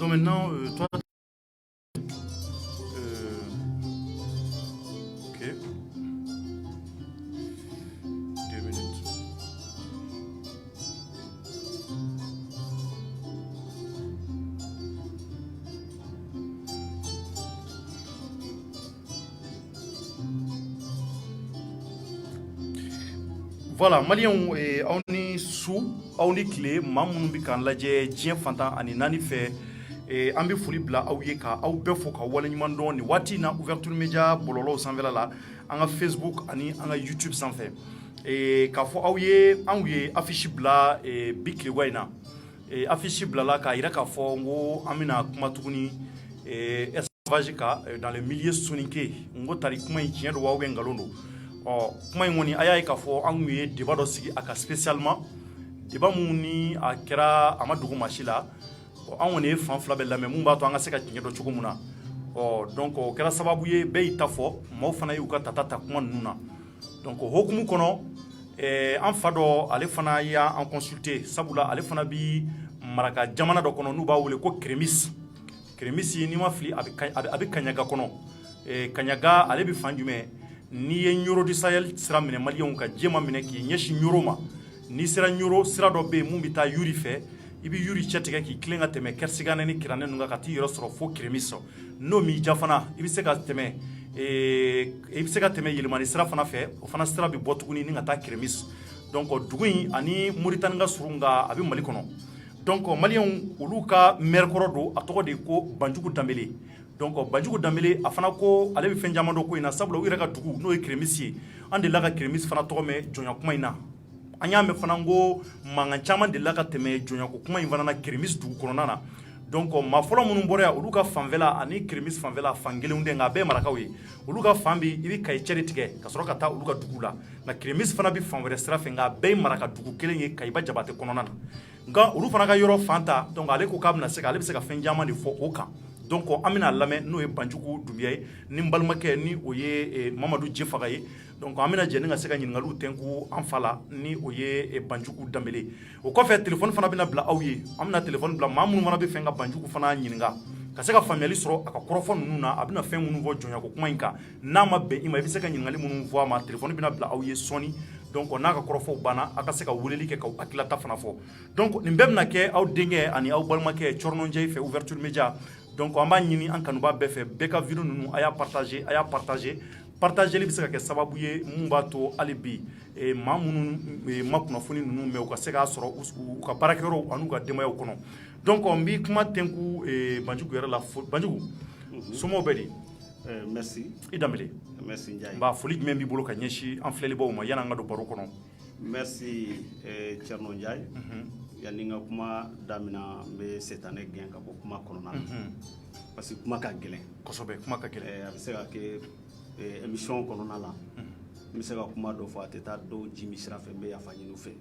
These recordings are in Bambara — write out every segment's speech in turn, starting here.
Donc maintenant, toi, ok, 2 minutes. Voilà, Maliens et on est sous, on est clé, maman bi kan lajɛ diɲɛ fantan ani naani fɛ an bɛ foli bila aw ye ka aw bɛɛ fo ka waleɲuman dɔn nin waati in na ouverture media bɔlɔlɔw sanfɛla la an ka Facebook ani an ka YouTube sanfɛ k'a fɔ aw ye anw ye affiche bila bi tilewa in na affiche bilala k'a yira k'a fɔ n ko an bɛna kuma tuguni esclavage kan dans le milieu soninke n ko tari kuma in tiɲɛ don wa ubiyɛn nkalon don kuma in kɔni a y'a ye k'a fɔ an ye débat dɔ sigi a ka spécialement débat mun ni a kɛra a ma dogo maa si la an kɔni ye fan fila bɛɛ lamɛn mun b'a to an ka se ka tiɲɛ dɔn cogo mun na donc o kɛra sababu ye bɛɛ y'i ta fɔ maaw fana y'u ka tata ta kuma ninnu na donc o hokumu kɔnɔ an fa dɔ ale fana y'an consulter sabula ale fana bi maraka jamana dɔ kɔnɔ n'u b'a wele ko Kérémis n'i ma fili a bɛ Kaɲaga kɔnɔ Kaɲaga ale bɛ fan jumɛn n'i ye Nioro du Sahel sira minɛ Maliens ka diɲɛ ma minɛ k'i ɲɛsin Nioro ma n'i sera Nioro sira dɔ bɛ yen mun bɛ taa Yuri fɛ i bɛ Yuri cɛ tigɛ k'i tilen ka tɛmɛ Kɛrɛsigane ni Kiranɛ ninnu kan ka t'i yɛrɛ sɔrɔ fo Kérémis n'o m'i ja fana i bɛ se ka tɛmɛ Yɛlɛmani sira fana fɛ o fana sira bɛ bɔ tuguni ni ka taa Kérémis donc dugu in ani Moritani ka surun nka a bɛ Mali kɔnɔ donc Maliens olu ka maire kɔrɔ don a tɔgɔ de ko Banjugu Danbele donc Banjugu Danbele a fana ko ale bɛ fɛn caman dɔn ko in na sabula u yɛrɛ ka dugu n'o ye Kérémis ye an delila ka Kérémis fana tɔgɔ mɛn jɔnya kuma in na an y'a mɛn fana ko mankan caman delila ka tɛmɛ jɔnyako kuma in fana na Kérémis dugu kɔnɔna na donc maa fɔlɔ minnu bɔra yan olu ka fanfɛla ani Kérémis fanfɛla fan kelenw tɛ nka a bɛɛ ye marakaw ye olu ka fan bɛ i bɛ Kayi cɛ de tigɛ ka sɔrɔ ka taa olu ka dugu la nka Kérémis fana bɛ fan wɛrɛ sira fɛ nka a bɛɛ ye maraka dugu kelen ye Kayiba Jabate kɔnɔna na nka olu fana ka yɔrɔ fan ta donc ale ko k'a bɛna se ale bɛ se ka fɛn caman de fɔ o kan donc an bɛna lamɛn n'o ye Banjugu Dunbiya ye ni n balimakɛ ni o ye Mamadu Jefaga ye donc an bɛna jɛ ni ka se ka ɲininkaliw tɛnku an fa la ni o ye Banjugu Danbele o kɔfɛ téléphone fana bɛna bila aw ye an bɛna téléphone bila maa minnu fana bɛ fɛ ka Banjugu fana ɲininka ka se ka faamuyali sɔrɔ a ka kɔrɔfɔ ninnu na a bɛna fɛn minnu fɔ jɔnyako kuma in kan n'a ma bɛn i ma i bɛ se ka ɲininkali minnu fɔ a ma téléphone bɛna bila aw ye sɔɔni donc n'a ka kɔrɔfɔw banna a ka se ka weleli kɛ k'aw hakilata fana fɔ donc nin bɛɛ bɛna kɛ aw denkɛ ani aw balimakɛ Cɔrɔnɔ Njayi fɛ ouverture media donc an b'a ɲini an kanuba bɛɛ fɛ bɛɛ ka vidéo ninnu a y'a partageli bɛ se ka kɛ sababu ye mun b'a to hali bi maa minnu ma kunnafoni ninnu mɛn u ka se k'a sɔrɔ u ka baarakɛyɔrɔw an'u ka denbayaw kɔnɔ donc n bɛ kuma tɛnku Banjugu yɛrɛ la Banjugu somɔgɔw bɛ di merci i Danbele merci Njayi nba foli jumɛn b'i bolo ka ɲɛsin an filɛlibaw ma yan'an ka don baro kɔnɔ merci Cɔrɔnɔ Njayi yanni n ka kuma damina n bɛ setanɛ gɛn ka bɔ kuma kɔnɔna na parce que kuma ka gɛlɛn kosɛbɛ kuma ka gɛlɛn a bɛ se ka kɛ émission kɔnɔna la n bɛ se ka kuma dɔ fɔ a tɛ taa dɔw jimi sira fɛ n bɛ yafa ɲini u fɛ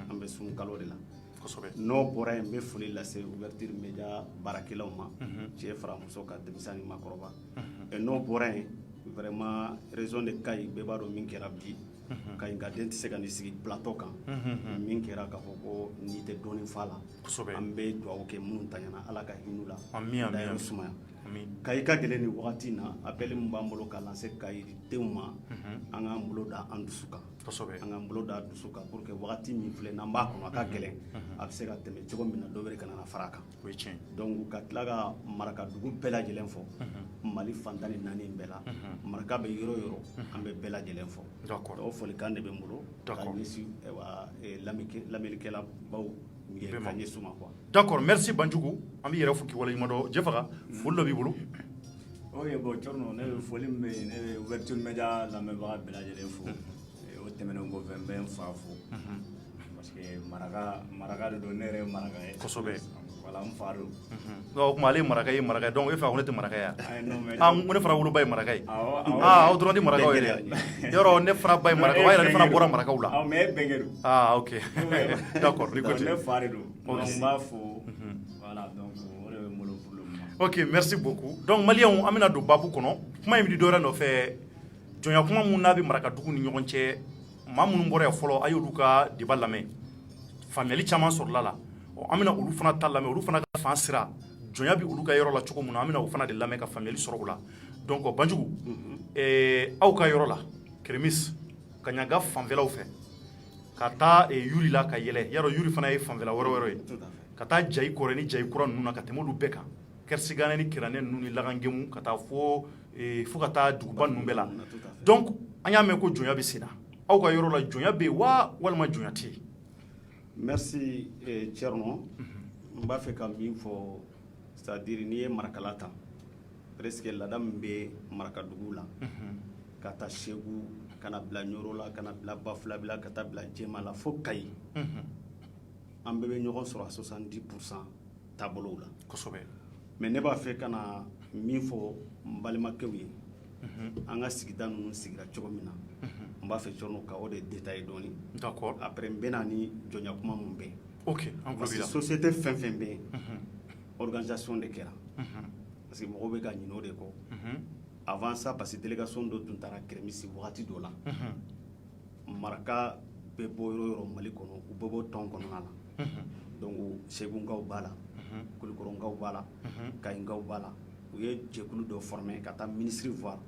an bɛ sun kalo de la kosɛbɛ n'o bɔra yen n bɛ foli lase ouverture media baarakɛlaw ma cɛ fara muso ka denmisɛn ni maakɔrɔba n'o bɔra yen vraiment région de Kayi bɛɛ b'a dɔn min kɛra bi Kayi nka den tɛ se ka nin sigi plateau kan min kɛra k'a fɔ ko n'i tɛ dɔɔnin fa la an bɛ dugawu kɛ minnu tanyana Ala ka hin'u la dayɔrɔ sumaya Kayi ka gɛlɛn nin wagati in na appel min b'an bolo ka lase Kayi denw ma an k'an bolo da an dusu kan an k'an bolo da dusu kan pour que wagati min filɛ n'an b'a kɔnɔ a ka gɛlɛn a bɛ se ka tɛmɛ cogo min na dɔ wɛrɛ kana na fara a kan donc ka tila ka maraka dugu bɛɛ lajɛlen fɔ Mali fan 14 bɛɛ la maraka bɛ yɔrɔ yɔrɔ an bɛ bɛɛ lajɛlen fɔ o folikan de bɛ n bolo ka ɲɛsin lamɛnnikɛla baw ka ɲɛsin ma quoi d'accord merci Banjugu an b'i yɛrɛ fo k'i waleɲuman dɔn Jefaga foli dɔ b'i bolo ok bon Cɔrɔnɔ ne bɛ foli min bɛ yen ne bɛ ouverture media lamɛnbaga bɛɛ lajɛlen fo o tɛmɛnen kɔfɛ n bɛ n fa fo parce que maraka de don ne yɛrɛ ye maraka ye kosɛbɛ voilà n fa don o tuma ale ye maraka ye donc e fa ko ne tɛ maraka ye n ko ne fana woloba ye maraka ye aw dɔrɔn tɛ marakaw ye dɛ yɔrɔ ne fana ba ye marakaw a yɛrɛ ne fana bɔra marakaw la mais e bɛnkɛ don ok d'accord ne fa de don donc n b'a fo voilà donc o de bɛ n bolo pour le moment ok merci beaucoup donc Maliens an bɛna don babu kɔnɔ kuma in bɛ di dɔwɛrɛ nɔfɛ jɔnya kuma mun n'a bɛ maraka dugu ni ɲɔgɔn cɛ maa minnu bɔra yan fɔlɔ a y'olu ka débat lamɛn faamuyali caman sɔrɔla la an bɛna olu fana ta lamɛn olu fana ka fan sira jɔnya bi olu ka yɔrɔ la cogo min na an bɛna o fana de lamɛn ka faamuyali sɔrɔ o la donc Banjugu aw ka yɔrɔ la Kérémis Kaɲaga fanfɛlaw fɛ ka taa Yuri la ka yɛlɛ yarɔ Yuri fana ye fanfɛla wɛrɛ ye ka taa Jayi kɔrɛ ni Jayi kura ninnu na ka tɛmɛ olu bɛɛ kan Kɛrɛsigane ni Kiranɛ ninnu ni Lagangemu ka taa fo ka taa duguba ninnu bɛɛ la donc an y'a mɛn ko jɔnya bɛ sen na aw ka yɔrɔ la jɔnya bɛ yen wa walima jɔnya tɛ yen. Merci Thierno. N b'a fɛ ka min fɔ c'est-à-dire n'i ye Marakala ta presque laada min bɛ Marakadugu la ka taa Segu ka na bila Ɲoro la ka na bila Bafulabila ka taa bila Jɛma la fo Kayi an bɛɛ bɛ ɲɔgɔn sɔrɔ a 70% taabolow la kosɛbɛ mais ne b'a fɛ ka na min fɔ n balimakɛw ye an ka sigida ninnu sigira cogo min na n b'a fɛ Thierno ka o de détailler dɔɔni d'accord après n bɛ na ni jɔnya kuma mun bɛ ok an parce tulo b'i que la société fɛn fɛn bɛ yen organisation de kɛra parce que mɔgɔw bɛ ka ɲinɛ o de kɔ avant ça parce que délégation dɔ tun taara Kérémisi wagati dɔ la maraka bɛ bɔ yɔrɔ o yɔrɔ Mali kɔnɔ u bɛ bɔ tɔn kɔnɔna la donc Segukaw b'a la Kulikɔrɔkaw b'a la Kayinkaw b'a la u ye jɛkulu dɔ former ka taa ministre voir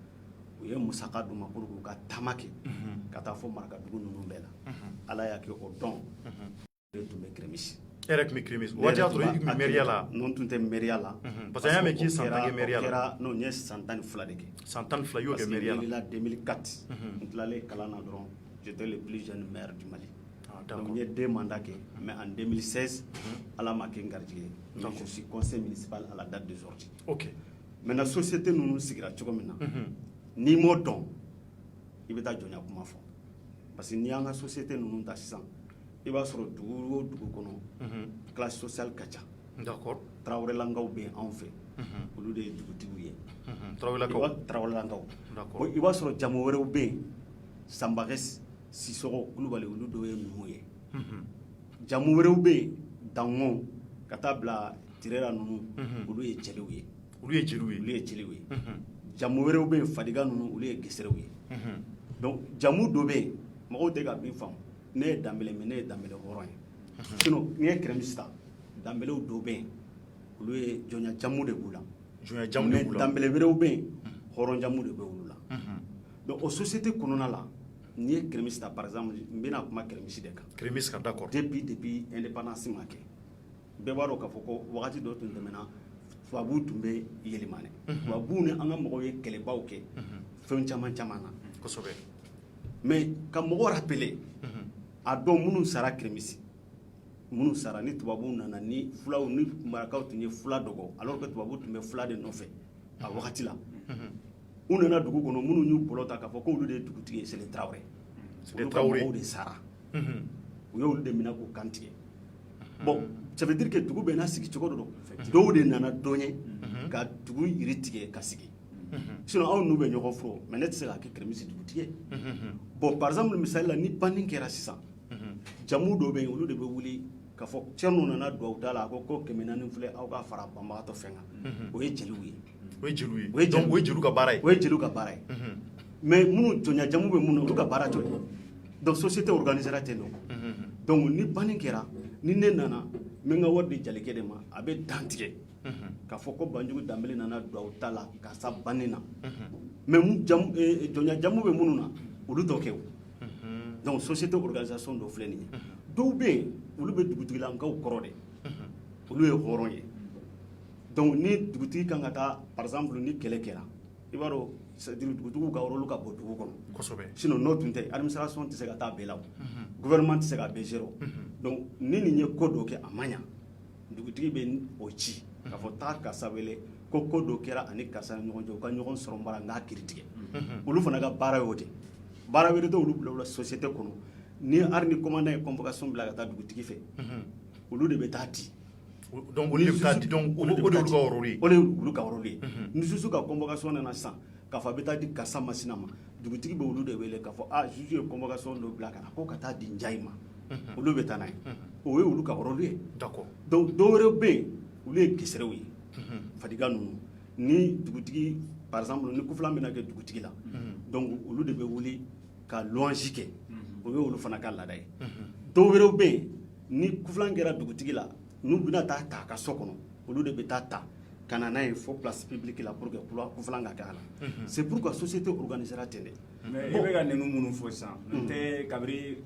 u ye musaka d'u ma pour que u ka taama kɛ ka taa fɔ Marakadugu ninnu bɛɛ la Ala y'a kɛ o dɔn de tun bɛ Kérémisi e yɛrɛ tun bɛ Kérémis waati y'a sɔrɔ i tun bɛ mairie la non tun tɛ mairie la parce que an y'a mɛn k'i san 10 kɛ mairie la non n ye san 12 de kɛ san 12 i y'o kɛ mairie la parce que 2004 n tilalen kalan na dɔrɔn j'étais le plus jeune maire du Mali donc n ye 2 mandats kɛ mais en 2016 Ala ma kɛ n garijɛgɛ mais je suis conseiller municipal à la date d'aujourd'hui ok maintenant société ninnu sigira cogo min na n'i m'o dɔn i bɛ taa jɔnya kuma fɔ parce que n'i y'an ka société ninnu ta sisan i b'a sɔrɔ dugu o dugu kɔnɔ classe sociale ka ca d'accord Tarawelelankaw bɛ anw fɛ olu de ye dugutigiw ye Tarawelelankaw d'accord i b'a sɔrɔ jamu wɛrɛw bɛ yen Sanbagɛ Sisɔgɔ Kulubali olu dɔw ye numu ye jamu wɛrɛw bɛ yen Danŋɔ ka taa bila Tirera ninnu olu ye jeliw ye jamu wɛrɛw bɛ yen Fadiga ninnu olu ye geserew ye donc jamu dɔ bɛ yen mɔgɔw tɛ ka min faamu ne ye Danbɛlɛ mais ne ye Danbɛlɛ hɔrɔn ye sinon n'i ye Kérémis ta Danbɛlɛw dɔw bɛ yen olu ye jɔnya jamu de b'u la mais Danbɛlɛ wɛrɛw bɛ yen hɔrɔn jamu de bɛ olu la donc o société kɔnɔna la n'i ye Kérémis ta par exemple n bɛna kuma Kérémis de kan Kérémis kan d'accord depuis indépendance ma kɛ bɛɛ b'a dɔn k'a fɔ ko wagati dɔ tun tɛmɛna tubabuw tun bɛ yɛlɛma tubabuw ni an ka mɔgɔw ye kɛlɛbaw kɛ fɛn caman caman na kosɛbɛ mais ka mɔgɔw rappeler a dɔn minnu sara Kérémisi minnu sara ni tubabuw nana ni fulaw ni marakaw tun ye fula dɔgɔ alors que tubabuw tun bɛ fula de nɔfɛ a wagati la u nana dugu kɔnɔ minnu y'u bolo ta k'a fɔ k'olu de ye dugutigi ye c'est les Traoré olu ka mɔgɔw de sara u y'olu de minɛ k'u kan tigɛ bon ça veut dire que dugu bɛɛ n'a sigi cogo dɔ don dɔw de nana dɔn ye ka dugu yiri tigɛ ka sigi sinon aw n'u bɛ ɲɔgɔn furu mais ne tɛ se k'a kɛ Kérémisi dugutigi ye bon par exemple misali la ni banni kɛra sisan jamu dɔw bɛ yen olu de bɛ wuli k'a fɔ Thierno nana dugawu da la ko 400 filɛ aw ka fara banbagatɔ fɛn kan o ye jeliw ye donc o ye jeliw ka baara ye mais minnu jɔnya jamu bɛ minnu olu ka baara jɔ ye donc société organisera ten non donc ni banni kɛra ni ne nana n bɛ n ka wari di jalikɛ de ma a bɛ dan tigɛ k'a fɔ ko Banjugu Danbɛlɛ nana dugawu ta la ka sa banni na mais jɔnya jamu bɛ minnu na olu t'o kɛ o donc société organisation dɔ filɛ nin ye dɔw bɛ yen olu bɛ dugutigilankaw kɔrɔ de olu ye hɔrɔn ye donc ni dugutigi kan ka taa par exemple ni kɛlɛ kɛra i b'a dɔn c'est-à-dire dugutigiw ka rôle ka bɔ dugu kɔnɔ sinon n'o tun tɛ administration tɛ se ka taa bɛɛ la o gouvernement tɛ se ka bɛɛ gérer o donc ni nin ye ko dɔ kɛ a man ɲa dugutigi bɛ o ci k'a fɔ taa karisa wele ko dɔ kɛra ani karisa ni ɲɔgɔn cɛ u ka ɲɔgɔn sɔrɔ n bara n k'a kiiri tigɛ olu fana ka baara y'o de baara wɛrɛ tɛ olu bila o la société kɔnɔ ni hali ni commandant ye convocation bila ka taa dugutigi fɛ olu de bɛ taa di donc olu de bɛ taa di donc o de y'olu ka rôle ye o de y'olu ka rôle ye ni juge ka convocation nana sisan k'a fɔ a bɛ taa di karisa masina ma dugutigi bɛ olu de wele k'a fɔ juge ye convocation dɔ bila ka na ko ka taa di Njayi ma olu bɛ taa n'a ye o ye olu ka rôle ye d'accord donc dɔw wɛrɛ bɛ yen olu ye geserew ye Fadiga ninnu ni dugutigi par exemple ni kufilan bɛna kɛ dugutigi la donc olu de bɛ wuli ka louange kɛ o ye olu fana ka laada ye dɔw wɛrɛw bɛ yen ni kufilan kɛra dugutigi la n'u bɛna taa ta a ka so kɔnɔ olu de bɛ taa ta Canada il faut place publique là pour que Kouflanga Kala. C'est pourquoi la société organisera télé. Mais il y a des gens qui font ça. Nous Kabri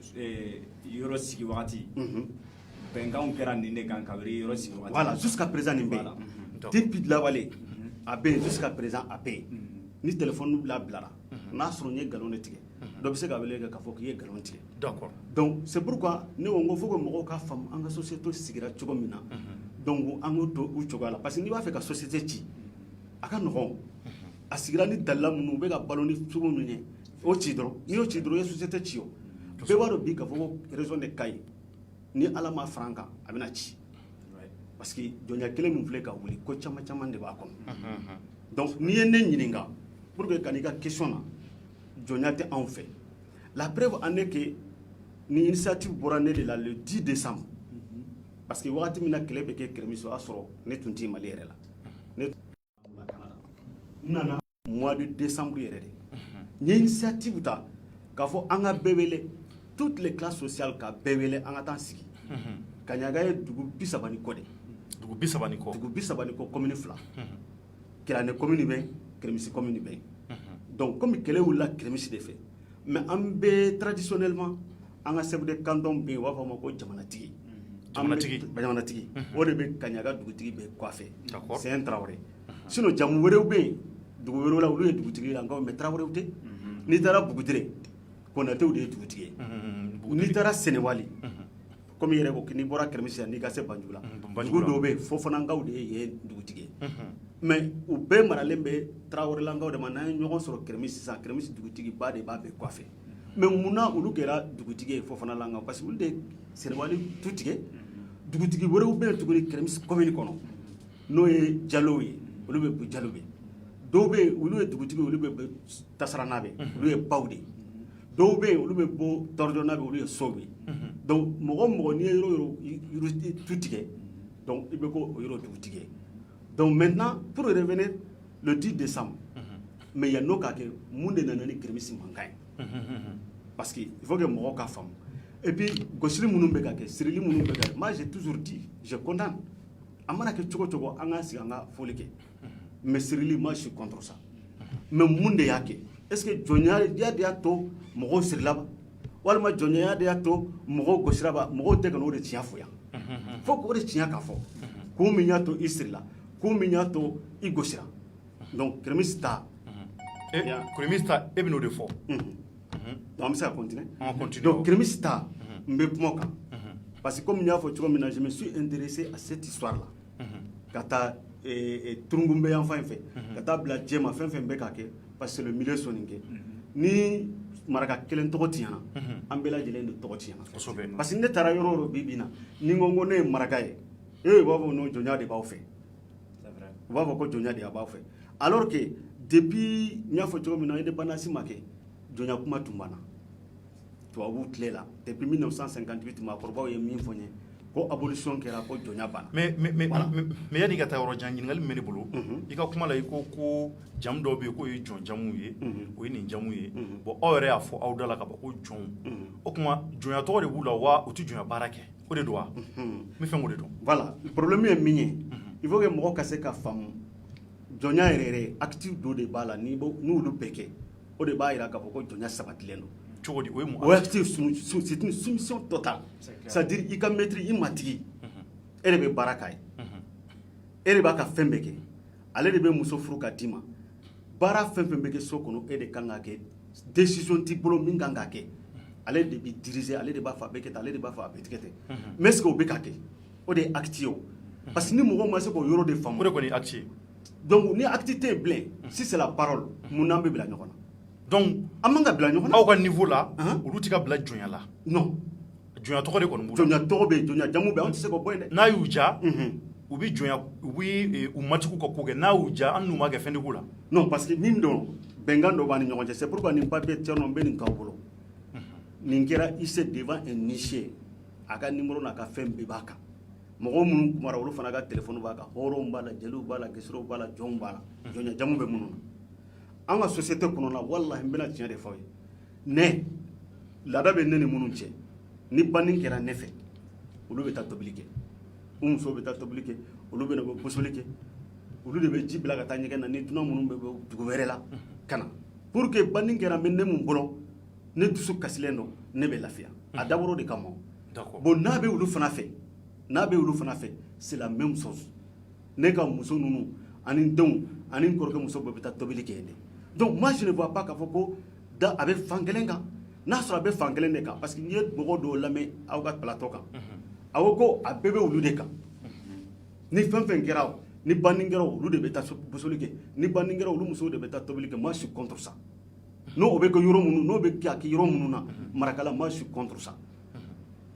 Yorosiki Wati. Bengan Kera Nine kan Kabri Yorosiki Wati. Voilà, jusqu'à présent Nimbe. Depuis de la vallée, jusqu'à présent à paix. Ni téléphone nous la blara. N'a sonné galon de tigre. Donc c'est qu'avec les cafés qui est galon tigre. D'accord. Donc c'est pourquoi nous on faut que mon cas femme en la société sigira chogomina. Donc on auto ou chogala parce que ni va faire que société ti. Aka no a sigira ni dalla munu be ka baloni sumo mine. O chidro, ni o chidro ya société ti yo. Be waro bi ka fo raison de kai. Ni ala ma franca abina ci. Parce que donya kele mun fle ka wuli ko chama chama de ba kon. Donc ni ene nyininga pour que kanika question na donya te en fait. La preuve en est que ni initiative borane de la le 10 décembre. Parce que wakati mina kele be ke kremiso asoro ne tunti mali yere la. Ne nana mois de décembre yere de. Ni initiative ta ka fo anga bebele toutes les classes sociales ka bebele anga tan sigi. Kanyaga ye dugu bisabani ko de. Dugu bisabani ko commune fla. Kila ne commune be kremisi commune be. Donc comme kele wula kremisi de fait. Mais en bé traditionnellement anga chef de canton be wa fa mako jamanatigi. Jamanatigi. O de be kanyaga dugutigi be coiffé. C'est un Traoré. Sinon jamu wéré be dugu wéré la wulu dugutigi la ngaw me Traoré outé. Ni tara bugutire konate ou de dugutigi. Ni tara Sénéwali. Comme yere ko ni bora kremisi ni ga se banjula. Dugu do be fofana ngaw de ye dugutigi. Mais u be maralembe Traoré la ngaw de manan ñogon soro kremisi sa kremisi dugutigi ba de ba be coiffé. Mais muna ulu kera dugutigi fofana la ngaw parce que ulu de Sénéwali tutige dugutigi wéré ou be tuguni kremisi commune kono. No ye Diallo ye ulu be bu Diallo be. Dobe ulu ye dugutigi ulu be Tasarana be ulu ye Bawde. Dobe ulu be bo Tordona be ulu ye Sobe. Donc mogo ni yoro tutige donc il be ko yoro tutige. Donc maintenant pour revenir le 10 décembre mais il y a no ka ke munde nanani kremisi mankai. Parce que il faut que mogo ka fam. Et puis gosiri munun be ka ke sirili munun be ka. Moi j'ai toujours dit je condamne. Amana ke chogo anga siganga folike. Mais sirili moi je suis contre ça. Mais munde yake est-ce que jonya dia to mogo sirila walma jonya dia to mogo gosiraba mogo te kan o de tia foya. Faut ko de tia ka fo. Ko minya to isrila, ko minya to igosira. Donc kremista kremista e bino de fo. Donc ça continue. On continue. Donc kremista mbe moka. Parce que comme il a fait je me suis intéressé à cette histoire là. Kata Trungumbe enfin fait. Kata bla djema fin bekake parce que le milieu soningue. Ni maraka kelen togotiana ambela jelen de togotiana parce que ne tara yoro bibina ni ngongo ne maraka e babo no jonya de baw fait c'est vrai babo ko jonya de baw fait alors que depuis nya fo jogo mina indépendance make jonya kuma tumbana to abu tlela depuis 1958 ma korbaw ye min fonye ko abolition kera ko jonya bana mais yani gata yoro jangi ngal meni bulu ika kuma la ko jam do be ko yi jon jamu ye o yi ni jamu ye bo o re afo awdala ka ko jon o kuma jonya to de bula wa o tu jonya barake o de doa mi fengo de do voilà le problème est migné il faut que mo ka se ka fam jonya rere active do de bala ni bo nu lu peke o de ba ira ka ko jonya sabatleno chogodi o mu active c'est une soumission totale c'est-à-dire il ka maîtrise imatigi ele be barakai ele ba ka fembeke ale de be muso furu ka dima bara fembeke sokono e de kanga ke décision ti bolo min kanga ke ale de bi diriger ale de ba fa beke ale de ba fa betikete mais ce que o be ka ke o de actio parce que ni mo ma se ko yoro de fam o de ko ni acti donc ni activité blé si c'est la parole mon nambe bila nyokona donc amanga bila nyokona aw ka niveau là olu ti ka bila jonya la non jonya to ko de ko mbu jonya to be jonya jamu be on se ko boyde na yuja ubi jonya ubi umatiku ko koge na uja anu ma ga fendi kula non parce que nindo bengando bani nyonje c'est pourquoi ni papier tierno be ni kawbolo ningira ise devant un niché aga numéro na ka fembe baka mogo mun kumara wolu fana ka téléphone baka horo mbala jelu bala gesro bala jom bala jonya jamu be mununa anga société kono na wallahi mbena tinya de fawi ne lada be nene munun che ni banin kera nefe olu be ta tobilike so be ta tobilike olu be na bo bosolike olu de bɛ ji bila ka taa ɲɛgɛn na ni dunan minnu bɛ dugu wɛrɛ la ka na pour que banni kɛra bɛ ne mun bolo ne dusu kasilen don ne bɛ lafiya a dabɔra o de kama bon n'a bɛ olu fana fɛ c'est la même chose ne ka muso ninnu ani n denw ani n kɔrɔkɛ muso bɛɛ bɛ taa tobili kɛ yen de donc moi je ne vois pas k'a fɔ ko da a bɛ fan kelen kan n'a sɔrɔ a bɛ fan kelen de kan parce que n'i ye mɔgɔ dɔw lamɛn aw ka plateau kan a ko ko a bɛɛ bɛ olu de kan ni fɛn fɛn kɛra o ni banni kɛra olu de bɛ taa bosoli kɛ ni banni kɛra olu musow de bɛ taa tobili kɛ moi je suis contre ça n'o bɛ kɛ yɔrɔ minnu n'o bɛ kɛ a kɛ yɔrɔ minnu na marakala moi je suis contre ça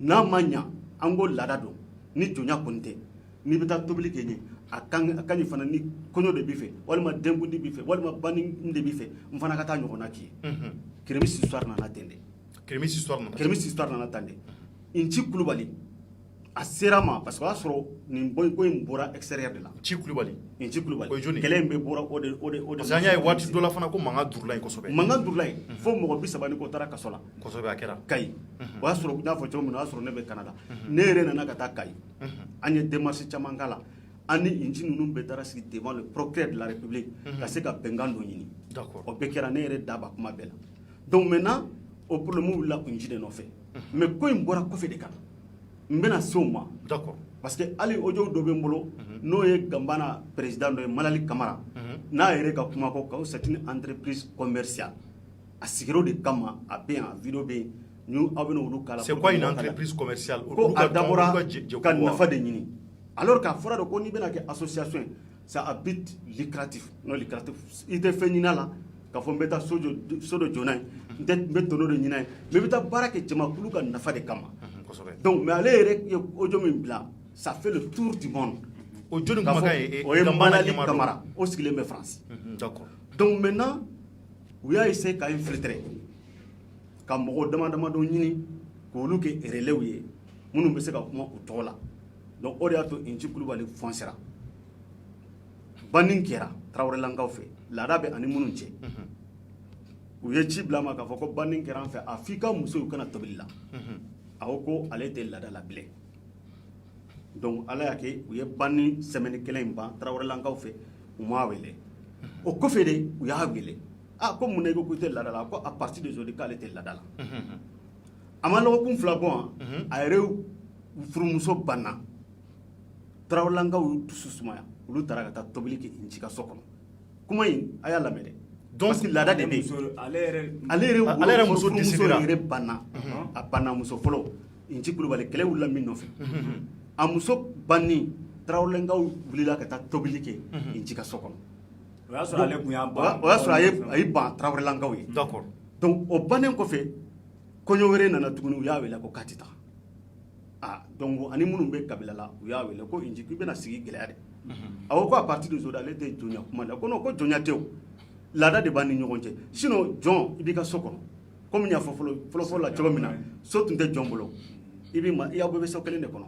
n'a ma ɲa an ko laada don ni jɔnya kɔni tɛ n'i bɛ taa tobili kɛ ɲɛ a ka ɲi fana ni kɔɲɔ de b'i fɛ walima denkundi b'i fɛ walima banni de b'i fɛ n fana ka taa ɲɔgɔnna k'i ye Kérémisse histoire nana ten de Kérémisse histoire nana tan de Nci Kulubali a sera ma parce que o y'a sɔrɔ nin ko in bɔra extérieur de la Nci Kulubali o ye jɔni kɛlɛ in bɛ bɔra o de parce que an y'a ye waati dɔ la fana ko mankan durula yen kosɛbɛ mankan durula yen fo mɔgɔ 30 ko taara kaso la kosɛbɛ a kɛra Kayi o y'a sɔrɔ n y'a fɔ cogo min na o y'a sɔrɔ ne bɛ Canada ne yɛrɛ nana ka taa Kayi an ye démarche caman k'a la an ni Nci ninnu bɛɛ taara sigi devant le procureur de la République ka se ka bɛnkan dɔ ɲini o bɛɛ kɛra ne yɛrɛ da b'a kuma bɛɛ la donc maintenant o problème wulila Nci de nɔfɛ mais ko in bɔra kɔfɛ de kan n bɛna se o ma parce que hali audio dɔ bɛ n bolo n'o ye Gambana président dɔ ye Malali Kamara n'a yɛrɛ ka kuma ko c'est une entreprise commerciale a sigir'o de kama a bɛ yan vidéo bɛ yen aw bɛna olu k'a la c'est quoi une entreprise commerciale ko a dabɔra ka nafa de ɲini alors k'a fɔra de ko n'i bɛna kɛ association ye c'est à but lucratif non lucratif i tɛ fɛn ɲini a la k'a fɔ n bɛ taa so dɔ jɔ n'a ye n bɛ tɔnɔ dɔ ɲini a ye mais i bɛ taa baara kɛ jamakulu ka nafa de kama donc mais ale yɛrɛ ye audio min bila ça fait le tour du monde o jɔnni kumakan ye o ye Malali Kamara o sigilen bɛ France donc maintenant u y'a essayer ka infiltrer ka mɔgɔ dama-dama dɔ ɲini k'olu kɛ relais ye minnu bɛ se ka kuma o tɔgɔ la donc o de y'a to Nci Kulubali foncera banni kɛra Tarawelelankaw fɛ laada bɛ ani minnu cɛ u ye ci bila a ma k'a fɔ ko banni kɛra an fɛ a f'i ka muso y'u kana tobili la a ko ale tɛ laada la bilen donc ala y'a kɛ u ye banni semaine kelen in ban Tarawelelankaw fɛ u m'a wele o kɔfɛ de u y'a wele ko mun na i ko k'i tɛ laada la ko à partir d'aujourd'hui k'ale tɛ laada la a ma lɔgɔkun 2 bɔ a yɛrɛ furumuso banna Tarawelelankaw y'u dusu sumaya olu taara ka taa tobili kɛ Nci ka so kɔnɔ kuma in a y'a lamɛn dɛ parce que laada de bɛ yen ale yɛrɛ muso yɛrɛ banna a banna muso fɔlɔ Nci Kulubali kɛlɛ wulila min nɔfɛ a muso banni Tarawelelankaw wulila ka taa tobili kɛ Nci ka so kɔnɔ o y'a sɔrɔ a y'i ban Tarawelelankaw ye donc o bannen kɔfɛ kɔɲɔ wɛrɛ nana tuguni u y'a wele ko k'a tɛ taa donc ani minnu bɛ kabila la u y'a wele ko Nci k'i bɛna sigi gɛlɛya de a ko à partir d'aujourd'hui ale tɛ jɔnya kuma la ko non ko jɔnya tɛ o laada de b'an ni ɲɔgɔn cɛ sinon jɔn i b'i ka so kɔnɔ comme n y'a fɔ fɔlɔ la cogo min na so tun tɛ jɔn bolo y'aw bɛɛ bɛ so kelen de kɔnɔ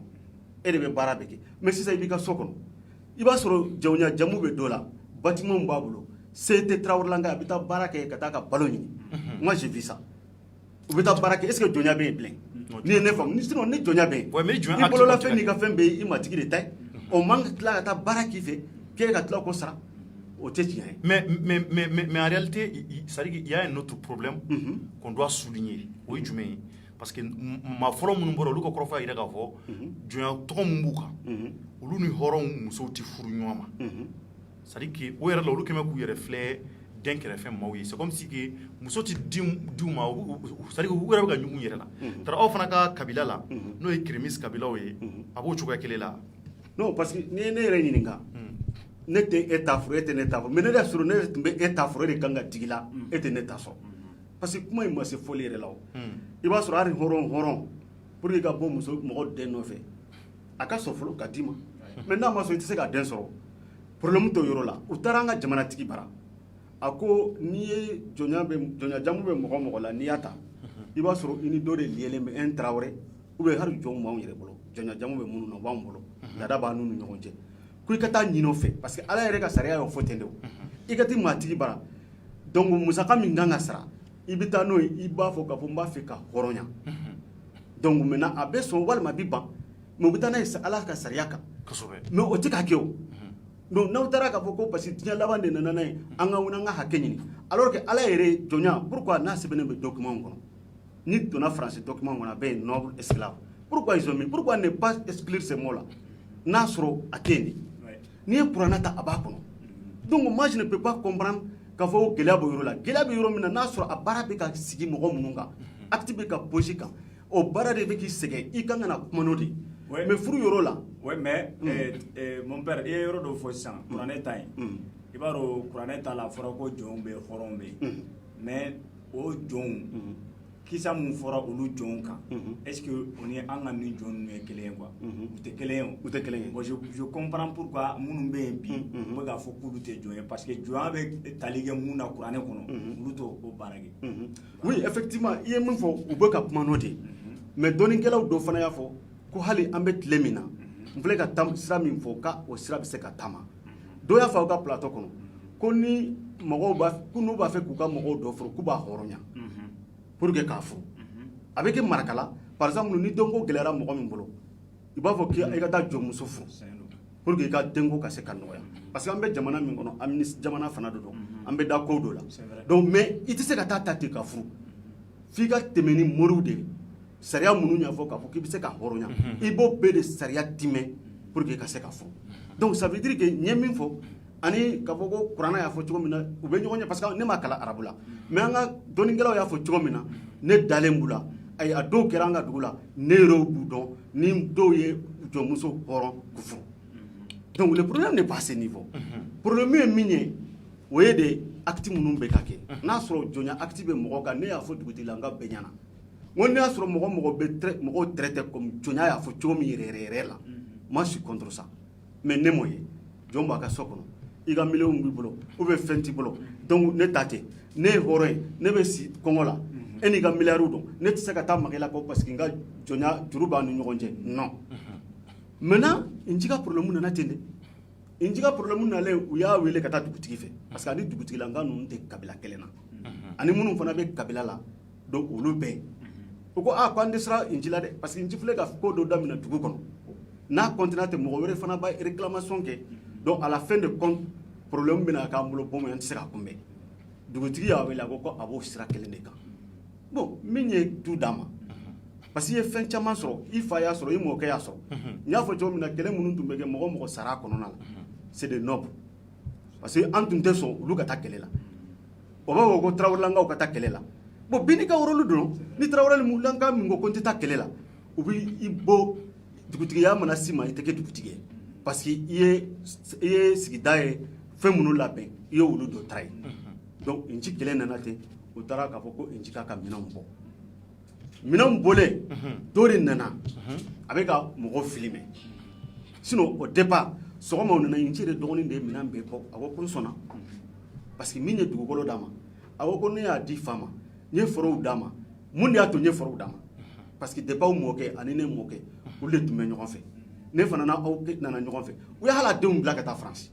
e de bɛ baara bɛɛ kɛ mais sisan i b'i ka so kɔnɔ i b'a sɔrɔ jɔnya jamu bɛ dɔ la bâtiment b'a bolo se tɛ Tarawelelanka a bɛ taa baara kɛ ka taa ka balo ɲini moi j'ai vu ça u bɛ taa baara kɛ est ce que jɔnya bɛ yen bilen n'i ye ne faamu sinon ni jɔnya bɛ yen i bolola fɛn n'i ka fɛn bɛ yen i matigi de ta ye o man ka tila ka taa baara k'i fɛ k'e ka tila k'o sara o tɛ tiɲɛ ye mais en réalité il y a un autre problème qu'on doit souligner o ye jumɛn ye parce que maa fɔlɔ minnu bɔra olu ka kɔrɔfɔ y'a jira k'a fɔ jɔnya tɔgɔ min b'u kan olu ni hɔrɔnw musow tɛ furu ɲɔgɔn ma c'est à dire que o yɛrɛ la olu kɛmɛ k'u yɛrɛ filɛ den kɛrɛfɛ maaw ye c'est comme si que muso tɛ diw ma c'est à dire u yɛrɛ bɛ ka ɲugun yɛrɛ la tara aw fana ka kabila la n'o ye Kérémisse kabilaw ye a b'o cogoya kelen la non parce que n'i ye ne yɛrɛ ɲininka ne tɛ e ta furu e tɛ ne ta furu mais ne yɛrɛ sɔrɔ ne tun bɛ e ta furu e de kan ka digi la e tɛ ne ta sɔrɔ parce que kuma in ma se fɔli yɛrɛ la o i b'a sɔrɔ hali hɔrɔn pour que ka bɔ mɔgɔ den nɔfɛ a ka sɔrɔ fɔlɔ ka d'i ma mais n'a ma sɔn i tɛ se ka den sɔrɔ problème t'o yɔrɔ la u taara an ka jamanatigi bara a ko n'i ye jɔnya jamu bɛ mɔgɔ mɔgɔ la n'i y'a ta i b'a sɔrɔ i ni dɔ de liyɛlen bɛ un Tarawele ou bien hali jɔnw b'anw yɛrɛ bolo jɔnya jamu bɛ minnu na o b'anw bolo laada b'a n'u ni ɲɔgɔn cɛ ko i ka taa ɲinin o fɛ parce que ala yɛrɛ ka sariya y'o fɔ ten de o i ka t'i maatigi bara donc musaka min kan ka sara i bɛ taa n'o ye i b'a fɔ k'a fɔ n b'a fɛ ka hɔrɔnya donc maintenant a bɛ sɔn walima a bɛ ban mais u bɛ taa n'a ye ala ka sariya kan mais o tɛ ka kɛ o donc n'aw taara k'a fɔ ko parce que diɲɛ laban de nana n'a ye an ka wuli an ka hakɛ ɲini alors que ala yɛrɛ jɔnya pourquoi n'a sɛbɛnnen bɛ document kɔnɔ ni donna France document kɔnɔ a bɛ yen noble esclave pourquoi ils ont mis pourquoi ne pas exclure ces mots là n'a sɔrɔ a tɛ yen de n'i ye kuranɛ ta a b'a kɔnɔ donc moi je ne peux pas comprendre k'a fɔ ko gɛlɛya bɛ yɔrɔ la gɛlɛya bɛ yɔrɔ min na n'a sɔrɔ a baara bɛ ka sigi mɔgɔ minnu kan acte bɛ ka poser kan o baara de bɛ k'i sɛgɛn i kan ka na kuma n'o de ye mais furu yɔrɔ la oui mais mon père i ye yɔrɔ dɔ fɔ sisan kuranɛ ta ye i b'a dɔn kuranɛ ta la a fɔra ko jɔnw bɛ yen hɔrɔnw bɛ yen mais o jɔnw kisa mun fɔra olu jɔnw kan est ce que o ni an ka nin jɔn ninnu ye kelen ye quoi u tɛ kelen ye o u tɛ kelen ye bon je comprends pourquoi minnu bɛ yen bi u bɛ k'a fɔ k'olu tɛ jɔn ye parce que jɔnya bɛ tali kɛ mun na kuranɛ kɔnɔ olu t'o baara kɛ oui effectivement i ye min fɔ u bɛ ka kuma n'o de ye mais dɔnnikɛlaw dɔ fana y'a fɔ ko hali an bɛ tile min na n filɛ ka sira min fɔ k'o sira bɛ se ka taama dɔ y'a fɔ aw ka plateau kɔnɔ ko ni mɔgɔw ko n'u b'a fɛ k'u ka mɔgɔw dɔ furu k'u b'a hɔrɔnya pour que k'a furu a bɛ kɛ maraka la par exemple ni denko gɛlɛyara mɔgɔ min bolo i b'a fɔ k'i ka taa jɔnmuso furu pour que i ka denko ka se ka nɔgɔya parce que an bɛ jamana min kɔnɔ an jamana fana de don an bɛ da kow dɔ la donc mais i tɛ se ka taa ta ten ka furu f'i ka tɛmɛ ni moriw de ye sariya minnu y'a fɔ k'a fɔ k'i bɛ se ka hɔrɔnya i b'o bɛɛ de sariya timɛ pour que i ka se ka furu donc ça veut dire que n ye min fɔ ani k'a fɔ ko kuranɛ y'a fɔ cogo min na u bɛ ɲɔgɔn ɲɛ parce que ne ma kalan arabu la mais an ka dɔnnikɛlaw y'a fɔ cogo min na ne dalen b'u la ayi a dɔw kɛra an ka dugu la ne yɛrɛw b'u dɔn ni dɔw ye jɔnmuso hɔrɔn k'u furu donc le problème n'est pas à ce niveau problème ye min ye o ye de acte minnu bɛ ka kɛ n'a sɔrɔ jɔnya acte bɛ mɔgɔ kan ne y'a fɔ dugutigi la n ka bɛɛ ɲɛna n ko n'i y'a sɔrɔ mɔgɔw traité comme jɔnya y'a fɔ cogo min yɛrɛ yɛrɛ la moi je suis contre ça mais ne m'o ye jɔn b'a ka so kɔnɔ i ka million b'i bolo ou bien fɛn t'i bolo donc ne ta tɛ ne ye hɔrɔn ye ne bɛ si kɔngɔ la e n'i ka miliyariw dɔn ne tɛ se ka taa magala ko parce que n ka jɔnya juru b'a ni ɲɔgɔn cɛ non maintenant nci ka problème nana ten de nci ka problème nalen u y'a wele ka taa dugutigi fɛ parce que ani dugutigilanga ninnu tɛ kabila kelen na ani minnu fana bɛ kabila la donc olu bɛɛ u ko ko an tɛ siran nci la dɛ parce que nci filɛ ka ko dɔ daminɛ dugu kɔnɔ n'a continué ten mɔgɔ wɛrɛ fana bɛ réclamation kɛ donc à la fin de compte problème bɛna k'an bolo bon an tɛ se ka kunbɛn dugutigi y'a wele a ko a b'o sira kelen de kan bon min ye du d'a ma parce que i ye fɛn caman sɔrɔ i fa y'a sɔrɔ i mɔkɛ y'a sɔrɔ n y'a fɔ cogo min na kɛlɛ minnu tun bɛ kɛ mɔgɔ mɔgɔ sara a kɔnɔna la c'est des nobles parce que an tun tɛ sɔn olu ka taa kɛlɛ la o b'a fɔ ko tarawelelankaw ka taa kɛlɛ la bon bi n'i ka rôle don ni tarawelelanka min ko n tɛ taa kɛlɛ la u bɛ i bɔ dugutigiya mana s'i ma i tɛ kɛ dugutigi ye parce que i ye sigida ye fɛn minnu labɛn i ye olu dɔ ta ye donc nci kɛlɛ nana ten u taara k'a fɔ ko nci k'a ka minɛnw bɔ minɛnw bɔlen dɔ de nana a bɛ ka mɔgɔ filmer sinon au départ sɔgɔma o nana nci de dɔgɔnin de ye minɛn bɛɛ bɔ a ko n sɔnna parce que min ye dugukolo d'a ma a ko ne y'a di fa ma n ye forow d'a ma mun de y'a to n ye forow d'a ma parce que depuis aw mɔkɛ ani ne mɔkɛ olu de tun bɛ ɲɔgɔn fɛ ne fana n'aw nana ɲɔgɔn fɛ u ye hali a denw bila ka taa France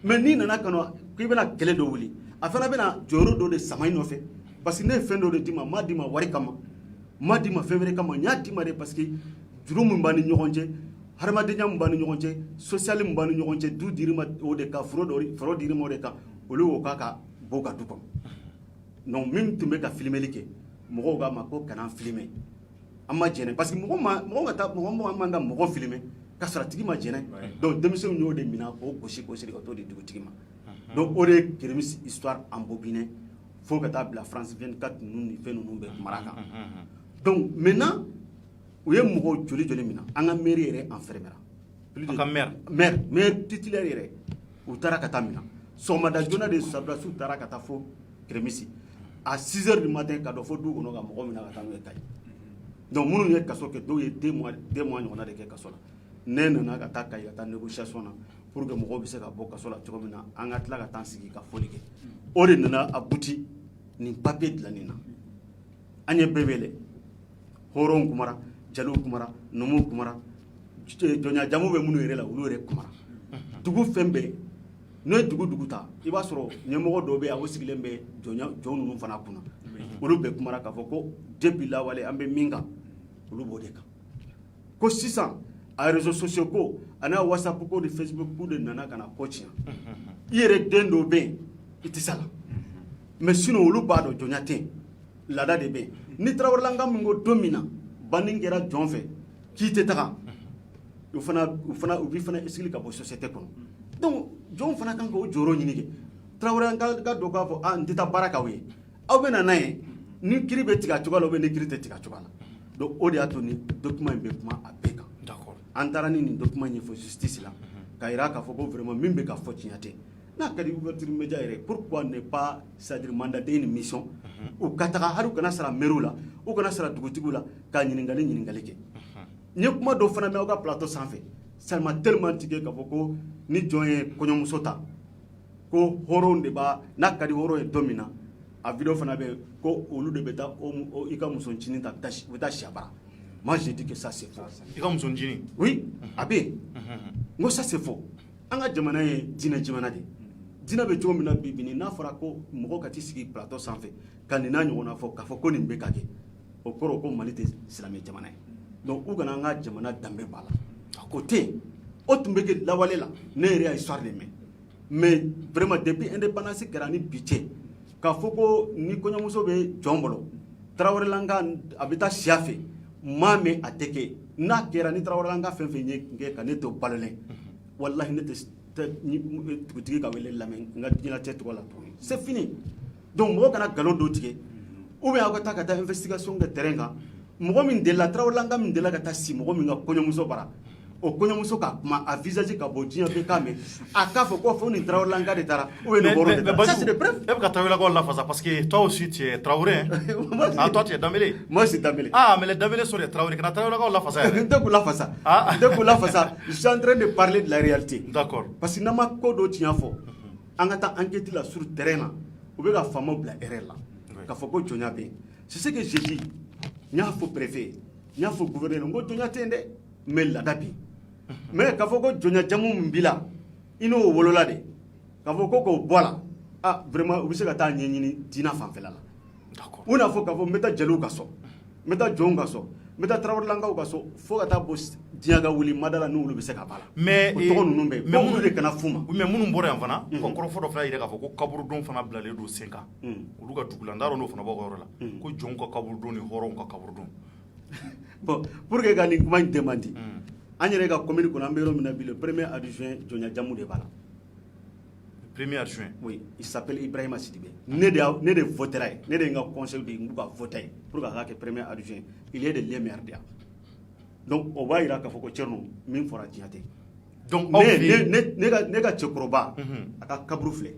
mais n'i nana ka na k'i bɛna kɛlɛ dɔ wuli a fana bɛna jɔyɔrɔ dɔ de sama i nɔfɛ parce que ne ye fɛn dɔ de d'i ma n m'a d'i ma wari kama n m'a d'i ma fɛn wɛrɛ kama n y'a d'i ma de parce que juru min b'an ni ɲɔgɔn cɛ hadamadenya min b'an ni ɲɔgɔn cɛ social min b'an ni ɲɔgɔn cɛ du dir'i ma o de kan foro dir'i ma o de kan olu y'o k'a ka bɔ ka du kɔnɔ donc min tun bɛ ka filmeli kɛ mɔgɔw k'a ma ko kana filmer an ma jɛnɛ parce que mɔgɔ man ka mɔgɔ filmer ka sɔrɔ a tigi ma jɛnɛ donc denmisɛnw y'o de minɛ k'o gosi ka t'o di dugutigi ma donc o de ye Kérémy histoire embobiné fo ka taa bila France 24 ninnu ni fɛn ninnu bɛɛ mara kan donc maintenant u ye mɔgɔ joli minɛ an ka mairie yɛrɛ enfermera maire titulaire yɛrɛ u taara ka taa minɛ sɔgɔmada joona de sɔrɔdasiw taara ka taa fo Kérémy à 6 heures du matin ka dɔ fo du kɔnɔ ka mɔgɔ minɛ ka taa n'u ye Kayi donc minnu ye kaso kɛ dɔw ye 2 mois ɲɔgɔnna de kɛ kaso la ne nana ka taa Kayi ka taa négociation na pour que mɔgɔw bɛ se ka bɔ kaso la cogo min na an ka tila ka taa sigi ka fɔli kɛ o de nana abuti nin papier dilanni na an ye bɛɛ wele hɔrɔnw kumara jeliw kumara numuw kumara jɔnya jamu bɛ minnu yɛrɛ la olu yɛrɛ kumara dugu fɛn bɛɛ n'o ye dugu ta i b'a sɔrɔ ɲɛmɔgɔ dɔw bɛ yen o sigilen bɛ jɔn ninnu fana kunna olu bɛɛ kumara k'a fɔ ko depuis lawale an bɛ min kan olu b'o de kan ko sisan a réseaux sociaux ko ana WhatsApp ko de Facebook ko de nana kana ko tiɲɛ i yɛrɛ den dɔ bɛ yen i tɛ sa la mais sinon olu b'a dɔn jɔnya tɛ yen laada de bɛ yen ni Tarawelelanga min ko don min na banni kɛra jɔn fɛ k'i tɛ taga u b'i fana exili ka bɔ société kɔnɔ donc jɔn fana kan k'o jɔyɔrɔ ɲini kɛ Tarawelelanga dɔ k'a fɔ n tɛ taa baara k'aw ye aw bɛ na n'a ye ni kiri bɛ tigɛ a cogoya la ou bien ni kiri tɛ tigɛ a cogoya la donc o de y'a to ni document in bɛ kuma a bɛɛ kan an taara ni nin document in ɲɛfɔ justice la k'a jira k'a fɔ ko vraiment min bɛ ka fɔ tiɲɛ tɛ n'a ka di ouverture média yɛrɛ pourquoi ne pas c'est-à-dire mandater une mission u ka taga hali u kana sara mairie la u kana sara dugutigiw la ka ɲininkali kɛ n ye kuma dɔ fana mɛn aw ka plateau sanfɛ ça m'a tellement tiqué k'a fɔ ko ni jɔn ye kɔɲɔmuso ta ko hɔrɔnw de b'a n'a ka di hɔrɔn ye don min na a vidéo fana bɛ ko olu de bɛ taa i ka musoncinin ta u bɛ taa siya bara moi je dis que ça c'est faux i ka musoncinin oui a bɛ yen n ko ça c'est faux an ka jamana ye diinɛ jamana de diinɛ bɛ cogo min na bi n'a fɔra ko mɔgɔ ka t'i sigi plateau sanfɛ ka nin n'a ɲɔgɔnna fɔ k'a fɔ ko nin bɛ ka kɛ o kɔrɔ ko Mali tɛ silamɛ jamana ye donc u kana an ka jamana danbe b'a la o tɛ yen o tun bɛ kɛ lawale la ne yɛrɛ y'a histoire de mɛn mais vraiment depuis indépendance kɛra ni bi cɛ k'a fɔ ko ni kɔɲɔmuso bɛ jɔn bolo Tarawelelanga a bɛ taa siya fɛ maa mɛn a tɛ kɛ n'a kɛra ni Tarawelelanga fɛn fɛn ye kɛ ka ne to balolen wallahi ne tɛ dugutigi ka wele lamɛn n ka diɲɛlatigɛ tɔgɔ la tuguni c'est fini donc mɔgɔ kana nkalon dɔ tigɛ ou bien aw ka taa investigation kɛ terrain kan mɔgɔ min delila Tarawelelanga min delila ka taa si mɔgɔ min ka kɔɲɔmuso bara o kɔɲɔmuso ka kuma a visage ka bɔ diɲɛ bɛɛ k'a mɛn a k'a fɔ ko fo nin Tarawelelanga de taara ou bien nin bɔrɔ de taara ça c'est des preuves e bɛ ka Tarawelelakaw lafasa parce que toi aussi tu es Traoré ah toi tu es Dambélé moi c'est Dambélé ah mais les Dambélé sont des Traoré kana Tarawelelakaw lafasa yɛrɛ n tɛ k'u lafasa n tɛ k'u lafasa je suis en train de parler de la réalité d'accord parce que n'an ma ko dɔ tiɲɛ fɔ an ka taa enquête la sur terrain na u bɛ ka faamaw bila erreur la k'a fɔ ko jɔnya bɛ yen c'est ce que j'ai dit n y'a fɔ préfet n y'a fɔ gouverneur n ko jɔnya tɛ yen dɛ mais laada bi mais k'a fɔ ko jɔnya jamu min b'i la i n'o wolola de k'a fɔ ko k'o bɔ a la ah vraiment u bɛ se ka taa ɲɛɲini diinɛ fanfɛla la u n'a fɔ k'a fɔ n bɛ taa jeliw ka so n bɛ taa jɔnw ka so n bɛ taa Tarawelelankaw ka so fo ka taa bɔ diɲɛ ka wuli madala n'olu bɛ se ka b'a la mais o tɔgɔ ninnu bɛ yen olu de kana f'u ma mais minnu bɔra yan fana ko kɔrɔfɔ dɔ fana yɛrɛ k'a fɔ ko kaburudon fana bilalen don sen kan olu ka dugu la n t'a dɔn n'o fana b'aw ka yɔrɔ la ko jɔnw ka kaburudon ni hɔrɔnw ka kaburudon bon pour que ka nin kuma in démenti an yɛrɛ ka commune kɔnɔ an bɛ yɔrɔ min na bi le premier adjoint jɔnya jamu de b'a la premier adjoint oui il s'appelle Ibrahima Sidibé ne de votera ye ne de n ka conseil de n b'u ka voter ye pour que a ka kɛ premier adjoint il est de l'MRDA donc o b'a jira k'a fɔ ko Thierno min fɔra diɲɛ tɛ donc ne ka cɛkɔrɔba a ka kaburu filɛ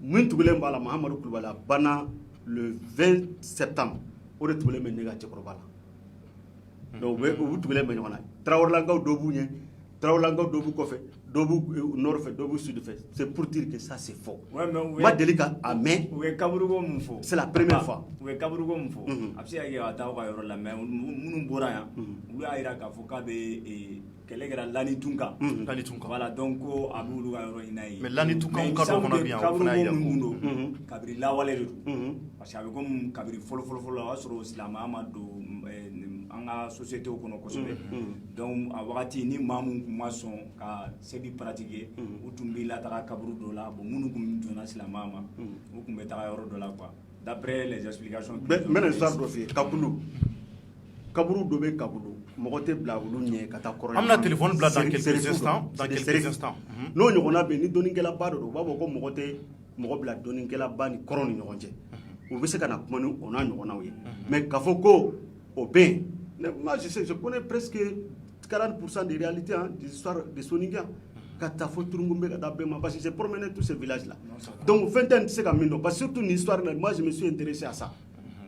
min tugulen b'a la Mahamadu Kulubali a banna le 20 septembre o de tugulen bɛ ne ka cɛkɔrɔba la donc u tugulen bɛ ɲɔgɔn na Tarawelelankaw dɔ b'u ɲɛ Tarawelelankaw dɔ b'u kɔfɛ dɔ b'u nord fɛ dɔ b'u sud fɛ c'est pour dire que ça c'est faux ma deli ka a mɛn u ye kaburuko min fɔ c'est la première fois u ye kaburuko min fɔ a bɛ se ka kɛ a t'aw ka yɔrɔ la mais minnu bɔra yan olu y'a jira k'a fɔ k'a bɛ kɛlɛ kɛra Lani Tunkan voilà donc ko a b'olu ka yɔrɔ ɲin'a ye mais Lani Tunkan ka dɔ fana bɛ yan o fana y'a jira kaburuko min don kabiri lawale de don parce que a bɛ komi kabiri fɔlɔ la o y'a sɔrɔ silamɛya ma don an ka société kɔnɔ kosɛbɛ donc a wagati ni maa mun tun ma sɔn ka seli pratiquer u tun bɛ lataga kaburu dɔ la bon minnu tun jɔnna silamɛya ma u tun bɛ taga yɔrɔ dɔ la quoi d'après les explications. n bɛna histoire dɔ f'i ye kaburu dɔ bɛ kaburu mɔgɔ tɛ bila olu ɲɛ ka taa kɔrɔ. an bɛna téléphone bila dans quelques instants n'o ɲɔgɔnna bɛ yen ni dɔnnikɛlaba dɔ don u b'a fɔ ko mɔgɔ tɛ mɔgɔ bila dɔnnikɛlaba ni kɔrɔ ni ɲɔgɔn cɛ u bɛ se ka na kuma ni o n'a ɲɔgɔnnaw ye mais k'a fɔ ko o bɛ yen moi je connais presque 40% des réalités des histoires de Soninguian ka taa fɔ Turungunbe ka taa Bema parce que j'ai promené tous ces villages là donc fɛn tɛ n tɛ se ka min dɔn parce que surtout une histoire là moi je me suis intéressé à ça.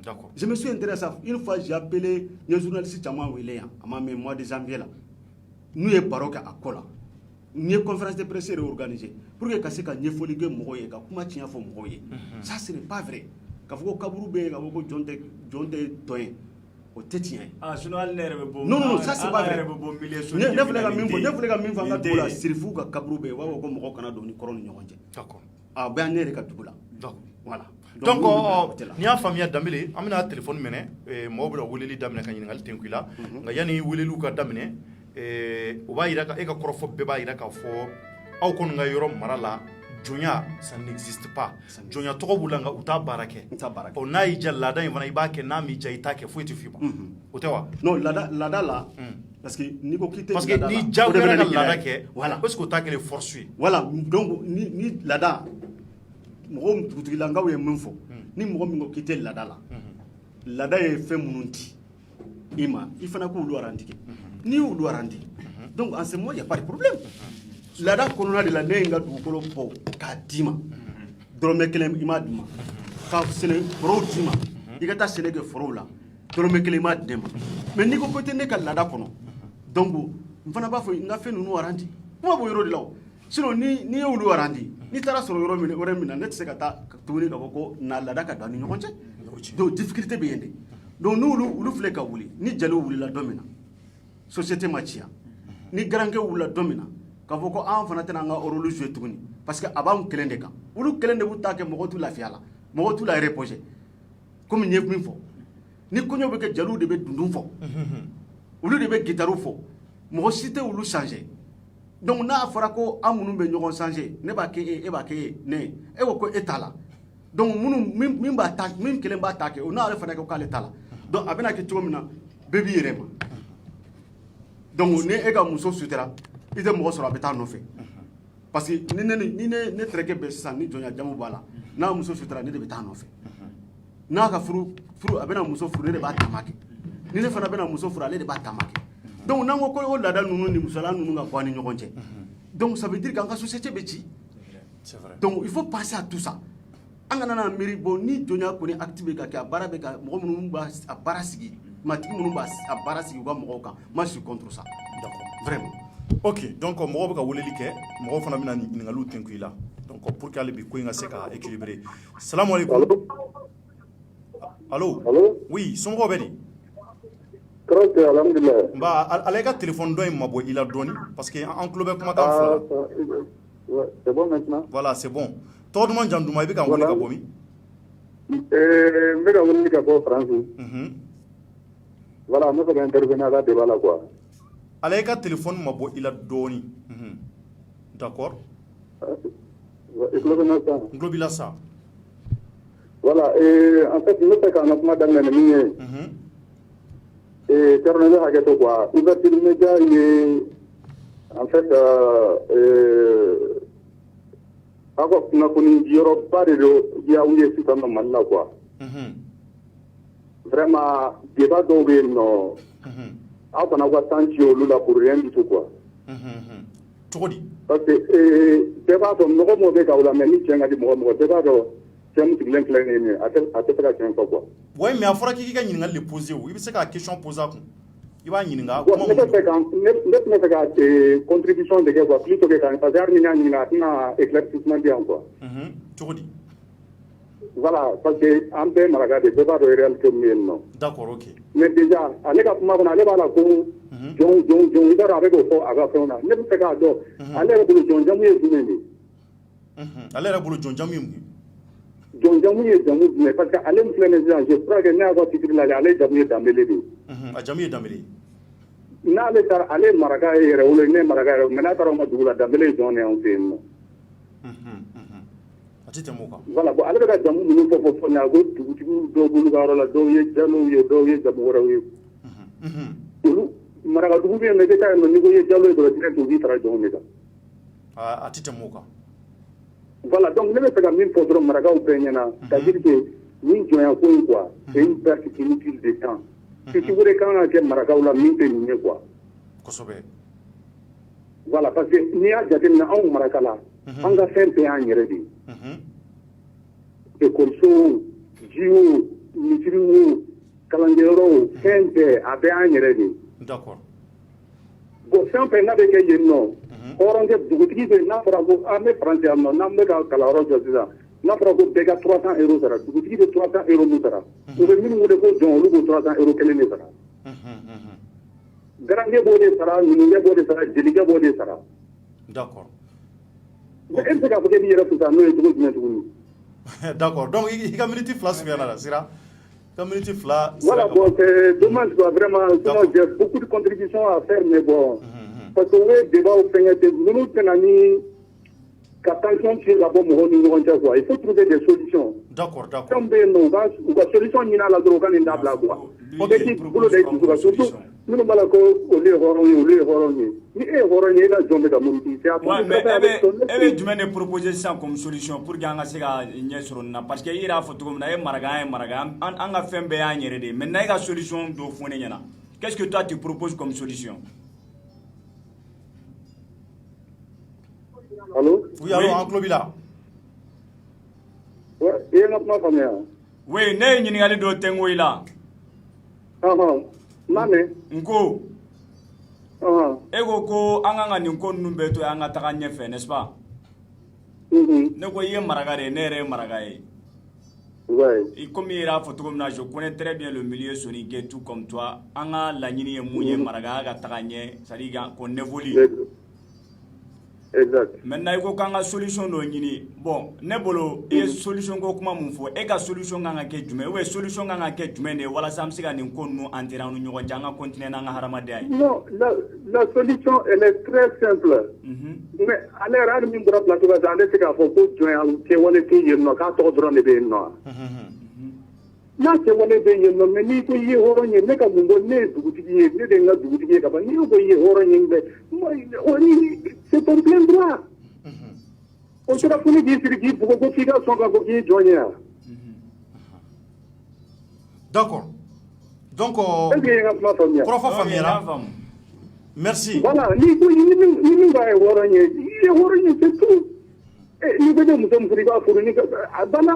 D'accord. Je me suis intéressé à ça. Une fois j'ai appelé les journalistes caman wele yan a ma mɛn mois de janvier la n'u ye baro kɛ a ko la n ye conférence de presse réorganisée pour que ka se ka ɲɛfɔli kɛ mɔgɔw ye ka kuma tiɲɛ fɔ mɔgɔw ye ça ce n'est pas vrai k'a fɔ ko kaburu bɛ yen k'a fɔ ko jɔn tɛ tɔn ye o tɛ tiɲɛ ye. sinon hali ne yɛrɛ bɛ bɔ. non ça c'est pas vrai ne filɛ ka min fɔ an ka dugu la sirifu ka kaburu bɛ yen u b'a fɔ ko mɔgɔ kana don ni kɔrɔ ni ɲɔgɔn cɛ. d'accord a bɛ an ne yɛrɛ ka dugu la. d'accord voilà. donc n'i y'a faamuya Dambélé an bɛna téléphone minɛ mɔgɔw bɛna weleli daminɛ ka ɲininkali tɛnku i la nka yanni weleliw ka daminɛ o b'a yira e ka kɔrɔfɔ bɛɛ b'a yira k'a fɔ aw kɔni ka yɔrɔ mara la jonya ça n'existe pas jonya tɔgɔ b'u la nka u t'a baara kɛ n'a y'i ja laada in fana i b'a kɛ n'a m'i ja i t'a kɛ foyi tɛ f'i ma o tɛ wa non laada la parce que n'i ko k'i tɛ parce que ni jagoyara ka laada kɛ voilà est-ce que o t'a kɛlen force ye voilà donc ni laada mɔgɔ dugutigilankaw ye min fɔ ni mɔgɔ min ko k'i tɛ laada la laada ye fɛn minnu di i ma i fana k'olu arandi kɛ n'i y'olu arandi donc en ce moment il y a pas de problème laada kɔnɔna de la ne ye n ka dugukolo bɔ k'a d'i ma dɔrɔmɛ kelen i m'a di ma ka sɛnɛ forow d'i ma i ka taa sɛnɛ kɛ forow la dɔrɔmɛ kelen i m'a di ne ma mais n'i ko tɛ ne ka laada kɔnɔ donc n fana b'a fɔ n ka fɛn ninnu arandi kuma b'o yɔrɔ de la o sinon ni ye olu arandi n'i taara sɔrɔ yɔrɔ min na ne tɛ se ka taa tuguni k'a fɔ ko na laada ka don an ni ɲɔgɔn cɛ donc difficulté bɛ yen de donc n'olu filɛ ka wuli ni jeliw wulila don min na société ma ciya ni garankɛ wulila don min na k'a fɔ ko an fana tɛna an ka rôle jouer tuguni parce que a b'anw kelen de kan olu kelen de b'u ta kɛ mɔgɔ t'u lafiya la mɔgɔ t'u la reposer comme n ye min fɔ ni kɔɲɔ bɛ kɛ jeliw de bɛ dundun fɔ olu de bɛ gitariw fɔ mɔgɔ si tɛ olu changer donc n'a fɔra ko an minnu bɛ ɲɔgɔn changer ne b'a kɛ e b'a kɛ ne e ko ko e t'a la donc min kelen b'a ta kɛ o n'ale fana ko k'ale t'a la donc a bɛna kɛ cogo min na bɛɛ b'i yɛrɛ ma donc ni e ka muso sutura i tɛ mɔgɔ sɔrɔ a bɛ taa nɔfɛ parce que ni ne terikɛ bɛ sisan ni jɔnya jamu b'a la n'a muso sutura ne de bɛ taa nɔfɛ n'a ka furu a bɛna muso furu ne de b'a taama kɛ ni ne fana bɛna muso furu ale de b'a taama kɛ donc n'an ko o laada ninnu ni musoya ninnu ka bɔ an ni ɲɔgɔn cɛ donc ça veut dire qu'an ka société bɛ ci donc il faut passer à tout ça an kana na miiri bon ni jɔnya kɔni acte bɛ ka kɛ a baara bɛ ka mɔgɔ minnu b'a baara sigi matigi minnu b'a baara sigi u ka mɔgɔw kan moi je suis contre ça d'accord vraiment ok donc mɔgɔw bɛ ka weleli kɛ mɔgɔw fana bɛna ɲininkaliw tɛnku i la donc pour que hali bi ko in ka se ka équilibrer salamu aleykum allo oui somɔgɔw bɛ di Très alhamdulillah. Bah, allez, ka téléphone dont il m'a il a donné parce que en club comment t'as fait. C'est bon maintenant. Voilà, c'est bon. Tout le monde j'en il ka woni ka bomi. Me ka woni ka bo France. Voilà, me ka intervenir à la débat là quoi. Allez, ka téléphone m'a il a donné. D'accord. Globila ça. Voilà, en fait, nous c'est quand on a dans le milieu. Terminal hakɛ quoi ouverture média ye en fait a ka kunnafoni diyɔrɔba de don yawu ye sisan nɔ Mali la quoi vraiment débat dɔw bɛ yen nɔ aw kana ka temps ci olu la pour rien du tout quoi cogo di parce que bɛɛ b'a dɔn mɔgɔ mɔgɔ bɛ ka o la mais ni tiɲɛ ka di mɔgɔ mɔgɔ bɛɛ b'a dɔn cɛ min sigilen filɛ nin ye a tɛ se ka tiɲɛ fɔ quoi. Ouais, mais a fɔra k'i ka ɲininkali de poser o i bɛ se ka question poser a kun i b'a ɲininka. ne tɛ fɛ ka contribution de kɛ quoi plutôt que ka parce que hali ni n y'a ɲininka a tɛna éclaircissement di yan quoi. cogo di. voilà parce que an bɛɛ maraka de bɛɛ b'a dɔn réalité min ye nin nɔ. d'accord ok. mais déjà ale ka kuma kɔnɔ ale b'a la ko jɔn i b'a dɔn a bɛ k'o fɔ a ka fɛnw na ne bɛ fɛ k'a dɔn ale yɛrɛ bolo jɔn jamu ye jumɛn de ye. ale yɛrɛ bolo jɔn jamu ye mun ye. jɔn jamu ye jamu jumɛn parce que ale min filɛ nin sisan je crois que ne y'a fɔ titre la ale jamu ye danbele de ye. a jamu ye danbele ye. n'ale taara ale maraka ye yɛrɛ wolo ne maraka yɛrɛ mais n'a taara anw ka dugu la danbele ye jɔn de y'anw fɛ yen nɔ. a tɛ tɛmɛ o kan. voilà bon ale bɛ ka jamu minnu fɔ nin a ko dugutigiw dɔw b'olu ka yɔrɔ la dɔw ye jalow ye dɔw ye jamu wɛrɛw ye. olu marakadugu bɛ yen nɔ i bɛ taa yen nɔ n'i ko i ye jalo ye dɔrɔn direct u b'i fara jɔnw de kan. a tɛ tɛmɛ o kan. Voilà, donc ne bɛ fɛ ka min fɔ dɔrɔn marakaw bɛɛ ɲɛna c'est-à-dire que nin jɔnya ko in quoi c'est une perte inutile de temps surtout o de kan ka kɛ marakaw la min tɛ nin ye quoi. kosɛbɛ. voilà parce que n'i y'a jateminɛ anw maraka la an ka fɛn bɛɛ y'an yɛrɛ de ye. école jiw misiriw kalankɛyɔrɔw fɛn bɛɛ a bɛɛ y'an yɛrɛ de ye. d'accord. bon fɛn o fɛn n'a bɛ kɛ yen nɔ hɔrɔnkɛ dugutigi bɛ n'a fɔra ko an bɛ faransi yan nɔ n'an bɛ ka kalanyɔrɔ jɔ sisan n'a fɔra ko bɛɛ ka 300 euros sara dugutigi bɛ 300 euros min sara u bɛ minnu wele ko jɔn olu b'o 300 euros kelen de sara. garankɛ b'o de sara numukɛ b'o de sara jelikɛ b'o de sara. d'accord. mais e bɛ se k'a fɔ k'e b'i yɛrɛ fusa n'o ye cogo jumɛn tuguni. d'accord donc i ka minute fila surunyana la sira. ka minute fila. voilà bon c'est dommage quoi vraiment sinon j'ai beaucoup de contributions à faire mais bon. parce que o ye débat o fɛngɛ tɛ ninnu tɛna ni ka tension ci ka bɔ mɔgɔw ni ɲɔgɔn cɛ quoi il faut trouver des solutions. D'accord. fɛn bɛ yen nɔ u ka solution ɲini a la dɔrɔn u ka nin dabila quoi. o bɛ k'i bolo da i dusu kan surtout minnu b'a la ko olu ye hɔrɔn ye ni e ye hɔrɔn ye e ka jɔn bɛ ka muruti c'est à mais e bɛ jumɛn de proposer sisan comme solution pour que an ka se ka ɲɛ sɔrɔ nin na parce que i yɛrɛ y'a fɔ cogo min na e maraka an ka fɛn bɛɛ y'an yɛrɛ de ye maintenant e ka solution dɔ fɔ ne ɲɛna qu'est-ce que toi tu proposes comme solution? Allô? Oui, allô, en tulo b'i la. Ouais, i ye n ka kuma faamuya. Oui, ne ye ɲininkali dɔ tɛnko i la. N'a mɛn. N ko. E ko ko an kan ka nin ko ninnu bɛɛ to yen an ka taga ɲɛfɛ n'est-ce pas? Ne ko i ye maraka de ye ne yɛrɛ ye maraka ye. Ouais. Comme il a fait comme je connais très bien le milieu sonique tout comme toi. On a la ligne mouillée marga ka tagagne, c'est-à-dire qu'on évolue. Exact. Maintenant il faut qu'on a solution do ñini. Bon, ne bolo e solution ko kuma mun fo e ka solution nga ke jume ou solution nga ke jume ne wala sam siga ni ko nu antira nu ñogo janga continuer na nga haramade ay. Non, la solution elle est très simple. Mais allez rad mi bura plateau ba ande se ka fo ko join ke wala ke yeno ka to dron ne be no. Na ke wala be yeno mais ni ko yi horo ni ne ka mungo ne dugutigi ye ne de nga dugutigi ka ba ni ko yi horo ni be c'est ton plein droit. On se rappelle dire que beaucoup de filles sont encore qui joignent. D'accord. Donc, merci. Voilà, ni va c'est tout. Et nous devons nous faire pour une abana.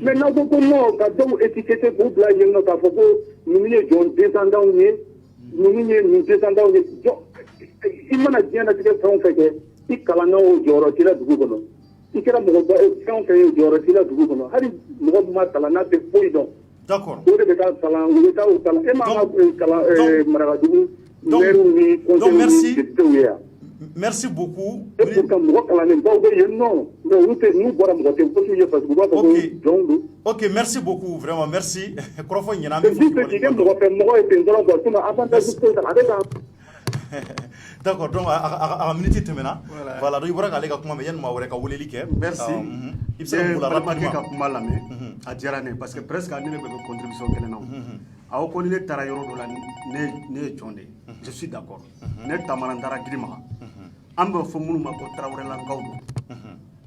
Maintenant, nous avons étiqueté pour blaguer notre photo. Nous sommes descendants, nous descendants. Il m'a dit que c'est fait. Il kalanga o joro tila dugu kono ikira mo ba fɛn fɛn joro tila dugu kono hali mɔgɔ ma kalana tɛ foyi dɔn. D'accord. O de bɛ taa kalan u bɛ taa o kalan e ma kalan marakadugu maire ni conseil ni ye. Merci beaucoup. E pour que mɔgɔ kalannen baw bɛ yen nɔ mais olu tɛ n'u bɔra mɔgɔ tɛ fosi ye parce que u b'a fɔ ko jɔnw don. Ok, merci beaucoup, vraiment merci. Kɔrɔfɔ ɲɛna an bɛ fɔ. C'est juste que mɔgɔ fɛ mɔgɔ ye ten dɔrɔn quoi sinon avantage tɛ a bɛ ka. D'accord, donc à minute tɛmɛna. Voilà, donc i bɔra k'ale ka kuma mɛ yanni maa wɛrɛ ka weleli kɛ. Merci. I bɛ se ka mun la rapidement. ka kuma lamɛn a diyara ne parce que presque ne bɛ kɛ contribution kelen na. Aw ko ni ne taara yɔrɔ dɔ la ne ye jɔn de ye. Je suis d'accord. Ne taamana n taara Girimaga. An bɛ fɔ minnu ma ko Tarawelelankaw don.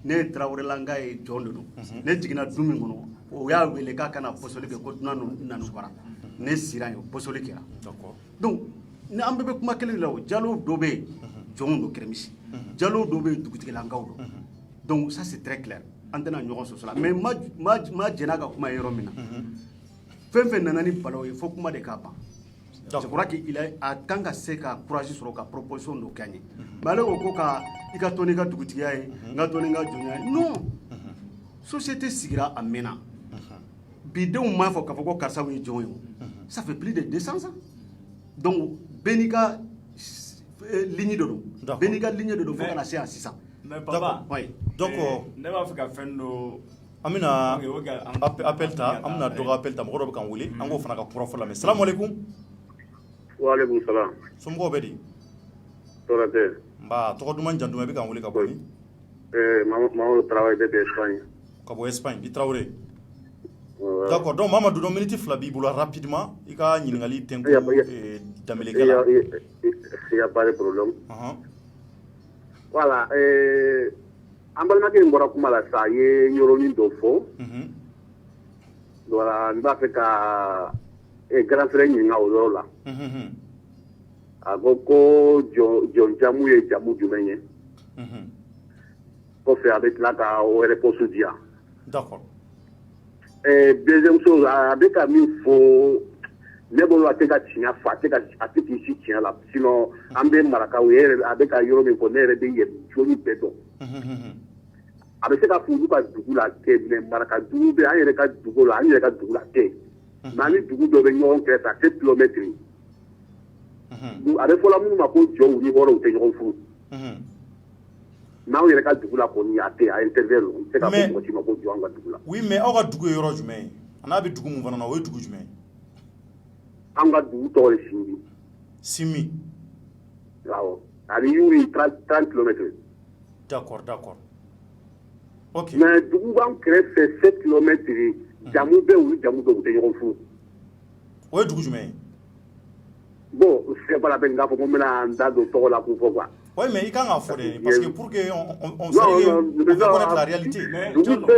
Ne ye Tarawelelanka ye jɔn de don. Ne jiginna du min kɔnɔ o y'a wele k'a kana pɔsɔli kɛ ko dunan nanu bara. Ne sira yen pɔsɔli kɛra. Donc ni an bɛɛ bɛ kuma kelen de la o jalo dɔ bɛ yen jɔnw don kɛrɛmisi jalo dɔ bɛ yen dugutigilankaw don donc ça c'est très clair an tɛna ɲɔgɔn sɔsɔ la mais ma jɛn'a ka kuma ye yɔrɔ min na fɛn fɛn nana ni balaw ye fo kuma de k'a ban je crois que a kan ka se ka courage sɔrɔ ka proposition dɔ kɛ an ye mais ale ko ka i ka to n'i ka dugutigiya ye n ka to ni n ka jɔnya ye non société sigira a mɛnna bi denw m'a fɔ k'a fɔ ko karisa ye jɔn ye ça fait plus de 200 ans donc bɛɛ n'i ka ligne de don bɛɛ n'i ka ligne de don fo kana se yan sisan. mais papa donc ne b'a fɛ ka fɛn dɔ. an bɛna appel ta an bɛna dɔgɔ appel ta mɔgɔ dɔ bɛ k'an wele an k'o fana ka kuma fɔ lamɛn salamaleykum. waaleykum salaam. somɔgɔw bɛ di. tɔɔrɔ tɛ. nba tɔgɔ duman jamu duman i bɛ k'an wele ka bɔ min. Mamadou Traoré de Espagne. ka bɔ Espagne i Traoré. D'accord, donc Mamadou, dans minute fila b'i bolo rapidement, i ka ɲininkali tɛnku damelekɛ la. Il y a pas de problème. Voilà, an balimakɛ in bɔra kuma la sa a ye yɔrɔnin dɔ fɔ. Voilà, n b'a fɛ ka grand frère ɲininka o yɔrɔ la. A ko jɔn jamu ye jamu jumɛn ye. Kɔfɛ a bɛ tila ka o réponse di yan. D'accord. Deuxième chose, a bɛ ka min fɔ ne bolo a tɛ ka tiɲɛ fɔ a tɛ k'i si tiɲɛ la sinon an bɛ marakaw ye a bɛ ka yɔrɔ min fɔ ne yɛrɛ bɛ yen joli bɛɛ dɔn. A bɛ se ka fɔ olu ka dugu la tɛ mais marakadugu bɛ an yɛrɛ ka dugu la an yɛrɛ ka dugu la tɛ mais an ni dugu dɔ bɛ ɲɔgɔn kɛrɛfɛ a tɛ kilomètre. A bɛ fɔla minnu ma ko jɔnw ni hɔrɔnw tɛ ɲɔgɔn furu. N'aw yɛrɛ ka dugu la kɔni a tɛ a interview o tɛ ka fɔ mɔgɔ si ma ko jɔn an ka dugu la. Oui mais aw ka dugu ye yɔrɔ jumɛn ye a n'a bɛ dugu mun fana na o ye dugu jumɛn ye. An ka dugu tɔgɔ ye Simi. Simi. Awɔ. ani yuri 30 km. D'accord. Ok. Mais dugu b'an kɛrɛfɛ 7 km jamu bɛ olu jamu dɔw tɛ ɲɔgɔn furu. O ye dugu jumɛn ye? Bon c'est pas la peine k'a fɔ ko n bɛna n da don tɔgɔ la k'u fɔ quoi. Oui, mais il kan ka fɔ de parce que pour que on veut connaître la réalité. Dugu bɛ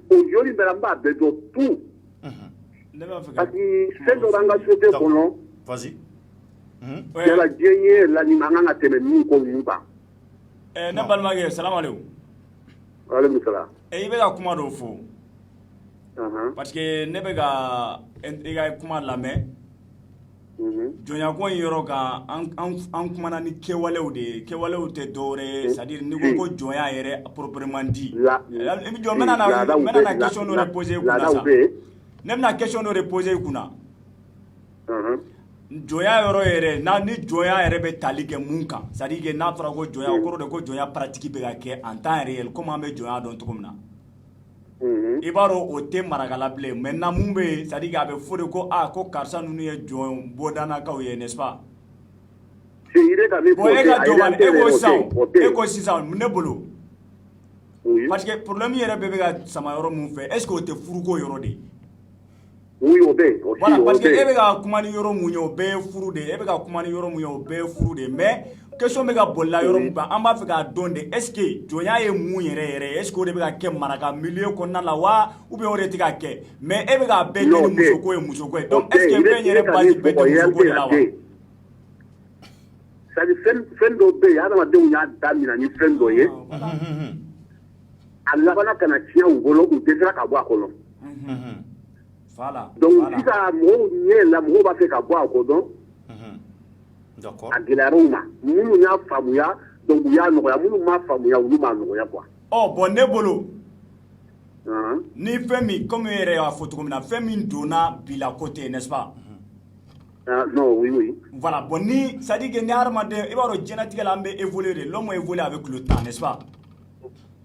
aujourd'hui bɛɛ la n b'a bɛɛ dɔn tout. Parce que fɛn dɔ b'an ka société kɔnɔ. Vas-y. Yala diɲɛ ye laɲini an kan ka tɛmɛ min ko ninnu kan. Ne balimakɛ salamu aleykum. Aleykum salaam. I bɛ ka kuma dɔ fɔ. Parce que ne bɛ ka i ka kuma lamɛn. Jɔnyako in yɔrɔ kan an kumana ni kɛwalew de ye kɛwalew tɛ dɔwɛrɛ ye c'est à dire ni ko ko jɔnya yɛrɛ proprement dit. I bɛ jɔ n bɛna question dɔ de poser i kunna sa. Ne bɛna question dɔ de poser i kunna. Jɔnya yɔrɔ yɛrɛ ni jɔnya yɛrɛ bɛ tali kɛ mun kan c'est à dire que n'a fɔra ko jɔnya o kɔrɔ de ko jɔnya pratique bɛ ka kɛ en temps réel comme an bɛ jɔnya dɔn cogo min na. I b'a dɔn o tɛ marakala bilen maintenant mun bɛ yen c'est à dire a bɛ fɔ de ko ko karisa ninnu ye jɔn bɔdannakaw ye n'est-ce pas? Bon e ka jɔ e ko sisan ne bolo parce que problème yɛrɛ bɛɛ bɛ ka sama yɔrɔ mun fɛ est-ce que o tɛ furuko yɔrɔ de? Oui, o bɛ yen. Voilà parce que e bɛ ka kuma ni yɔrɔ mun ye o bɛɛ ye furu de ye e bɛ ka kuma ni yɔrɔ mun ye o bɛɛ ye furu de ye mais question bɛ ka bolila yɔrɔ mun kan an b'a fɛ k'a dɔn de est-ce que jɔnya ye mun yɛrɛ ye est-ce que o de bɛ ka kɛ maraka milieu kɔnɔna la wa ou bien o de tɛ ka kɛ mais e bɛ ka bɛɛ kɛ ni musoko ye musoko ye donc est-ce que fɛn yɛrɛ base bɛɛ tɛ musoko de la wa? c'est à dire fɛn dɔ bɛ yen adamadenw y'a daminɛ ni fɛn dɔ ye a labanna ka na tiɲɛ u bolo u dɛsɛra ka bɔ a kɔnɔ. Donc sisan mɔgɔw ɲɛ la mɔgɔw b'a fɛ ka bɔ a kɔnɔ. A gɛlɛyara u ma minnu y'a faamuya donc u y'a nɔgɔya minnu m'a faamuya olu m'a nɔgɔya quoi. Bon ne bolo ni fɛn min comme e yɛrɛ y'a fɔ cogo min na fɛn min donna bila côté n'est-ce pas? Non oui. Voilà bon ni c'est à dire que ni hadamaden i b'a dɔn diɲɛlatigɛ la an bɛ évoluer de l'homme évolue avec le temps n'est-ce pas?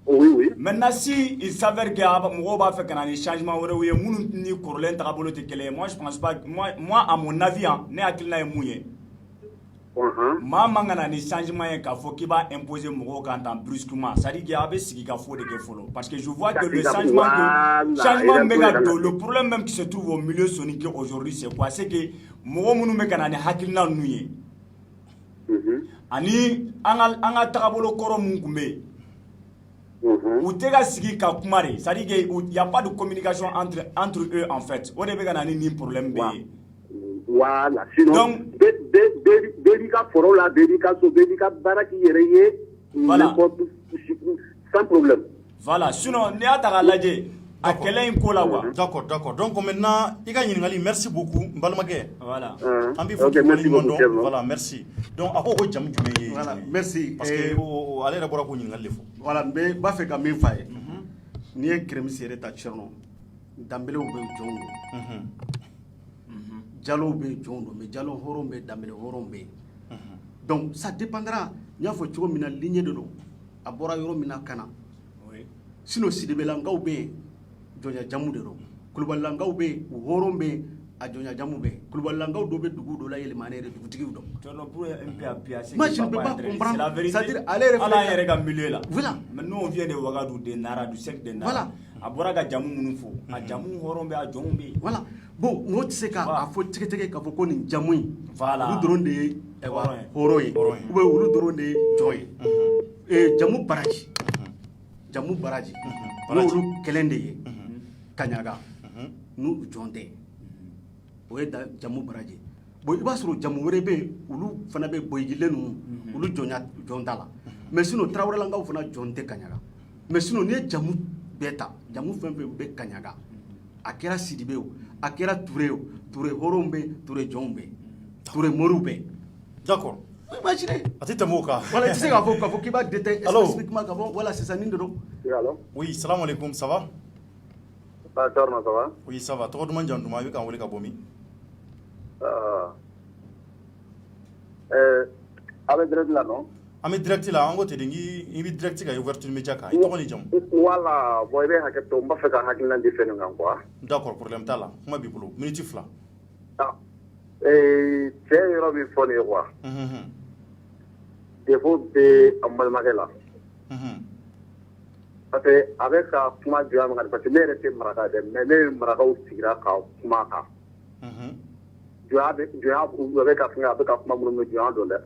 Oui. Maintenant si il s'avère que mɔgɔw b'a fɛ ka na ni changement wɛrɛw ye minnu ni kɔrɔlen tagabolo tɛ kelen ye moi je pense pas moi à mon avis ne hakilina ye mun ye. Maa man ka na ni changement ye k'a fɔ k'i b'a imposer mɔgɔw kan tan brusquement c'est à dire que a bɛ sigi ka fɔ de kɛ fɔlɔ parce que je vois que le changement bɛ ka don le problème même qui se trouve au milieu sonique aujourd'hui c'est quoi c'est que mɔgɔ minnu bɛ ka na ni hakilina ninnu ye ani an ka tagabolo kɔrɔ mun tun bɛ yen u tɛ ka sigi ka kuma de c'est à dire que y a pas de communication entre eux en fait o de bɛ ka na ni problème bɛ ye. Voilà, sinon bɛɛ b'i ka foro la bɛɛ b'i ka so bɛɛ b'i ka baara k'i yɛrɛ ye sans problème. Voilà sinon n'i y'a ta k'a lajɛ a kɛlɛ in ko la quoi. D'accord donc maintenant i ka ɲininkali merci beaucoup n balimakɛ. Voilà. An b'i fɔ k'i waleɲuman dɔn voilà merci donc a ko jamu jumɛn ye. Voilà merci parce que ale yɛrɛ bɔra k'o ɲininkali de fɔ. Voilà n b'a fɛ ka min f'a ye n'i ye Crémis yɛrɛ ta Tchernɔ Danbelew bɛ jɔnw don. Jalo bɛ jɔn don mais Jalo hɔrɔn bɛ Danbele hɔrɔn bɛ yen donc ça dépendra n y'a fɔ cogo min na lignée de don a bɔra yɔrɔ min na ka na sinon Sidibelankaw bɛ yen jɔnya jamu de don Kulubalilankaw bɛ yen u hɔrɔn bɛ yen a jɔnya jamu bɛ yen Kulubalilankaw dɔw bɛ dugu dɔ la yɛlɛma ne yɛrɛ dugutigiw dɔn. Moi je ne peux pas comprendre c'est-à-dire ale yɛrɛ ala yɛrɛ ka milieu la. Voilà mais nous on vient de Ouagadougou de Nara du secte de Nara. Voilà a bɔra ka jamu minnu fɔ a jamu hɔrɔn bɛ a jɔnw bɛ yen. Voilà bon n'o tɛ se k'a fɔ tigɛtigɛ k'a fɔ ko nin jamu in olu dɔrɔn de ye hɔrɔn ye ou bien olu dɔrɔn de ye jɔn ye jamu baraji n'olu kɛlɛ de ye Kaɲaga n'u jɔn tɛ o ye jamu baraji bon i b'a sɔrɔ jamu wɛrɛ bɛ yen olu fana bɛ boyigilen ninnu olu jɔn t'a la mais sinon Tarawelelankaw fana jɔn tɛ Kaɲaga mais sinon n'i ye jamu bɛɛ ta jamu fɛn fɛn bɛ Kaɲaga a kɛra Sidibe o a kɛra Ture o Ture hɔrɔnw bɛ Ture jɔnw bɛ Ture moriw bɛ. D'accord. Imaginez. A tɛ tɛmɛ o kan. Voilà i tɛ se k'a fɔ k'i b'a détailler spécifiquement k'a fɔ voilà sisan nin de don. Oui salam alaikum ça va. Tɔɔrɔ ça va. Oui ça va tɔgɔ duman jamu duman i bɛ k'an wele ka bɔ min. A bɛ direct la non. An bɛ direct la an ko ten de i bɛ direct ka ouverture média kan i tɔgɔ ni jamu. Voilà bon i bɛ hakɛ to n b'a fɛ ka hakilina di fɛn kan quoi. D'accord problème t'a la kuma b'i bolo minute 2. Cɛ yɔrɔ min fɔ nin ye quoi. defo bɛ an balimakɛ la parce que a bɛ ka kuma jɔnya min kan parce que ne yɛrɛ tɛ maraka dɛ mais ne ye marakaw sigira ka kuma kan jɔnya bɛ ka fɛngɛ a bɛ ka kuma minnu bɛ jɔnya don dɛ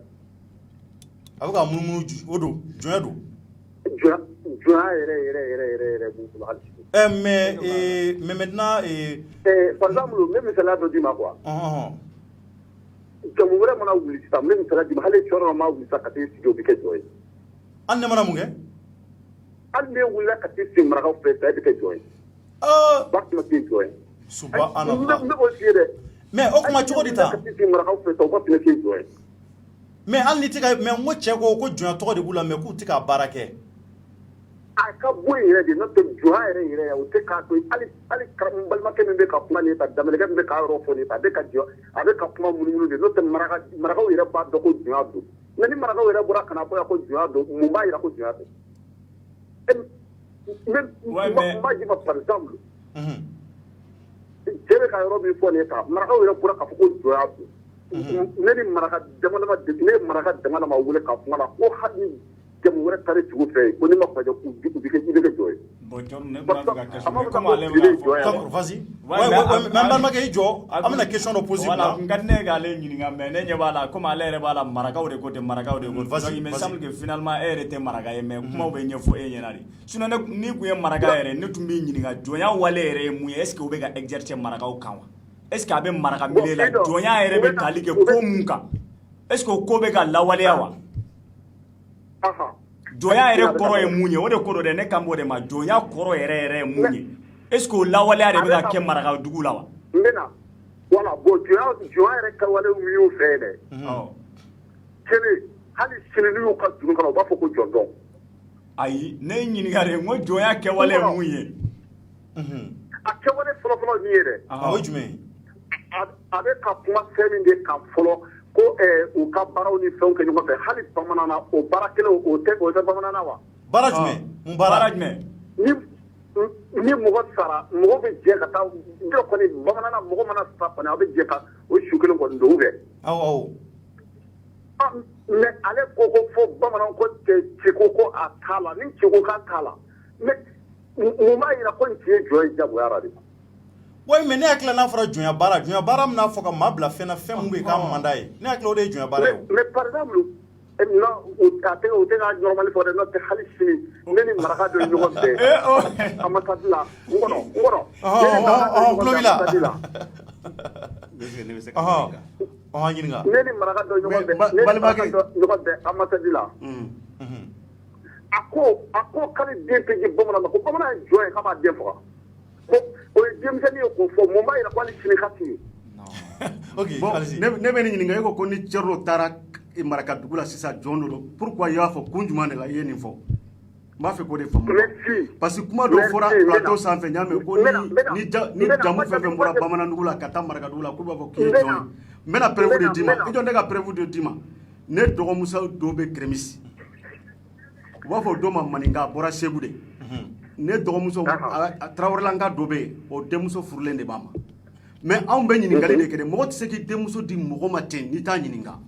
a bɛ ka munumunu o don jɔnya don jɔnya yɛrɛ b'u bolo hali sini mais maintenant par exemple n bɛ misaliya dɔ d'i ma quoi jamu wɛrɛ mana wuli sisan n bɛ misaliya d'i ma hali cɔrɔ ma wuli sisan ka t'i sigi o bɛ kɛ jɔn ye hali ne mana mun kɛ hali ne wulila ka t'i sigi marakaw fɛ sisan e bɛ kɛ jɔn ye ba tuma tɛ jɔn ye subhanallah n bɛ o f'i ye dɛ mais o kuma cogo di ta ka t'i sigi marakaw fɛ sisan o ba tuma tɛ jɔn ye mais hali ni tɛ ka mais n ko cɛ ko jɔnya tɔgɔ de b'u la mais k'u tɛ ka baara kɛ a ka bɔ yen yɛrɛ de n'o tɛ jɔnya yɛrɛ o tɛ k'a to hali n balimakɛ min bɛ ka kuma nin ta daminɛkɛ min bɛ k'a yɔrɔ fɔ nin ta a bɛ ka kuma munumunu de n'o tɛ marakaw yɛrɛ b'a dɔn ko jɔnya don mais ni marakaw yɛrɛ bɔra ka na fɔ yan ko jɔnya don mun b'a jira ko jɔnya don n b'a d'i ma par exemple cɛ bɛ ka yɔrɔ min fɔ nin ta marakaw yɛrɛ bɔra k'a fɔ ko jɔnya don ne ni maraka dama ma wele ka kuma la ko hali jamu wɛrɛ tari cogo fɛ ko ne ma fajɛ k'u bɛ kɛ jɔn ye bon John ne bɛna fɛ ka question mais comme ale bɛ ka fɔ vas-y mais an balimakɛ i jɔ an bɛna question dɔ poser voilà n ka di ne ye k'ale ɲininka mais ne ɲɛ b'a la comme ale yɛrɛ b'a la marakaw de ko tɛ marakaw de ko donc il me semble que finalement e yɛrɛ tɛ maraka ye mais kumaw bɛ ɲɛfɔ e ɲɛna de sinon ni tun ye maraka yɛrɛ ne tun b'i ɲininka jɔnya wale yɛrɛ ye mun ye est ce que o bɛ ka exercer marakaw kan wa est ce que a bɛ maraka milieu la jɔnya yɛrɛ bɛ tali kɛ ko mun kan est ce que o ko bɛ ka lawaleya wa jɔnya yɛrɛ kɔrɔ ye mun ye o de ko don dɛ ne kan b'o de ma jɔnya kɔrɔ yɛrɛ ye mun ye est ce que o lawaleya de bɛ ka kɛ maraka dugu la wa n bɛna voilà bon jɔnya yɛrɛ kawale min y'o fɛ dɛ kelen hali sini n'u y'u ka dugu kɔnɔ u b'a fɔ ko jɔndɔn ayi ne ye ɲininka de n ko jɔnya kɛwale ye mun ye a kɛwale fɔlɔfɔlɔ min ye dɛ o ye jumɛn ye a bɛ ka kuma fɛn min de kan fɔlɔ ko u ka baaraw ni fɛnw kɛ ɲɔgɔn fɛ hali bamanan na o baara kelen o tɛ bamanan na wa baara jumɛn mun baara jumɛn ni mɔgɔ sara mɔgɔ bɛ jɛ ka taa dɔ kɔni bamanan na mɔgɔ mana sa kɔni a bɛ jɛ ka o su kelen kɔni don fɛ awɔ mais ale ko fɔ bamanan ko cɛko ko a t'a la ni cɛko k'a t'a la mais mun b'a jira ko nin tun ye jɔn ye jagoya de oui mais ne hakili n'a fɔra jɔnya baara min n'a fɔ ka maa bila fɛn na fɛn mun bɛ k'a manda ye ne hakili o de ye jɔnya baara ye mais par exemple non o tɛ ka normali fɔ dɛ n'o tɛ hali sini ne ni maraka dɔ ye ɲɔgɔn fɛ ambassade la n kɔnɔ tulo b'i la ɲininka ne ni maraka dɔ ɲɔgɔn fɛ ambassade la a ko k'ale den tɛ di bamanan ma ko bamanan ye jɔn ye k'a b'a den faga o ye denmisɛnnin ye k'o fɔ mun b'a jira ko hali sini ka t'i ye ne bɛ ne ɲininka e ko ni cɛ dɔ taara maraka dugu la sisan jɔn dɔ pourquoi i y'a fɔ kun jumɛn de la i ye nin fɔ n b'a fɛ k'o de faamu parce que kuma dɔ fɔra plateau sanfɛ n y'a mɛn ko ni jamu fɛn fɛn bɔra bamanandugu la ka taa marakadugu la k'u b'a fɔ k'i ye jɔn ye n bɛna preuve de d'i ma i jɔ ne ka preuve de d'i ma ne dɔgɔmuso dɔ bɛ Crémis u b'a fɔ dɔ ma maninka a bɔra Segu de ne dɔgɔmuso Tarawelelanka dɔ bɛ yen o denmuso furulen de b'a ma mais anw bɛ ɲininkali de kɛ dɛ mɔgɔ tɛ se k'i denmuso di mɔgɔ ma ten n'i t'a ɲininka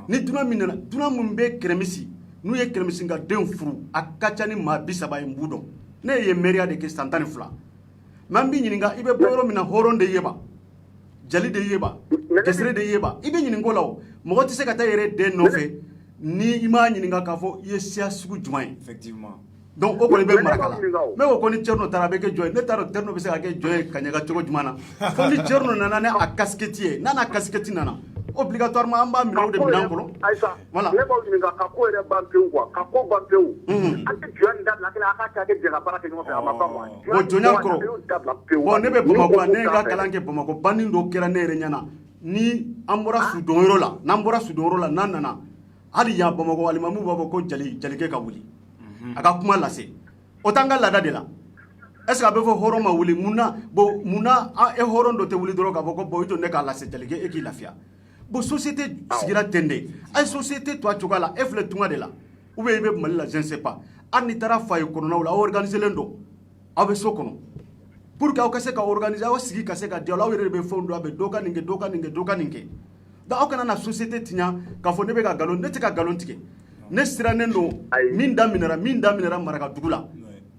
ni dunan min nana dunan min bɛ Crémis n'u ye Crémisinka den furu a ka ca ni maa 30 ye n b'u dɔn ne ye mairia de kɛ san 12 mais an b'i ɲininka i bɛ bɔ yɔrɔ min na hɔrɔn de ye ba jali de ye ba gesere de ye ba i bɛ ɲininka o la o mɔgɔ tɛ se ka taa i yɛrɛ den nɔfɛ ni i m'a ɲininka k'a fɔ i ye siya sugu jumɛn ye effectivement donc o kɔni bɛ maraka la ne ko ko ni Thierno taara a bɛ kɛ jɔn ye ne t'a dɔn Thierno bɛ se ka kɛ jɔn ye ka ɲaga cogo jumɛn na fo ni Thierno nana ni a casquette ye n'a casquette nana obligatoirement an b'a minɛ o de minɛn kɔnɔ voilà ne b'aw ɲininka ka ko yɛrɛ ban pewu quoi ka ko ban pewu an tɛ jɔn dabila kelen a ka kɛ jɛ ka baara kɛ ɲɔgɔn fɛ a ma ban quoi bon jɔnya kɔrɔ bon ne bɛ Bamakɔ ne ye n ka kalan kɛ Bamakɔ banni dɔ kɛra ne yɛrɛ ɲɛna ni an bɔra sudonyɔrɔ la n'an bɔra sudonyɔrɔ la n'an nana hali yan Bamakɔ alimamu b'a fɔ ko jalikɛ ka wuli a ka kuma lase o t'an ka laada de la est-ce que a bɛ fɔ hɔrɔn ma wuli munna e hɔrɔn dɔ tɛ wuli dɔrɔn k'a fɔ ko bon i jɔ ne k'a lase jalikɛ e k'i lafiya bon société sigira ten de a ye société to a cogoya la e filɛ tunga de la ou bien i bɛ Mali la je ne sais pas hali ni taara foyer kɔnɔnaw la aw organisé len don aw bɛ so kɔnɔ pour que aw ka se ka organiser aw sigi ka se ka dialogue aw yɛrɛ de bɛ fɛnw dɔn a bɛ dɔ ka nin kɛ dɔ ka nin kɛ dɔ ka nin kɛ donc aw kana na société tiɲa k'a fɔ ne bɛ ka nkalon ne tɛ ka nkalon tigɛ ne sirannen don min daminɛra marakadugu la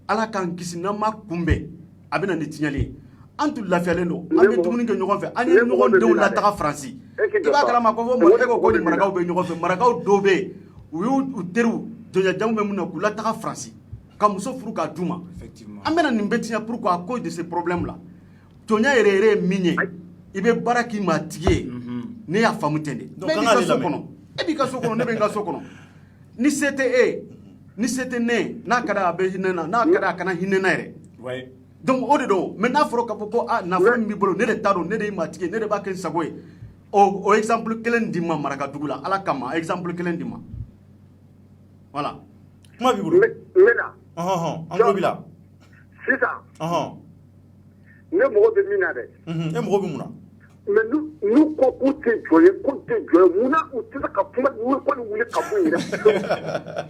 ala k'an kisi n'an ma kunbɛn a bɛna ni tiɲɛli ye an tun lafiyalen don an bɛ dumuni kɛ ɲɔgɔn fɛ an ye ɲɔgɔn denw lataga Faransi i b'a kalama ko fɔ e ko ni marakaw bɛ ɲɔgɔn fɛ marakaw dɔw bɛ yen u y'u teriw jɔnjɛjanw bɛ mun na k'u lataga Faransi ka muso furu k'a d'u ma an bɛna nin bɛɛ tiɲɛ pourquoi à cause de ce problème là jɔnya yɛrɛ ye min ye i bɛ baara k'i ma tigi ye ne y'a faamu ten de mais e b'i ka so kɔnɔ ne bɛ n ka so kɔnɔ ni se tɛ e ni se tɛ ne n'a ka d'a a bɛ hinɛ na n'a ka d'a a kana hinɛ na yɛrɛ donc o de don mais n'a fɔra k'a fɔ ko nafolo min b'i bolo ne de t'a dɔn ne de ye matigi ye ne de b'a kɛ n sago ye o exemple kelen di ma marakadugu la ala kama exemple kelen di ma voilà kuma b'i bolo n bɛ na an tulo b'i la sisan ne mɔgɔ bɛ min na dɛ e mɔgɔ bɛ mun na mais n'u ko k'u tɛ jɔ ye k'u tɛ jɔ ye mun na u tɛ se ka kuma kɔni wuli ka bɔ yen dɛ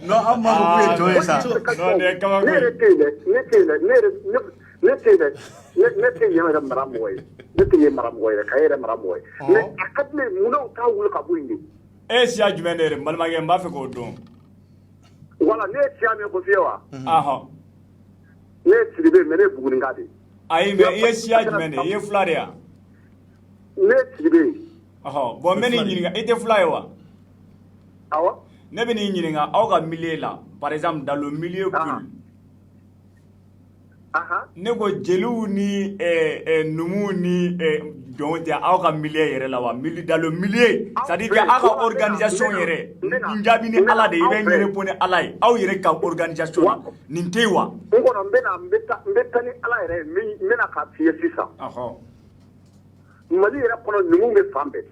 non an m'a fɔ k'u ye jɔn ye sa ne yɛrɛ tɛ yen dɛ ne tɛ yen dɛ ne tɛ yen dɛ ne tɛ yen yɛrɛ mara mɔgɔ ye ne tɛ yen mara mɔgɔ ye ka yɛrɛ mara mɔgɔ ye mais a ka di ne ye mun na u t'a wuli ka bɔ yen de e ye siya jumɛn de ye n balimakɛ n b'a fɛ k'o dɔn voilà ne ye siya min ko f'i ye wa ne ye Sidibe mais ne ye Buguninka de ayi mais i ye siya jumɛn de ye i ye fula de ya ne ye Sidibe ye bon n bɛ n'i ɲininka i tɛ fula ye wa awɔ ne bɛ n'i ɲininka aw ka milieu la par exemple dans le milieu cool ne ko jeliw ni numuw ni jɔnw tɛ aw ka milieu yɛrɛ la wa dans le milieu c'est à dire que aw ka organisation yɛrɛ n jaabi ni ala de i bɛ n ɲɛrɛbɔ ni ala ye aw yɛrɛ ka organisation na nin tɛ yen wa n kɔnɔ n bɛ taa ni ala yɛrɛ ye n bɛna k'a f'i ye sisan Mali yɛrɛ kɔnɔ numuw bɛ fan bɛɛ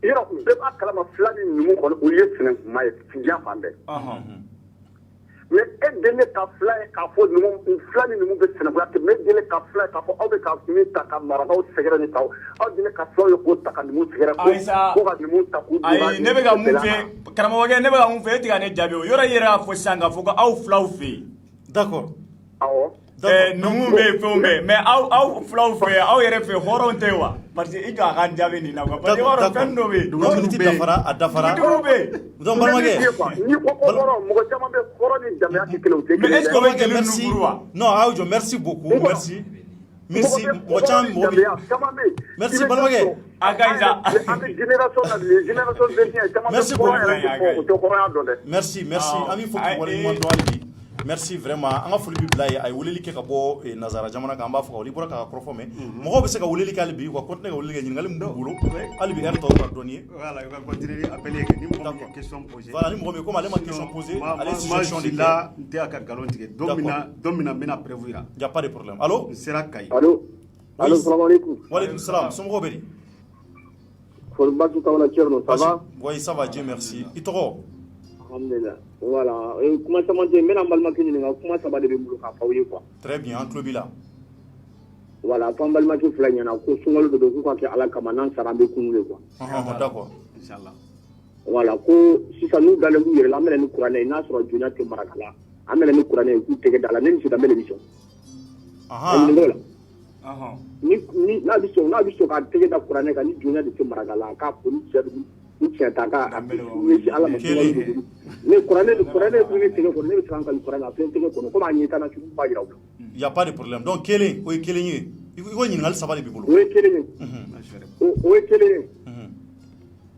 yɔrɔ bɛɛ b'a kalama fila ni numu kɔni o ye sinɛnkuma ye diɲɛ fan bɛɛ mais e deli ka fila ye k'a fɔ fila ni numu bɛ sinankunya kɛ mais e deli ka fila ye k'a fɔ aw bɛ ka min ta ka marakaw sɛgɛrɛ ni ta aw deli ka fila ye k'o ta ka numu sɛgɛrɛ ko ka numu ta k'u ayi ne bɛ ka mun fɛ karamɔgɔkɛ ne bɛ ka mun fɛ e tɛ ka ne jaabi o yɔrɔ yɛrɛ y'a fɔ sisan k'a fɔ ko aw filaw fɛ yen d'accord awɔ numu bɛ yen fɛnw bɛ mais aw filaw fɛ aw yɛrɛ fɛ hɔrɔn tɛ wa parce que i ka kan jaabi nin na quoi parce que i b'a dɔn fɛn dɔ bɛ yen dugutigi dafara a dafara dugutigiw bɛ yen donc balimakɛ n'i ko ko hɔrɔn mɔgɔ caman bɛ hɔrɔn ni danbeya tɛ kelen o tɛ kelen mais est ce que o bɛ jeliw ninnu furu wa non aw jɔ merci beaucoup merci mɔgɔ caman merci balimakɛ a ka ɲi sa an bɛ génération na génération dernière caman bɛ hɔrɔn yɛrɛ tɛ fɔ o tɛ hɔrɔnya dɔn dɛ merci an b'i fo k'i waleɲuman dɔn hali bi merci vraiment an ka foli bɛ bila ye a ye weleli kɛ ka bɔ nazara jamana kan an b'a fɔ olu bɔra k'a kɔrɔfɔ mɛ mɔgɔw bɛ se ka weleli kɛ hali bi u ka continuer ka weleli kɛ ɲininkali min b'u bolo hali bi heure tɔw ka dɔɔni ye voilà i ka continuer appeler kɛ ni mɔgɔ min ye question poser voilà ni mɔgɔ min comme ale ma question poser ale ye suggestion de kɛ là n tɛ a ka nkalon tigɛ don min na n bɛna prévoir y a pas de problème allo n sera Kayi allo salamaleykum waaleykum salam somɔgɔw bɛ di foli baasi t'aw la Thierno ça va oui ça va Dieu merci i tɔgɔ alhamdulillah voilà kuma caman tɛ yen n bɛna n balimakɛ ɲininka kuma saba de bɛ n bolo k'a fɔ aw ye quoi très bien an tulo b'i la voilà fɔ an balimakɛ fila ɲɛna ko sunkalo de don k'u ka kɛ ala kama n'an sara an bɛ kunu de quoi d'accord inchallah voilà ko sisan n'u dalen b'u yɛrɛ la an bɛna ni kuranɛ ye n'a sɔrɔ jɔnya tɛ maraka la an bɛna ni kuranɛ ye k'u tɛgɛ da la ne ni sisan n bɛ l'émission ɲininka o la n'a bɛ sɔn k'a tɛgɛ da kuranɛ kan ni jɔnya de tɛ maraka la k'a fɔ ni cɛ ta k'a ɲɛsin ala ma ne kuranɛ ye fɛn tɛgɛ kɔnɔ ne bɛ siran ka kuranɛ a fɛn tɛgɛ kɔnɔ komi a ɲɛ t'an na cogo b'a jira u la y a pas de problème donc kelen o ye kelen ye i ko ɲininkali saba de b'i bolo o ye kelen ye o ye kelen ye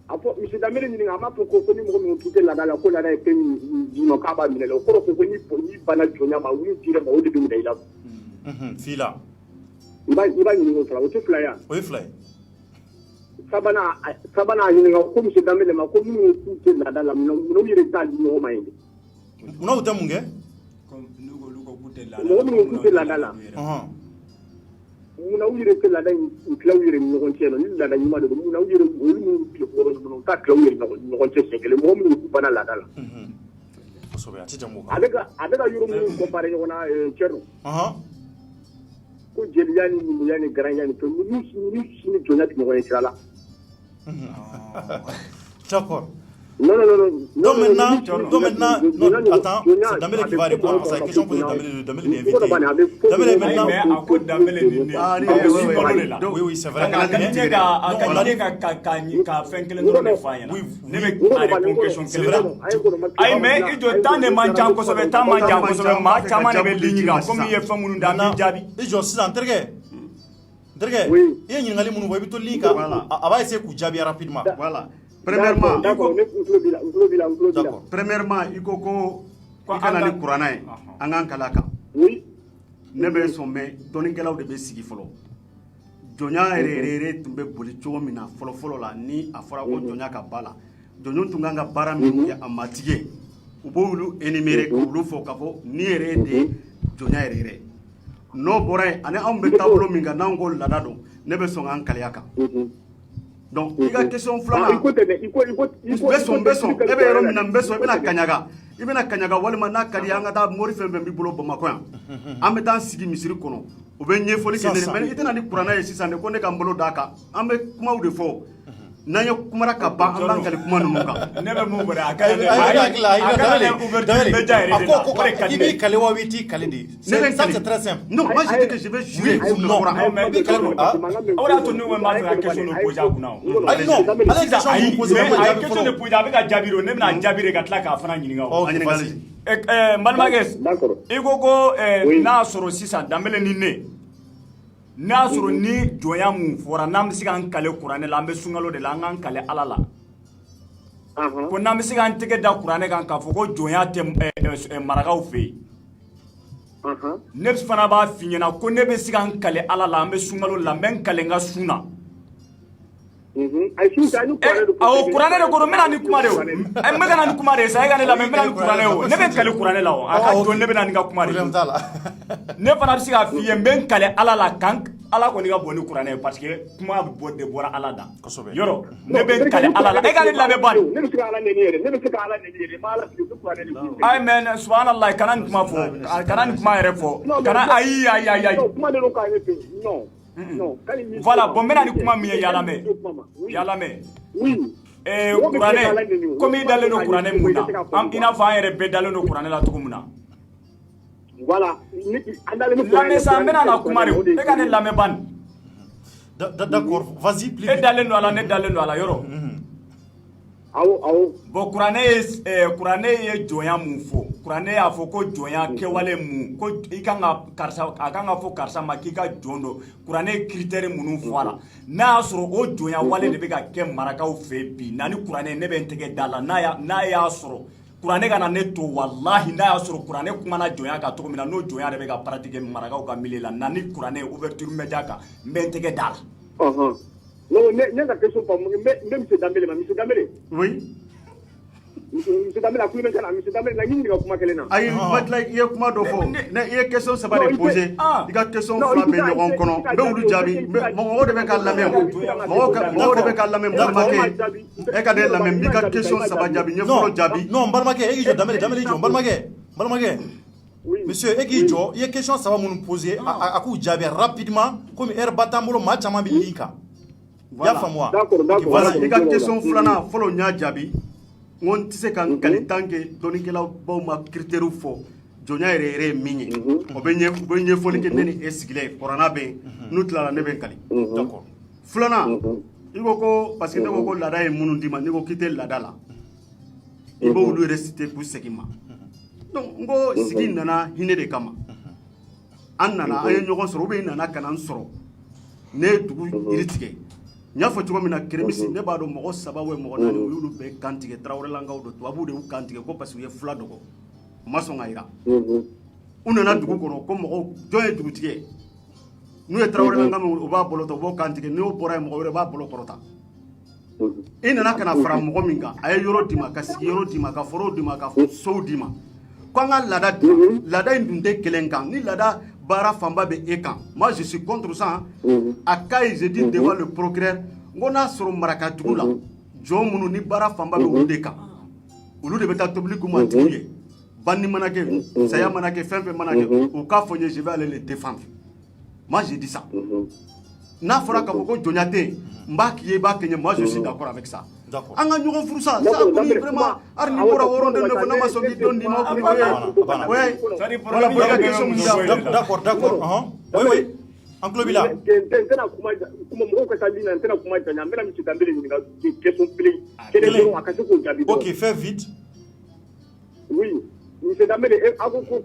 a fɔ misi danbele ɲininka a m'a fɔ ko ni mɔgɔ min k'i tɛ laada la ko laada ye fɛn min d'i ma k'a b'a minɛ la o kɔrɔ ko n'i banna jɔnya ma wuli dira ma o de bɛ minɛ i la f'i la i b'a ɲininka o fila o tɛ fila ye o ye fila ye sabanan a ɲininka ko misi danbele ma ko minnu k'u tɛ laada la munna u yɛrɛ t'a di ɲɔgɔn ma yen munna u tɛ mun kɛ mɔgɔ minnu k'u tɛ laada la munna u yɛrɛ tɛ laada in tila u yɛrɛ ni ɲɔgɔn cɛ ni laada ɲuman de don munna u yɛrɛ olu minnu tile kɔrɔ ninnu u t'a tila u yɛrɛ ni ɲɔgɔn cɛ siɲɛ kelen mɔgɔ minnu k'u banna laada la kosɛbɛ a tɛ jamu kan a bɛ ka yɔrɔ minnu compare ɲɔgɔn na Thierno ko jeliya ni numuya ni garanya ni fɛn n'u si ni jɔnya tɛ ɲɔgɔn ye sira la d'accord Non. Donc maintenant, attends, c'est Dambélé qui va répondre parce que la question posée Dambélé est invité. Dambélé maintenant. Oui, c'est vrai. C'est vrai. Aïe, mais il doit tant de manger en Kosovo, tant manger en Kosovo, ma chama ne veut l'ignorer. Comme il est fait mon dame Jabi. Et je suis en train de oui. Il y a une galère mon voyage tout lika. Aba essayer de Jabi rapidement. Voilà. Premièrement, il faut que kana ni Qur'ana ye an kan kala kan. Oui. Ne bɛ sɔn mais dɔnnikɛlaw de bɛ sigi fɔlɔ. Jɔnya yɛrɛ tun bɛ boli cogo min na fɔlɔ la ni a fɔra ko jɔnya ka ba la. Jɔnw tun kan ka baara min kɛ a matigi u b'olu énumérer k'olu fɔ ka fɔ ni yɛrɛ de jɔnya yɛrɛ. N'o bɔra yen ani anw bɛ taabolo min kan n'anw ko laada don ne bɛ sɔn k'an kaliya kan. Donc i ka question filanan bɛ sɔn e bɛ yɔrɔ min na n bɛ sɔn i bɛna Kaɲaga walima n'a ka di an ka taa mori fɛn fɛn b'i bolo Bamakɔ yan an bɛ taa sigi misiri kɔnɔ u bɛ ɲɛfɔli kɛ ne mais i tɛna ni kuranɛ ye sisan de ko ne ka n bolo d'a kan an bɛ kumaw de fɔ n'an ye kumara ka ban an b'an kali kuma ninnu kan. Ne bɛ mun fɔ a ka il b'i kale wa i t'i kale de. Ça c'est très simple. Non, moi je dis que je vais jouer sur le Coran. O y'a to ne ko n b'a fɛ ka question de poser a kunna o. Ayi non, ale ye question mun poser a ye question de poser a bɛ ka jaabi o ne bɛna jaabi de ka tila k'a fana ɲininka o. N balimakɛ i ko n'a sɔrɔ sisan Dambélé ni ne n'a sɔrɔ ni jɔnya mun fɔra n'an bɛ se k'an kale kuranɛ la an bɛ sunkalo de la an k'an kale Ala la ko n'an bɛ se k'an tɛgɛ da kuranɛ kan k'a fɔ ko jɔnya tɛ marakaw fɛ yen ne fana b'a f'i ɲɛna ko ne bɛ se k'an kale Ala la an bɛ sunkalo la n bɛ n kale n ka sun na. Awɔ kuranɛ de ko don n bɛna ni kuma de o n bɛ ka na ni kuma de ye sa e ka ne lamɛn n bɛna ni kuranɛ o ne bɛ n kale kuranɛ la o a ka jɔ ne bɛ na ni ka kuma de ye ne fana bɛ se k'a f'i ye n bɛ n kale Ala la kan Ala kɔni ka bon ni kuranɛ ye parce que kuma de bɔra Ala da yɔrɔ ne bɛ n kale Ala la e ka ne lamɛn bani ayi mais subhanallah kana nin kuma fɔ kana nin kuma yɛrɛ fɔ kana ayi voilà bon n bɛna ni kuma min ye y'a lamɛn kuranɛ komi i dalen don kuranɛ mun na i n'a fɔ an yɛrɛ bɛɛ dalen don kuranɛ la cogo min na lamɛn sa n bɛna na kuma de e ka ne lamɛn bani d'accord vas-y plus e dalen don a la ne dalen don a la yɔrɔ bon kuranɛ ye jɔnya mun fɔ kuranɛ y'a fɔ ko jɔnya kɛwale mun ko a kan ka fɔ karisa ma k'i ka jɔn don kuranɛ ye critère minnu fɔ a la n'a y'a sɔrɔ o jɔnya wale de bɛ ka kɛ marakaw fɛ bi na ni kuranɛ ne bɛ n tɛgɛ da la n'a y'a sɔrɔ kuranɛ ka na ne to walahi n'a y'a sɔrɔ kuranɛ kumana jɔnya kan cogo min na n'o jɔnya de bɛ ka pratiquer marakaw ka milieu la na ni kuranɛ ouverture média kan n bɛ n tɛgɛ da la. Non, ne ka question pas même monsieur Dambélé oui monsieur Dambélé a kuimen kana monsieur Dambélé na ɲini ka kuma kelen na ayi matla i ye kuma dɔ fɔ ne i ye question saba de poser i ka question fila bɛ ɲɔgɔn kɔnɔ n bɛ olu jaabi mɔgɔ de bɛ ka lamɛn mɔgɔ de bɛ ka lamɛn balimakɛ e ka ne lamɛn n b'i ka question saba jaabi n ye fɔlɔ jaabi non balimakɛ e k'i jɔ Dambélé jɔ balimakɛ monsieur e k'i jɔ i ye question saba minnu poser a k'u jaabi rapidement komi heure ba t'an bolo maa caman bɛ lin kan y'a faamu wa voilà i ka question filanan fɔlɔ n y'a jaabi n ko n tɛ se ka n kali tant que dɔnnikɛlaw baw ma critère fɔ jɔnya yɛrɛ ye min ye u bɛ ɲɛfɔli kɛ ne ni e sigilen kuranɛ bɛ yen n'u tilala ne bɛ n kali d'accord filanan i ko parce que ne ko laada ye minnu d'i ma ne ko k'i tɛ laada la i b'olu yɛrɛ citer k'u segin ma donc n ko sigi nana hinɛ de kama an nana an ye ɲɔgɔn sɔrɔ ou bien i nana ka na n sɔrɔ ne ye dugu yiri tigɛ n y'a fɔ cogo min na Kérémisi ne b'a dɔn mɔgɔ saba ou mɔgɔ naani u y'olu bɛɛ kan tigɛ Tarawelelakaw don tubabuw de y'u kan tigɛ ko parce que u ye fula dɔgɔ u ma sɔn ka jira u nana dugu kɔnɔ ko mɔgɔw jɔn ye dugutigi ye n'u ye Tarawelelaka min u b'a bolo ta u b'o kan tigɛ n'o bɔra yen mɔgɔ wɛrɛ b'a bolo kɔrɔta i nana ka na fara mɔgɔ min kan a ye yɔrɔ d'i ma ka sigi yɔrɔ d'i ma ka forow d'i ma ka sow d'i ma ko an ka laada d'i ma laada in dun tɛ kelen kan ni laada baara fanba bɛ e kan moi je suis contre ça a cas je dis devant le procureur n ko n'a sɔrɔ marakadugu la jɔn minnu ni baara fanba bɛ olu de kan olu de bɛ taa tobili k'u ma tigiw ye bandi mana kɛ saya mana kɛ fɛn fɛn mana kɛ u k'a fɔ n ye je vais aller les défendre moi je dis ça n'a fɔra k'a fɔ ko jɔnya tɛ yen n b'a k'i ye i b'a kɛ n ye moi je suis d'accord avec ça D'accord. An ka ɲɔgɔn furu sa ça kɔni vraiment hali ni bɔra hɔrɔn de fɔ n'a ma sɔn k'i don d'i ma ouais voilà pour la question min da d'accord oui en tulo b'i la tɛna kuma mɔgɔw ka taa ligne na n tɛna kuma janya n bɛna misi Dembele ɲininka question kelen dɔrɔn a ka se k'o jaabi dɔrɔn. Ok, fais vite. Oui. Monsieur Dembele aw ko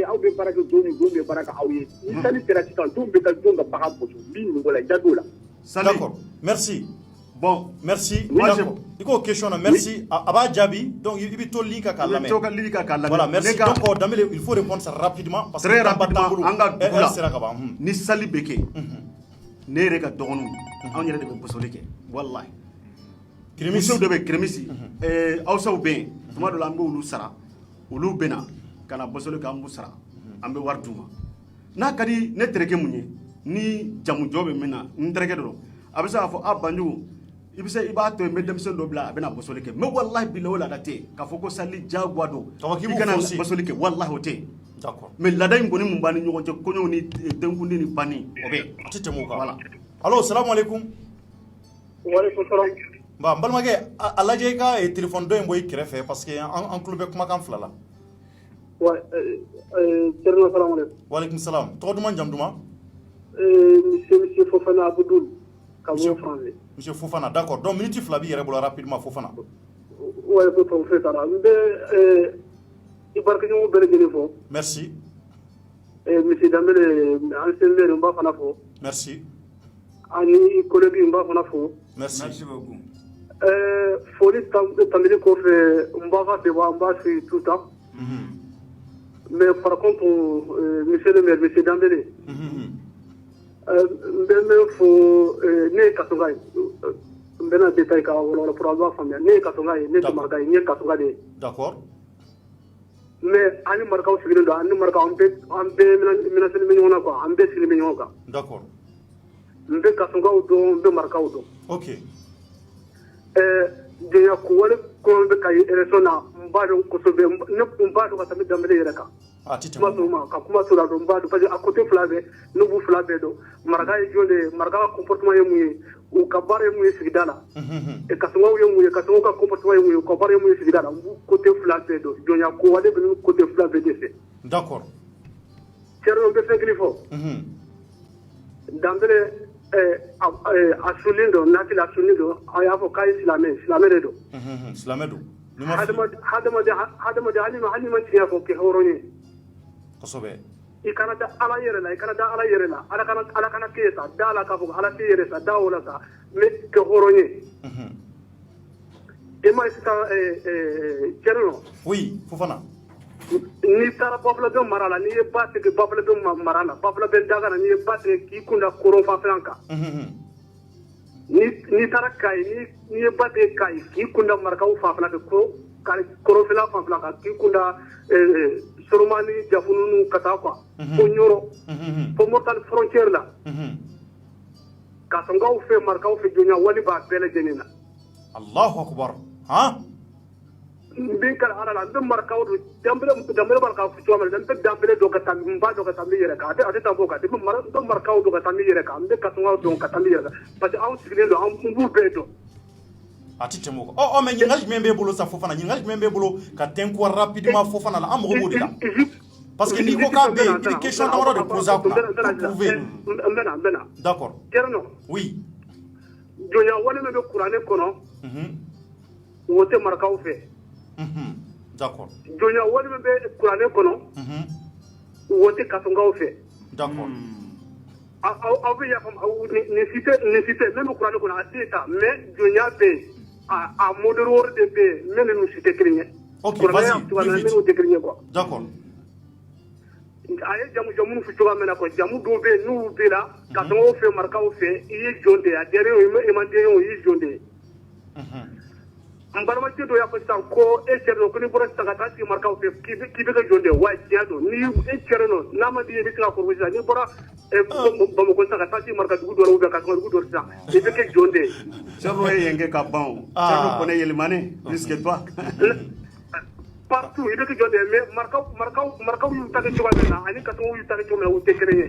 aw bɛ baara kɛ don min don bɛ baara kɛ aw ye ni sali sera sisan don bɛ ka don ka bagan boso n b'i ɲininka o la i da t'o la. D'accord, merci. Bon, merci. D'accord. Il y a une question, merci. Aba Djabi, donc il y a tout link à Kalamé. Voilà, merci. Donc, Dembele, il faut répondre ça rapidement. Parce très que rapidement, ni sali beke, ne yɛrɛ ka dɔgɔninw, anw yɛrɛ de bɛ bosoli kɛ, wallahi. Musow de bɛ crémisi, awsaw bɛ yen, tuma dɔ la an bɛ olu sara, olu bɛ na ka na bosoli kɛ an b'u sara, an bɛ wari d'u ma. N'a ka di ne terikɛ mun ye, ni jamujɔ bɛ min na, n terikɛ dɔrɔn, a bɛ se k'a fɔ a Banjugu, i b'a to yen n bɛ denmisɛn dɔ bila a bɛ na bosoli kɛ mais wallahi bilahi o laada tɛ yen k'a fɔ ko sali diyagoya don i kana bosoli kɛ wallahi o tɛ yen mais laada in kɔni mun b'an ni ɲɔgɔn cɛ kɔɲɔw ni denkundi ni banni o bɛ yen a tɛ tɛmɛ o kan voilà allo salamu aleykum waaleykum salaam n balimakɛ a lajɛ i ka téléphone dɔ in bɔ i kɛrɛfɛ parce que an tulo bɛ kumakan fila la Thierno salamu aleykum waaleykum salam tɔgɔ duman jamu duman monsieur Fofana Abdoul ka bɔ France Monsieur Fofana, d'accord. Donc, minute Flabi, il y rapidement Fofana. Oui, c'est ça. Merci. Monsieur Dembele, ancien maire, merci. Ani collègue, merci. Merci beaucoup. Folie, Tamili Kofe, Mbaga, c'est tout ça. Mais par contre, monsieur le maire, monsieur Dembele, mbɛn fo ne ye kasoga ye n bɛna détail ka wɔlɔwɔlɔ pour aw b'a faamuya ne ye kasoga ye ne tɛ maraka ye n ye kasoga de ye d'accord mais an ni marakaw sigilen don an ni marakaw an bɛɛ menacé bɛ ɲɔgɔn na quoi an bɛɛ sigilen bɛ ɲɔgɔn kan d'accord n bɛ kasogaw dɔn n bɛ marakaw dɔn ok jɛnya ko wale kɔn bɛ ka ye élection na n b'a dɔn kosɛbɛ n b'a dɔn ka tɛmɛ Dembele yɛrɛ kan kuma sɔrɔ ka kuma sɔrɔ dɔn n b'a dɔn parce que a côté fila bɛɛ ne b'u fila bɛɛ dɔn maraka ye jɔn de ye maraka ka comportement ye mun ye u ka baara ye mun ye sigida la kasogaw ye mun ye kasogaw ka comportement ye mun ye u ka baara ye mun ye sigida la n b'u côté fila bɛɛ dɔn jɔnya ko wale bɛ ni côté fila bɛɛ de fɛ d'accord Thierno n bɛ fɛn kelen fɔ Dembele a sunnen don nakili a sunnen don a y'a fɔ k'a ye silamɛ de don silamɛ don hadamaden hali ma tiɲɛ fɔ kɛ hɔrɔn ye kosɛbɛ i kana da ala yɛrɛ la i kana da ala yɛrɛ la ala kana k'e sa da ala k'a fɔ ala t'e yɛrɛ sa da o la sa mais kɛ hɔrɔn ye i ma sisan Thierno oui Fofana n'i taara Bafulabe mara la n'i ye ba tigɛ Bafulabe mara la Bafulabe daga la n'i ye ba tigɛ k'i kunda koron fanfɛla kan n'i taara Kayi n'i ye ba tigɛ Kayi k'i kunda marakaw fanfɛla kan koronfɛla fanfɛla kan k'i kunda Soromani Jafununu ka taa quoi fo Ɲoro fo Mauritanie frontière la kasogaw fɛ marakaw fɛ jɔnya wali b'a bɛɛ lajɛlen na Allahu akbar han n bɛ kala ala la n bɛ marakaw don Dembele marakaw fɔ cogo min na n bɛ Dembele dɔn ka taa n ba dɔn ka taa n bɛ yɛrɛ kan a tɛ taa bɔ kan n bɛ marakaw dɔn ka taa n bɛ yɛrɛ kan n bɛ kasogaw dɔn ka taa n bɛ yɛrɛ kan parce que anw sigilen don an b'u bɛɛ dɔn a tɛ tɛmɛ o kan mais ɲininkali jumɛn b'e bolo sa Fofana ɲininkali jumɛn b'e bolo ka tɛnkuwa rapidement Fofana la an mago b'o de la parce que n'i ko k'a bɛ yen i ni question damadɔ de poser a kunna pour prouver n bɛna d'accord Thierno oui jɔnya wale min bɛ kuranɛ kɔnɔ o tɛ marakaw fɛ d'accord jɔnya wale min bɛ kuranɛ kɔnɔ o tɛ kasogaw fɛ d'accord aw bɛ yafa nin si tɛ min bɛ kuranɛ kɔnɔ a tɛ ta mais jɔnya bɛ yen a modéré de bɛ yen min ni si tɛ kelen ye ok vas-y minnu tɛ kelen ye quoi d'accord a ye jamu fɔ cogoya min na quoi jamu dɔw bɛ yen n'u bɛ la kasogaw fɛ marakaw fɛ i ye jɔn de ye a diyara i ma diya o y'i jɔn de ye n balimakɛ dɔ y'a fɔ sisan ko e cɛ dɔ ko n'i bɔra sisan ka taa sigi marakaw fɛ k'i bɛ kɛ jɔn de ye wa tiɲɛ don ni e cɛ dɔ n'a ma di i bɛ se ka kɔrɔ sisan n'i bɔra Bamako sisan ka taa sigi maraka dugu dɔ la ou bien Kasuma dugu dɔ sisan i bɛ kɛ jɔn de ye. Thierno ye yen kɛ ka ban o Thierno kɔni yɛlɛmane risque toi partout i bɛ kɛ jɔn de ye mais marakaw y'u ta kɛ cogoya min na ani Kasuma y'u ta kɛ cogo min na u tɛ kelen ye.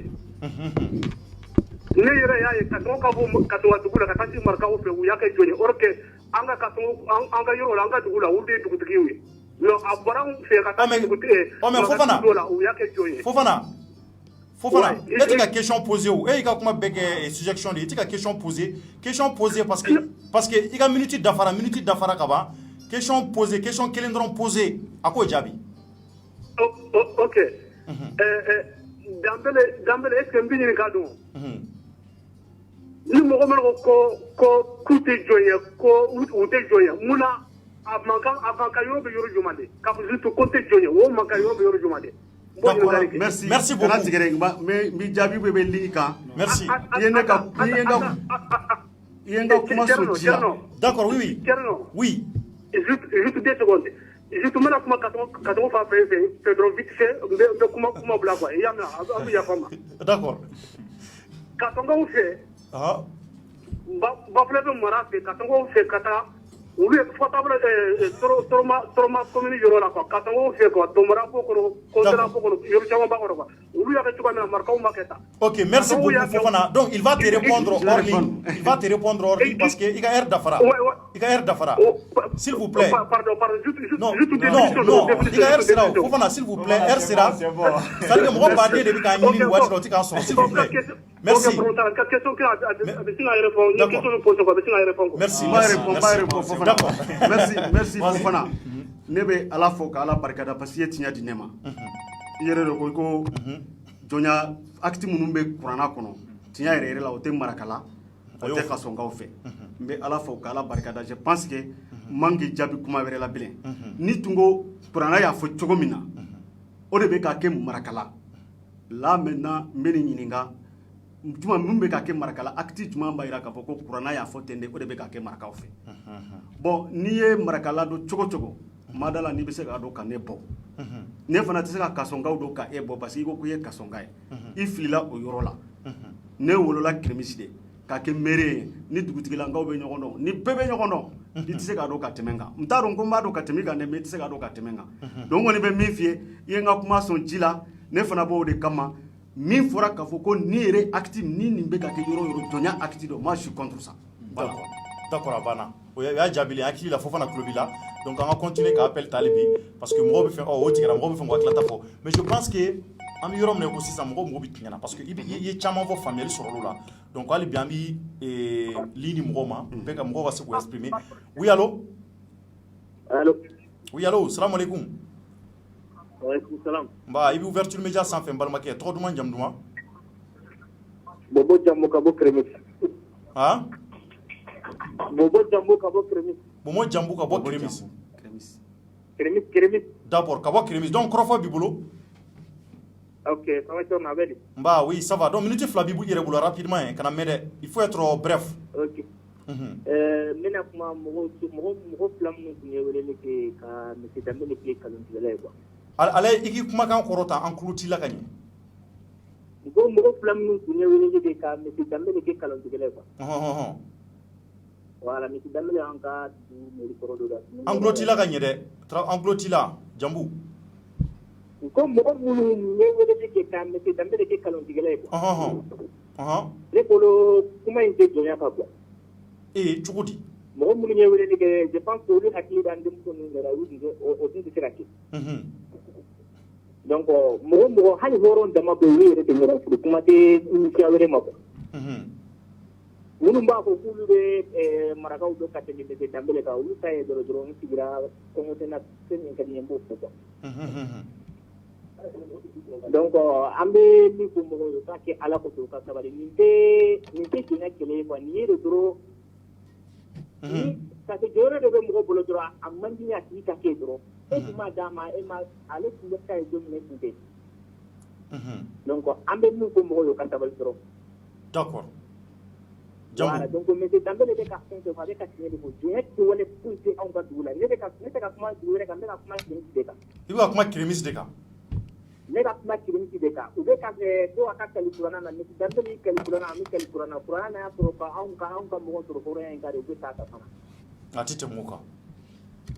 ne yɛrɛ y'a ye Kasuma ka bɔ Kasuma dugu la ka taa sigi marakaw fɛ u y'a kɛ jɔn ye or que anga ka to anga yoro la anga dugula u de dugutigi wi no abara un fe ka ta dugutigi mais Fofana u ya ke joye Fofana est une question posée ou et il a comment bec suggestion de est question posée parce que il a minute d'afara kaba question posée question kelen dron posée à quoi jabi OK Dambele est-ce que mbini ka don ni mɔgɔ mana ko k'u tɛ jɔn ye ko u tɛ jɔn ye mun na a man kan yɔrɔ bɛ yɔrɔ jumɛn de k'a fɔ surtout ko tɛ jɔn ye o man kan yɔrɔ bɛ yɔrɔ jumɛn de. Merci beaucoup. Mais mi jaabi bɛ ligne kan. Merci. I ye n ka kuma so ji la. D'accord, oui. Oui. Juste 2 secondes. Juste mana kuma ka tɔgɔ fa fɛn fɛn dɔrɔn vite fait n bɛ kuma bila quoi i y'a mɛn a bɛ yafa n ma. D'accord. Ka tɔnkaw fɛ. Bafulɛ bɛ mara fɛ ka tɔnkaw fɛ ka taa olu ye fɔtabula toroma commune yɔrɔ la quoi ka tɔnkaw fɛ quoi Tomara b'o kɔnɔ Kɔntara b'o kɔnɔ yɔrɔ caman b'a kɔnɔ quoi olu y'a kɛ cogoya min na marakaw ma kɛ tan. OK, merci beaucoup Fofana. Donc il va te répondre hors ligne. Parce que il a air d'afara. S'il vous plaît. Pardon, non, il a air sera. Fofana, s'il vous plaît, air sera. Ça veut dire moi parler de quand il watch l'autre quand s'il vous plaît. Merci. Merci Fofana. Ne bɛ ala fo ka ala barikada parce que tiɲɛ di ne ma i yɛrɛ de ko jɔnya acte minnu bɛ kuranna kɔnɔ tiɲɛ yɛrɛ la o tɛ marakala o tɛ kasɔnkaw fɛ n bɛ ala fo ka ala barikada je pense que man k'i jaabi kuma wɛrɛ la bilen ni tun ko kuranna y'a fɔ cogo min na o de bɛ ka kɛ marakala là maintenant n bɛ nin ɲininka juma mun bɛ ka kɛ marakala acte juma b'a jira k'a fɔ ko kuranna y'a fɔ ten de o de bɛ ka kɛ marakaw fɛ bon n'i ye marakala don cogo cogo madala n'i bɛ se k'a dɔn ka ne bɔ ne fana tɛ se ka kasɔnkaw don ka e bɔ parce que i ko k'i ye kasɔnka ye i filila o yɔrɔ la ne wolola kirimisi de k'a kɛ meere ye ni dugutigilakaw bɛ ɲɔgɔn dɔn ni bɛɛ bɛ ɲɔgɔn dɔn i tɛ se k'a dɔn ka tɛmɛ n kan n t'a dɔn ko n b'a dɔn ka tɛmɛ i kan dɛ mais i tɛ se k'a dɔn ka tɛmɛ n kan donc n kɔni bɛ min f'i ye i ye n ka kuma sɔn ci la ne fana b'o de kama min fɔra k'a fɔ ko ni yɛrɛ acte ni nin bɛ ka kɛ yɔrɔ yɔrɔ jɔnya acte dɔ moi je suis contre ça. D'accord a banna o y'a jaabi hakili la Fofana tulo b'i la donc on va continuer ka appel tali bi parce que mɔgɔw bɛ fɛ o tigɛra mɔgɔw bɛ fɛ k'o tilata fɔ mais je pense que an bɛ yɔrɔ min na ko sisan mɔgɔw bɛ tiɲɛna parce que i ye caman fɔ faamuyali sɔrɔ olu la donc hali bi an bɛ ligne mɔgɔw ma bɛɛ ka mɔgɔw ka se k'u exprimer oui allo oui allo salam alaikum Waalaikum salam nba i bɛ ouverture média sanfɛ n balimakɛ tɔgɔ duman jamu duman Bobo Jambo ka bɔ Kremis Bomo Jambu ka bɔ Kremis. D'accord, ka bɔ Kremis. Donc kɔrɔfɔ b'i bolo? OK, ça va être Nabeli. Bah oui, ça va. Donc minute fila b'i yɛrɛ bolo rapidement hein, kana mɛn dɛ. Il faut être bref. OK. Mena kuma mɔgɔ fila minnu tun ye weleli kɛ ka monsieur Dambele kɛ kalontigɛla ye quoi. Ale i k'i kumakan kɔrɔta an kulo t'i la ka ɲɛ. Mɔgɔ fila minnu tun ye weleli kɛ ka monsieur Dambele kɛ kalontigɛla ye quoi. Voilà, monsieur Dambele an ka mairie kɔrɔ dɔ la. An kulo t'i la ka ɲɛ dɛ. An kulo t'i la, Jambu. Ko mɔgɔ minnu ye weleli kɛ ka monsieur Dambele kɛ kalontigɛla ye quoi. Ne bolo kuma in tɛ jɔnya ka quoi. Cogo di? Mɔgɔ minnu ye weleli kɛ je pense que olu hakili b'an denmuso ninnu de la olu tun tɛ se ka kɛ. Donc mɔgɔ hali hɔrɔn dama bɛ olu yɛrɛ de ɲɔgɔn furu kuma tɛ siya wɛrɛ ma quoi. Minnu b'a fɔ k'olu bɛ marakaw dɔn ka tɛmɛ monsieur Dambele kan olu ta ye dɔrɔn n sigira kɔngɔ tɛ na fɛn min ka di n ye n b'o fɔ quoi. Donc an bɛ min fɔ mɔgɔw ye u k'a kɛ ala kosɔn u ka sabali nin tɛ jɔnya kɛlɛ ye quoi nin ye de dɔrɔn parce que jɔyɔrɔ de bɛ mɔgɔ bolo dɔrɔn a man di a tigi ka kɛ dɔrɔn e tun m'a d'a ma ale tun bɛ k'a ye don min tun tɛ donc an bɛ min fɔ mɔgɔw ye u ka sabali dɔrɔn. D'accord. Voilà, donc monsieur Dambele bɛ ka fɛn fɛn fɔ a bɛ ka tiɲɛ de fɔ jɔnya kɛwale foyi tɛ anw ka dugu la ne tɛ ka kuma dugu wɛrɛ kan n bɛ ka kuma Kirimisi de kan. I bɛ ka kuma Kirimisi de kan. Ne ka kuma Kirimisi de kan u bɛ ka ko a ka kɛlɛ kuranna na monsieur Dambele y'i kɛlɛ kuranna an bɛ kɛlɛ kuranna kuranna n'a y'a sɔrɔ anw ka mɔgɔ sɔrɔ hɔrɔnya in ka de u bɛ taa ka fana. A tɛ tɛmɛ o kan.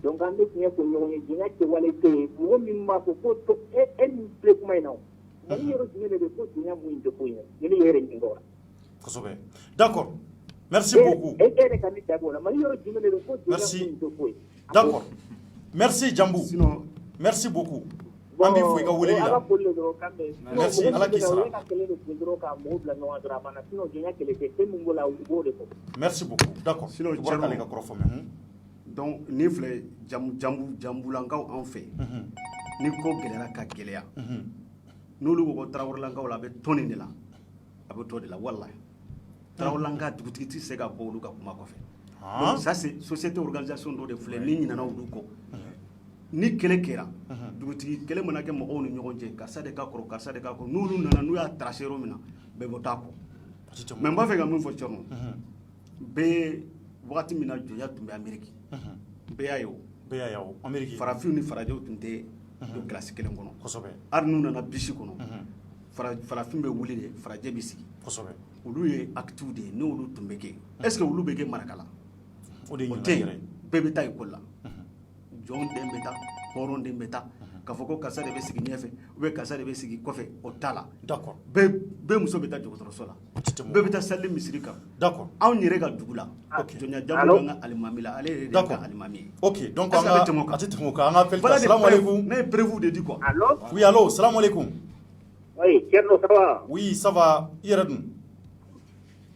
Donc an bɛ tiɲɛ fɔ ɲɔgɔn ye jɔnya kɛwale tɛ yen mɔgɔ min b'a fɔ ko to e min filɛ kuma in na o mali yɔrɔ jumɛn de bɛ ko jɔnya mun tɛ ko ye ne yɛrɛ ɲininka o la. Kosɛbɛ d'accord Merci beaucoup. Merci. D'accord. Merci Djambou. Merci beaucoup. An b'i fo i ka weleli la. Merci Ala k'i sara. Merci beaucoup. D'accord. Sinon k'ale ka kɔrɔ fɔ mɛ. Donc ni filɛ jambulankaw an fɛ ni ko gɛlɛyara ka gɛlɛya n'olu ko ko Tarawelelankaw la a bɛ tɔn nin de la a bɛ tɔn de la wallahi Tarawelelanka dugutigi tɛ se ka bɔ olu ka kuma kɔfɛ. Donc ça c'est société organisation dɔ de filɛ ni ɲinana olu kɔ ni kɛlɛ kɛra dugutigi kɛlɛ mana kɛ mɔgɔw ni ɲɔgɔn cɛ karisa de ka kɔrɔ karisa de ka kɔrɔ n'olu nana n'u y'a tracé yɔrɔ min na bɛɛ bɔ t'a kɔ mais n b'a fɛ ka min fɔ Thierno bɛɛ wagati min na jɔnya tun bɛ Amérique bɛɛ y'a ye o Amérique farafinw ni farajɛw tun tɛ don kilasi kelen kɔnɔ kosɛbɛ hali n'u nana bisi kɔnɔ farafin bɛ wuli de farajɛ bɛ sigi kosɛbɛ olu ye actes de ye n'olu tun bɛ kɛ est ce que olu bɛ kɛ Maraka la o de ye o tɛ yen bɛɛ bɛ taa école la jɔn den bɛ taa hɔrɔn den bɛ taa k'a fɔ ko karisa de bɛ sigi ɲɛfɛ ou bien karisa de bɛ sigi kɔfɛ o t'a la d'accord bɛɛ muso bɛ taa dɔgɔtɔrɔso la bɛɛ bɛ taa salle misiri kan d'accord anw yɛrɛ ka dugu la jɔnya jamu b'an ka alimami la ale yɛrɛ de ka alimami ye ok donc an ka a tɛ tɛmɛ o kan an ka appel ta salam alaikum ne ye prévu de di quoi allo oui allo salam alaikum oui Thierno ça va oui ça va i yɛrɛ dun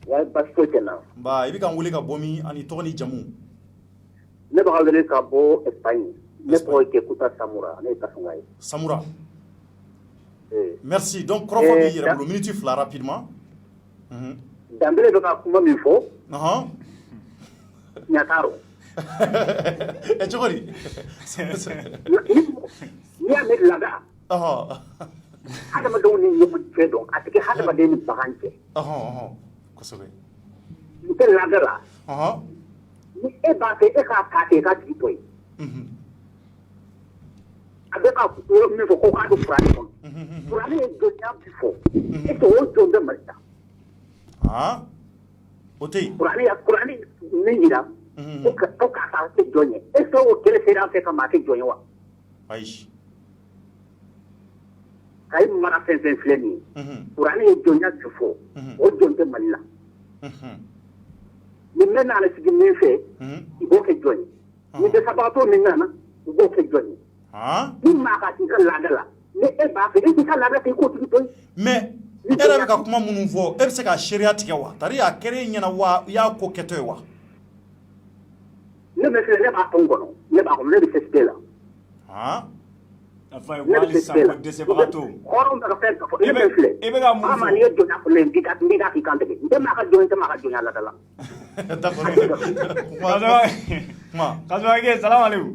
ouais basi foyi tɛ n na nba i bɛ k'an wele ka bɔ min ani tɔgɔ ni jamu ne b'a wele ka bɔ Espagne ne tɔgɔ ye Kekuta Samura ne ye Kasumaya ye Samura merci donc kɔrɔfɔ b'i yɛrɛ bolo minute fila rapidement Dambele bɛ ka kuma min fɔ Ɲataro cogo di n'i y'a mɛn laada hadamadenw ni ɲɔgɔn cɛ dɔn a tɛ kɛ hadamaden ni bagan cɛ kosɛbɛ n tɛ laada la ni e b'a fɛ e k'a ta kɛ e ka tigi to yen a bɛ ka min fɔ ko k'a don Kurani kɔnɔ Kurani ye jɔnya bi fɔ est-ce que o jɔn bɛ Mali la o tɛ yen Kurani min yira ko k'a kɛ jɔn ye est-ce que o kɛlɛ sera an fɛ ka maa kɛ jɔn ye wa ayi kayi mara fɛn fɛn filɛ nin ye Kurani ye jɔnya bi fɔ o jɔn tɛ Mali la nin bɛ n'ale sigi min fɛ i b'o kɛ jɔn ye nin dɛsɛbagatɔ min nana i b'o kɛ jɔn ye ni maa ka t'i ka laada la ni e b'a fɛ e t'i ka laada kɛ i k'o tigi to yen mais e yɛrɛ bɛ ka kuma minnu fɔ e bɛ se ka sariya tigɛ wa c'est à dire a kɛra e ɲɛna wa i y'a ko kɛtɔ ye wa ne bɛ filɛ ne b'a tɔn kɔnɔ ne b'a kɔnɔ ne bɛ CSP la enfin wali sanko dɛsɛbagatɔ hɔrɔn bɛ ka fɛn ka fɔ ne bɛ filɛ i bɛ ka mun fɔ n'i ye jɔnya fɔlɔ ye n b'i da k'i kan tigɛ n tɛ maa ka jɔn n tɛ maa ka jɔnya laada la d'accord Kasumaya salam alaikum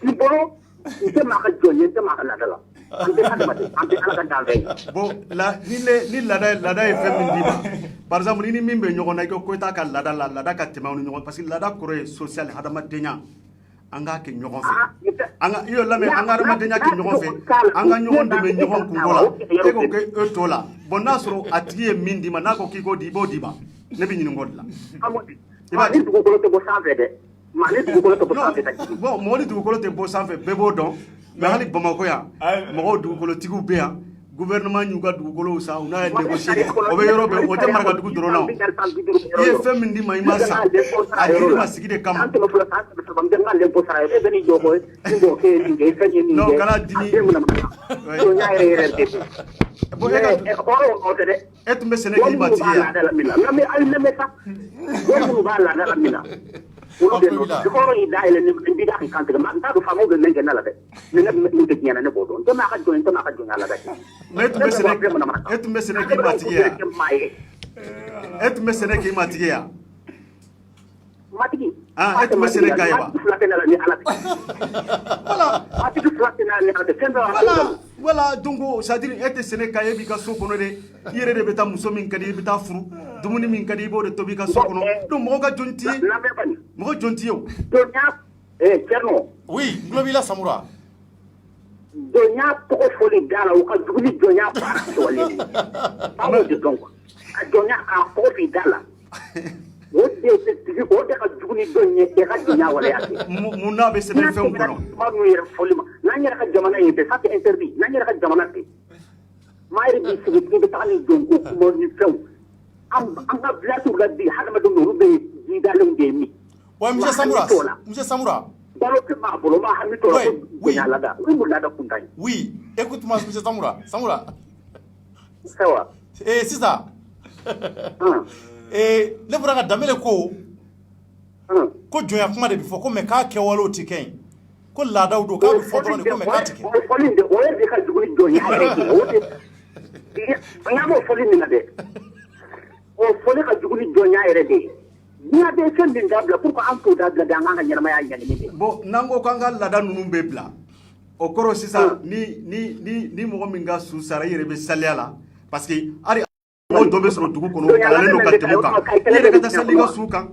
i bolo n tɛ maa ka jɔn ye n tɛ maa ka laada la an tɛ hadamaden an tɛ Ala ka dan fɛn ye bon ni laada ye fɛn min d'i ma par exemple ni min bɛ ɲɔgɔn na i ko i t'a ka laada la laada ka tɛmɛ aw ni ɲɔgɔn parce que laada kɔrɔ ye social hadamadenya an k'a kɛ ɲɔgɔn fɛ an ka i y'o lamɛn an ka hadamadenya kɛ ɲɔgɔn fɛ an ka ɲɔgɔn dɛmɛ ɲɔgɔn kunko la e ko k'e t'o la bon n'a sɔrɔ a tigi ye min d'i ma n'a ko k'i k'o di i b'o d'i ma ne bɛ ɲinin k'o de la i b'a ni dugukolo tɛ bɔ sanfɛ dɛ maa ni dugukolo tɛ bɔ sanfɛ dɛ bon mɔgɔ ni dugukolo tɛ bɔ sanfɛ bɛɛ b'o dɔn mais hali Bamakɔ yan mɔgɔw dugukolotigiw bɛ yan gouvernement y'u ka dugukolow san u n'a ye négocier o bɛ yɔrɔ bɛɛ o tɛ Marakadugu dɔrɔn na i ye fɛn min d'i ma i ma san a dir'i ma sigi de kama non kana dimi e tun bɛ sɛnɛ k'i ma tigi yan olu de don hɔrɔn y'i da yɛlɛ ni bida k'i kan tigɛ n t'a dɔn faamaw bɛ min kɛ ne la dɛ ni ne min tɛ tiɲɛ na ne b'o dɔn n tɛ maa ka jɔn n tɛ maa ka jɔnya la dɛ mais e tun bɛ sɛnɛ k'i ma tigi yan e tun bɛ sɛnɛ k'i ma tigi yan matigi e tun bɛ sɛnɛ k'a ye wa fila tɛ ne la ni Ala tɛ voilà matigi fila tɛ ne la ni Ala tɛ fɛn dɔ voilà donc c'est à dire e tɛ sɛnɛ k'a ye b'i ka so kɔnɔ de i yɛrɛ de bɛ taa muso min ka di i bɛ taa furu dumuni min ka di i b'o de tobi i ka so kɔnɔ donc mɔgɔ ka jɔn t'i ye mɔgɔ jɔn t'i ye o jɔnya Thierno oui n tulo b'i la Samura jɔnya tɔgɔ fɔli da la o ka jugu ni jɔnya baara sɔrɔlen ye an b'o de dɔn quoi a jɔnya k'a tɔgɔ f'i da la o de ka jugu ni dɔn ye e ka jɔnya waleya kɛ mun n'a bɛ sɛbɛn fɛnw kɔnɔ kuma ninnu yɛrɛ fɔli ma n'an yɛrɛ ka jamana ye bɛɛ ça c'est interdit n'an yɛrɛ ka jamana tɛ maa yɛrɛ b'i sigi k'i bɛ taga ni jɔnko kuma ni fɛnw ka bilatu la bi hadamadu no be jidalen de mi Ouais, monsieur Samoura. balo ke ma bolo ma hami to Oui. lada mu lada kuntai Oui, écoute-moi, monsieur Samoura. sawa C'est ça. Ne fɔra ka damele ko jɔnya kuma de bɛ fɔ ko mɛ k'a kɛwalew tɛ kɛ ɲi ko laadaw don k'a bɛ fɔ dɔrɔn de ko mɛ k'a tɛ kɛ. o fɔli de o ye de ka jugu ni jɔnya yɛrɛ de o de an ka m'o fɔli nin na dɛ o fɔli ka jugu ni jɔnya yɛrɛ de ye n'i y'a bɛ fɛn min dabila pour que an t'o dabila de an k'an ka ɲɛnamaya ɲanini de. bon n'an ko k'an ka laada ninnu bɛ bila o kɔrɔ sisan ni mɔgɔ min ka su sara i yɛrɛ bɛ saliya la parce que hali mɔgɔ dɔ bɛ sɔrɔ dugu kɔnɔ kalalen don ka tɛmɛ kan i yɛrɛ ka taa sali i ka su kan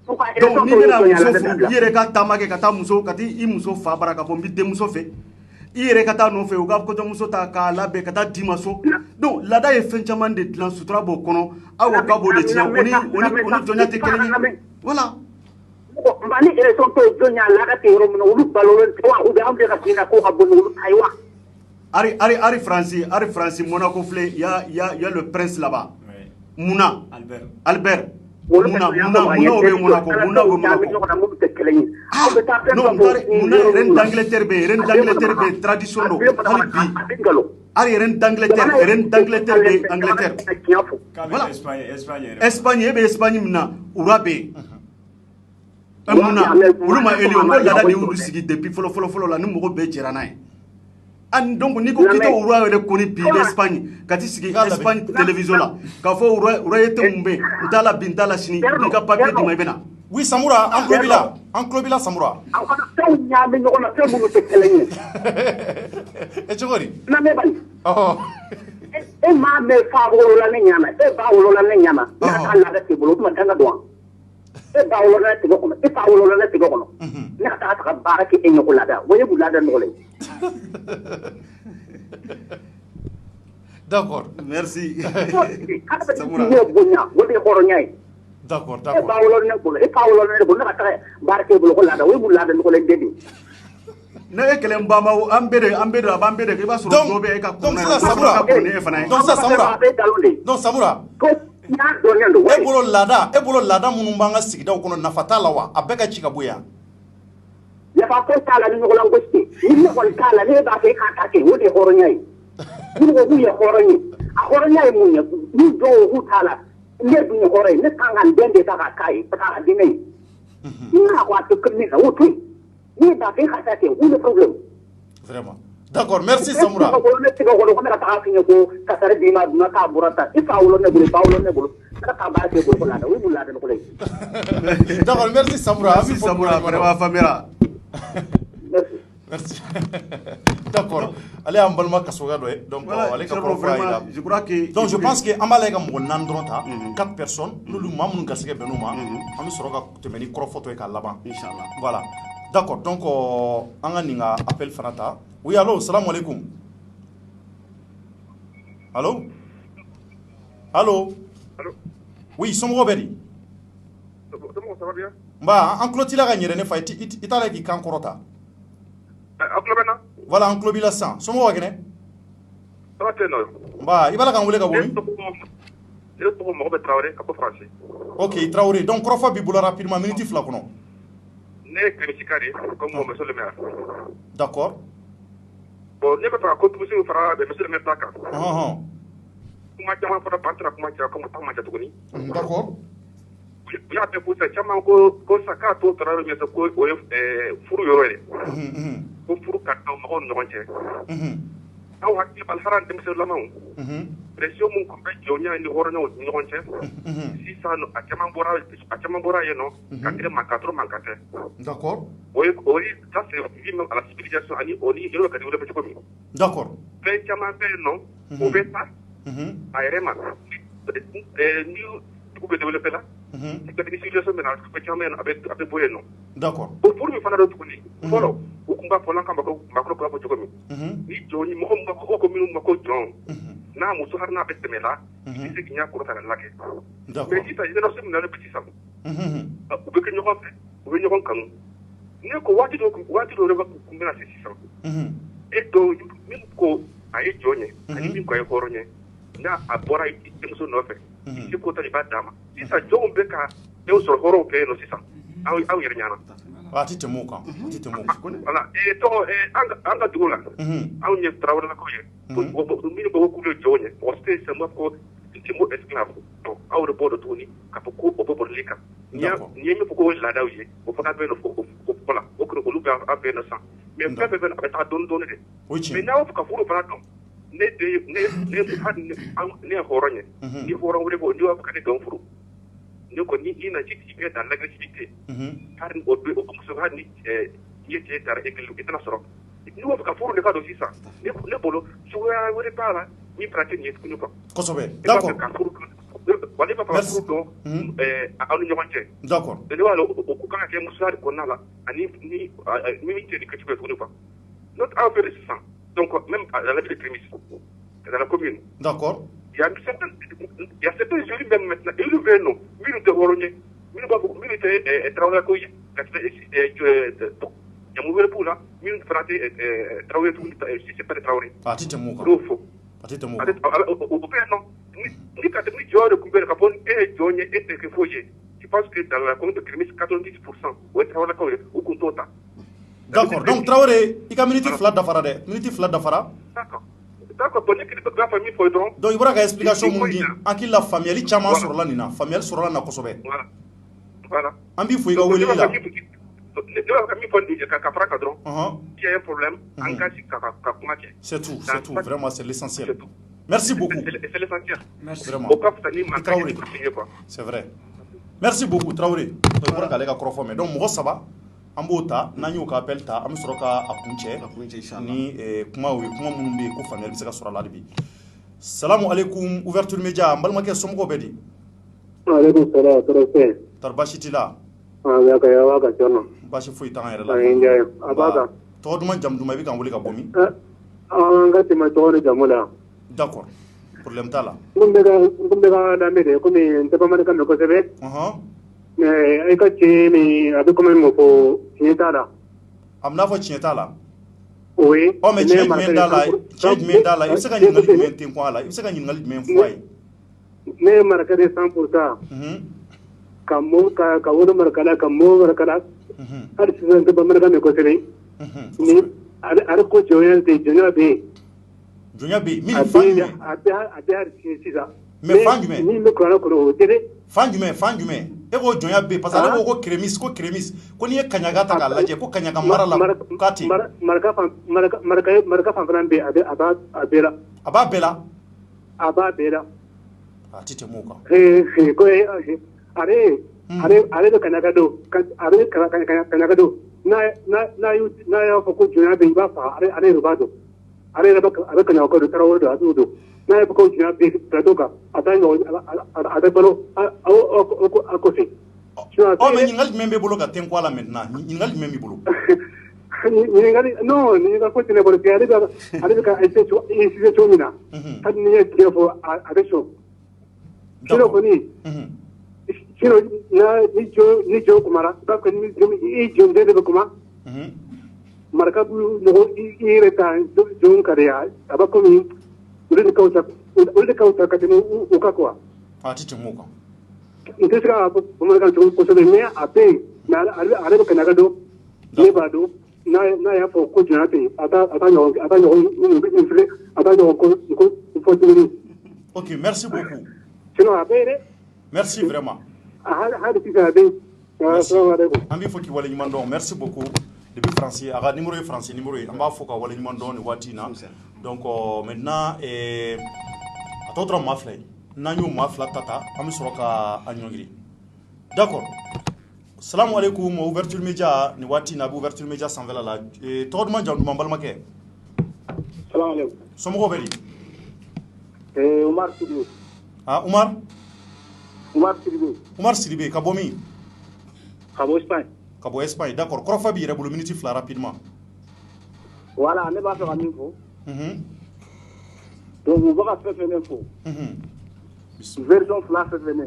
donc n'i bɛna muso furu i yɛrɛ ka taama kɛ ka taa i muso fa bara k'a fɔ n bɛ denmuso fɛ i yɛrɛ ka taa nɔfɛ u ka kɔjɔmuso ta k'a labɛn ka taa d'i ma so donc laada ye fɛn caman de dilan sutura b'o kɔnɔ aw ka b'o de tiɲɛ o ni jɔnya tɛ kelen ye voilà. Mba ni élection to jɔnya laada tɛ yɔrɔ min na olu balolen tɛ wa ou bien an bɛ ka tiɲɛ ko ka bon olu ta ye wa. Ari Francis Monaco filɛ il y a le prince là-bas. Muna Albert. Muna o bɛ Monaco. Non Muna reine d'Angleterre bɛ tradition don hali bi. Ari reine d'Angleterre bɛ Angleterre. Voilà. Espagne e bɛ Espagne min na ura bɛ yen. Muna olu ma élu o ko laada de y'olu sigi depuis fɔlɔ la ni mɔgɔ bɛɛ jɛra n'a ye. Donc n'i ko k'i tɛ wura yɛrɛ kɔni bi l'Espagne ka t'i sigi Espagne télévision la k'a fɔ wura ye tɛ mun bɛ n t'a la bi n t'a la sini n'i ka papier d'i ma i bɛ na. Oui Samoura an tulo b'i la Samoura. Aw kana fɛnw ɲagami ɲɔgɔn na fɛn minnu tɛ kelen ye. E cogo di. Lamɛn bani. E maa mɛn fa wolola ne ɲana e ba wolola ne ɲana ne ka taa laada t'i bolo o tuma danga don wa. E ba wolola ne tigɛ kɔnɔ e fa wolola ne tigɛ kɔnɔ ne ka taa ka baara kɛ e ɲɔgɔn laada o ye mun laada nɔgɔlen. D'accord. Merci. Samoura. O de ye hɔrɔnya ye. D'accord. E ba wolola ne bolo e fa wolola ne bolo ne ka taa baara kɛ e bolo ko laada o ye mun laada nɔgɔlen den de. Ne ye kɛlɛ nbama an bɛɛ de a b'an bɛɛ de i b'a sɔrɔ dɔw bɛ e ka kunna ye Samoura e fana ye. Donc Samoura. E bolo laada minnu b'an ka sigidaw kɔnɔ nafa t'a la wa a bɛɛ ka ci ka bɔ yan. Nafa foyi t'a la ni ɲɔgɔnlan gosi tɛ ni ɲɔgɔn t'a la ne b'a fɛ k'a ta kɛ o de ye hɔrɔnya ye ni ko k'u ye hɔrɔn ye a hɔrɔnya ye mun ye ni dɔw k'u t'a la ne dun ye hɔrɔn ye ne kan ka n den de ta ka k'a ye ka taa di ne ye ni n'a ko a tɛ kɛ min na o to yen ne b'a fɛ k'a ta kɛ o de problème. Vraiment. D'accord, merci Samoura. Ne tɛgɛ kɔnɔ ko ne ka taga f'i ye ko kasari d'i ma dun k'a bɔra tan i fa wolo ne bolo i ba wolo ne bolo ne ka taa baara kɛ bolo ko laada o ye mun laada nɔgɔlen ye. D'accord, merci Samoura. Merci Samoura, vraiment famera. Merci. D'accord. Allez en balma kasoga do donc allez ka profila. Je crois que donc je pense que amala ka mo nan dron ta 4 personnes lolu mamun gasige benuma am soro ka temeni crofoto e ka laban inchallah. Voilà. D'accord. Donc anga ninga appel fanata. Oui, allô, salam alaikum. Allô? Allô? Allô? Oui, sommes Beri. Ça va bien? Bah, en clôture la gagne ne fa itala ki kan korota. Voilà, en clôture la sang. Sommes wagene? Ça va tenir. Bah, ibala kan wule ka boni. Je pour mo be Traoré ka français. OK, Traoré. Donc crofa bi bula rapidement minute fla kono. Ne Kemisikari comme mon monsieur le maire. D'accord. Bon, ne ko ta contribution fara be monsieur le maire taka. Kuma jama fara pantara kuma jama comme ta ma jatuguni. D'accord. Ya te ko sa chama ko saka to Traoré me ko o furu yoro re. Ko furu ka taw ma on ñonche. Aw hakki bal haran dem monsieur lamaw. Pression mun ko be jonya ni horo ñonche. Si ça no a chama bora yeno ka dire ma 4 mankate. D'accord. Oui, ça c'est même à la civilisation ani oni yoro ka dire be ko mi. D'accord. Pe chama be no o be ta. Aérema. Ni ko be développer là. C'est que des situations maintenant que chama avec boyeno. D'accord. Pour mi fana do tukuni. Folo o kumba polan kamba ko makro ko ko mi. Ni joni mo ko mi mo ko jon. Na muso har na bette mela. Ni se kinya ko ta la ke. D'accord. Mais ita ina no sim na le petit sam. O be kenyo ko fe. O be nyoko kan. Ni ko wati do re ko kumbena se sisam. E do mi ko ay jonye. Ani mi ko ay horonye. Na abora iti muso no fe. si ko ta ba dama sisa jɔnw bɛ ka e sɔrɔ hɔrɔnw kɛ yen nɔ sisan aw yɛrɛ ɲana a ti tɛmɛ o kan a ti tɛmɛ o kan voilà tɔgɔ an ka dugu la anw ye tarawelelakaw ye minnu bɛ ko k'u ye jɔnw ye mɔgɔ si tɛ sɛnɛ ko ti mo esclave aw de b'o dɔn tuguni k'a fɔ ko o bɛ bɔli kan n'i ye min fɔ ko laadaw ye o fana bɛ yen nɔ o fɔla o kɔni olu bɛ a bɛ yen nɔ sisan mais fɛn fɛn bɛ a bɛ taa dɔɔni dɔɔni de mais n'aw fɔ ka furu fana dɔn ne ye hɔrɔn ye ni hɔrɔn wele ko n'i b'a fɔ ka ne dɔn furu ne ko ni i na ci ci bɛ da l'agressivité hali o muso hali ni i ye cɛ dara i tɛna sɔrɔ n'i b'a fɔ ka furu de ka don sisan ne bolo cogoya wɛrɛ t'a la min fana tɛ nin ye tuguni quoi kosɛbɛ d'accord wa ne b'a fɛ ka furu dɔn aw ni ɲɔgɔn cɛ d'accord ne b'a dɔn o kan ka kɛ musoya de kɔnɔna la ani ni min tɛ nin kɛcogo ye tuguni quoi n'o tɛ aw fɛ de sisan donc même à la ville de Crémis dans la commune d'accord il y a certains jeunes même maintenant ils le veulent non minnu tɛ hɔrɔn ye minnu b'a fɔ minnu tɛ tarawelelakaw ye ka jamu wɛrɛ b'u la minnu fana tɛ tarawele tuguni c'est pas des tarawele a ti tɛmɛ o kan n'o fɔ a ti tɛmɛ o kan kan o bɛ yen nɔ ni ka tɛmɛ jɔn de kun bɛ ka fɔ e ye jɔn ye e tɛ kɛ foyi ye je pense que dans la commune de Crémis 90% o ye tarawelelakaw ye u kun t'o ta d'accord donc Traoré i ka minute fila dafara dɛ minute fila dafara d'accord bon ne kiri b'a fɛ min fɔ dɔrɔn donc i bɔra ka explication mun di an k'i la faamuyali caman sɔrɔla nin na faamuyali sɔrɔla nin na kosɛbɛ voilà an b'i fo i ka weleli la ne b'a fɛ ka min fɔ ka fara kan dɔrɔn s'il y a un problème an ka sigi ka kuma kɛ c'est tout vraiment c'est l'essentiel merci beaucoup c'est l'essentiel vraiment o ka fisa ni maa Traoré ye quoi c'est vrai merci beaucoup Traoré donc i bɔra k'ale ka kɔrɔfɔ mɛn donc mɔgɔ saba an b'o ta n'an y'o ka appel ta an bɛ sɔrɔ ka a kun cɛ ni kumaw ye kuma minnu bɛ yen ko faamuyali bɛ se ka sɔrɔ a la hali bi salamu aleykum ouverture média n balimakɛ somɔgɔw bɛ di aleykum salaam tɔrɔ tari baasi t'i la y'a ka cɔnɔ baasi foyi t'an yɛrɛ la a b'a kan tɔgɔ duman jamu duman i bɛ k'an wele ka bɔ min an ka tɛmɛ tɔgɔ ni jamu la d'accord problème t'a la n kun bɛ ka lamɛn de komi n tɛ bamanankan mɛn kosɛbɛ mais i ka cɛ min a bɛ komi min fɔ tiɲɛ t'a la a bɛ n'a fɔ tiɲɛ t'a la oui mais tiɲɛ jumɛn t'a la tiɲɛ jumɛn t'a la i bɛ se ka ɲininkali jumɛn ten kun a la i bɛ se ka ɲininkali jumɛn fɔ a ye ne ye marakɛ de 100% ka wolo marakala ka mɔɔ marakala hali sisan n tɛ bamanankan mɛn kosɛbɛ ni ale ko jɔnya bɛ yen jɔnya bɛ yen min fan jumɛn a bɛ hali sisan mais fan jumɛn min bɛ kuranɛ kɔnɔ o tɛ dɛ fan jumɛn e ko jɔnya bɛ yen parce que ale ko Crémis ko n'i ye Kaɲaga ta k'a lajɛ ko Kaɲaga mara la k'a ten maraka fan fana bɛ yen a bɛɛ la a b'a bɛɛ la a b'a bɛɛ la a ti tɛmɛ o kan ko ale bɛ Kaɲaga don ale bɛ Kaɲaga don n'a y'a fɔ ko jɔnya bɛ yen i b'a faga ale yɛrɛ b'a dɔn ale yɛrɛ a bɛ Kaɲaga kɔ don Tarawele don a t'o dɔn n'a ye ko jɔnya bɛ yen plateau kan a bɛ balo a kɔfɛ mais ɲininkali jumɛn b'e bolo ka ten ko a la maintenant ɲininkali jumɛn b'i bolo ɲininkali ko tɛ ne bolo ale bɛ ka insisté cogo min na hali ni ye tiɲɛ fɔ a bɛ sɔn sinon kɔni ni jɔn kumara i b'a fɔ i jɔn de bɛ kuma maraka mɔgɔ i yɛrɛ ta jɔn ka de a b'a komi olu de ka wusa ka tɛmɛ u kan quoi a ti tɛmɛ o kan n tɛ se ka bamanankan cogo kosɛbɛ mais a bɛ yen mais ale bɛ Kaɲaga dɔn ne b'a dɔn n'a y'a fɔ ko jɔnya bɛ yen a t'a ɲɔgɔn ko fɔ tuguni ok merci beaucoup sinon a bɛ yen dɛ merci vraiment hali sisan a bɛ yen salaamaaleykum an b'i fɔ k'i waleɲuman dɔn merci beaucoup depuis France a ka numéro ye France numéro ye an b'a fɔ ka waleɲuman dɔn nin waati in na donc maintenant a tɔ tora maa fila ye n'an y'o maa fila ta an bɛ sɔrɔ ka a ɲɔngiri d'accord salamu aleykum ouverture média nin waati in na a bɛ ouverture média sanfɛla la tɔgɔ duman jamu duman balimakɛ salaamaaleykum somɔgɔw bɛ di Umar Sidibe Umar Sidibe ka bɔ min ka bɔ Espagne d'accord kɔrɔfɔ b'i yɛrɛ bolo minute fila rapidement voilà ne b'a fɛ ka min fɔ donc u bɛ ka fɛn fɛn fɔ version fila fɛn fɛn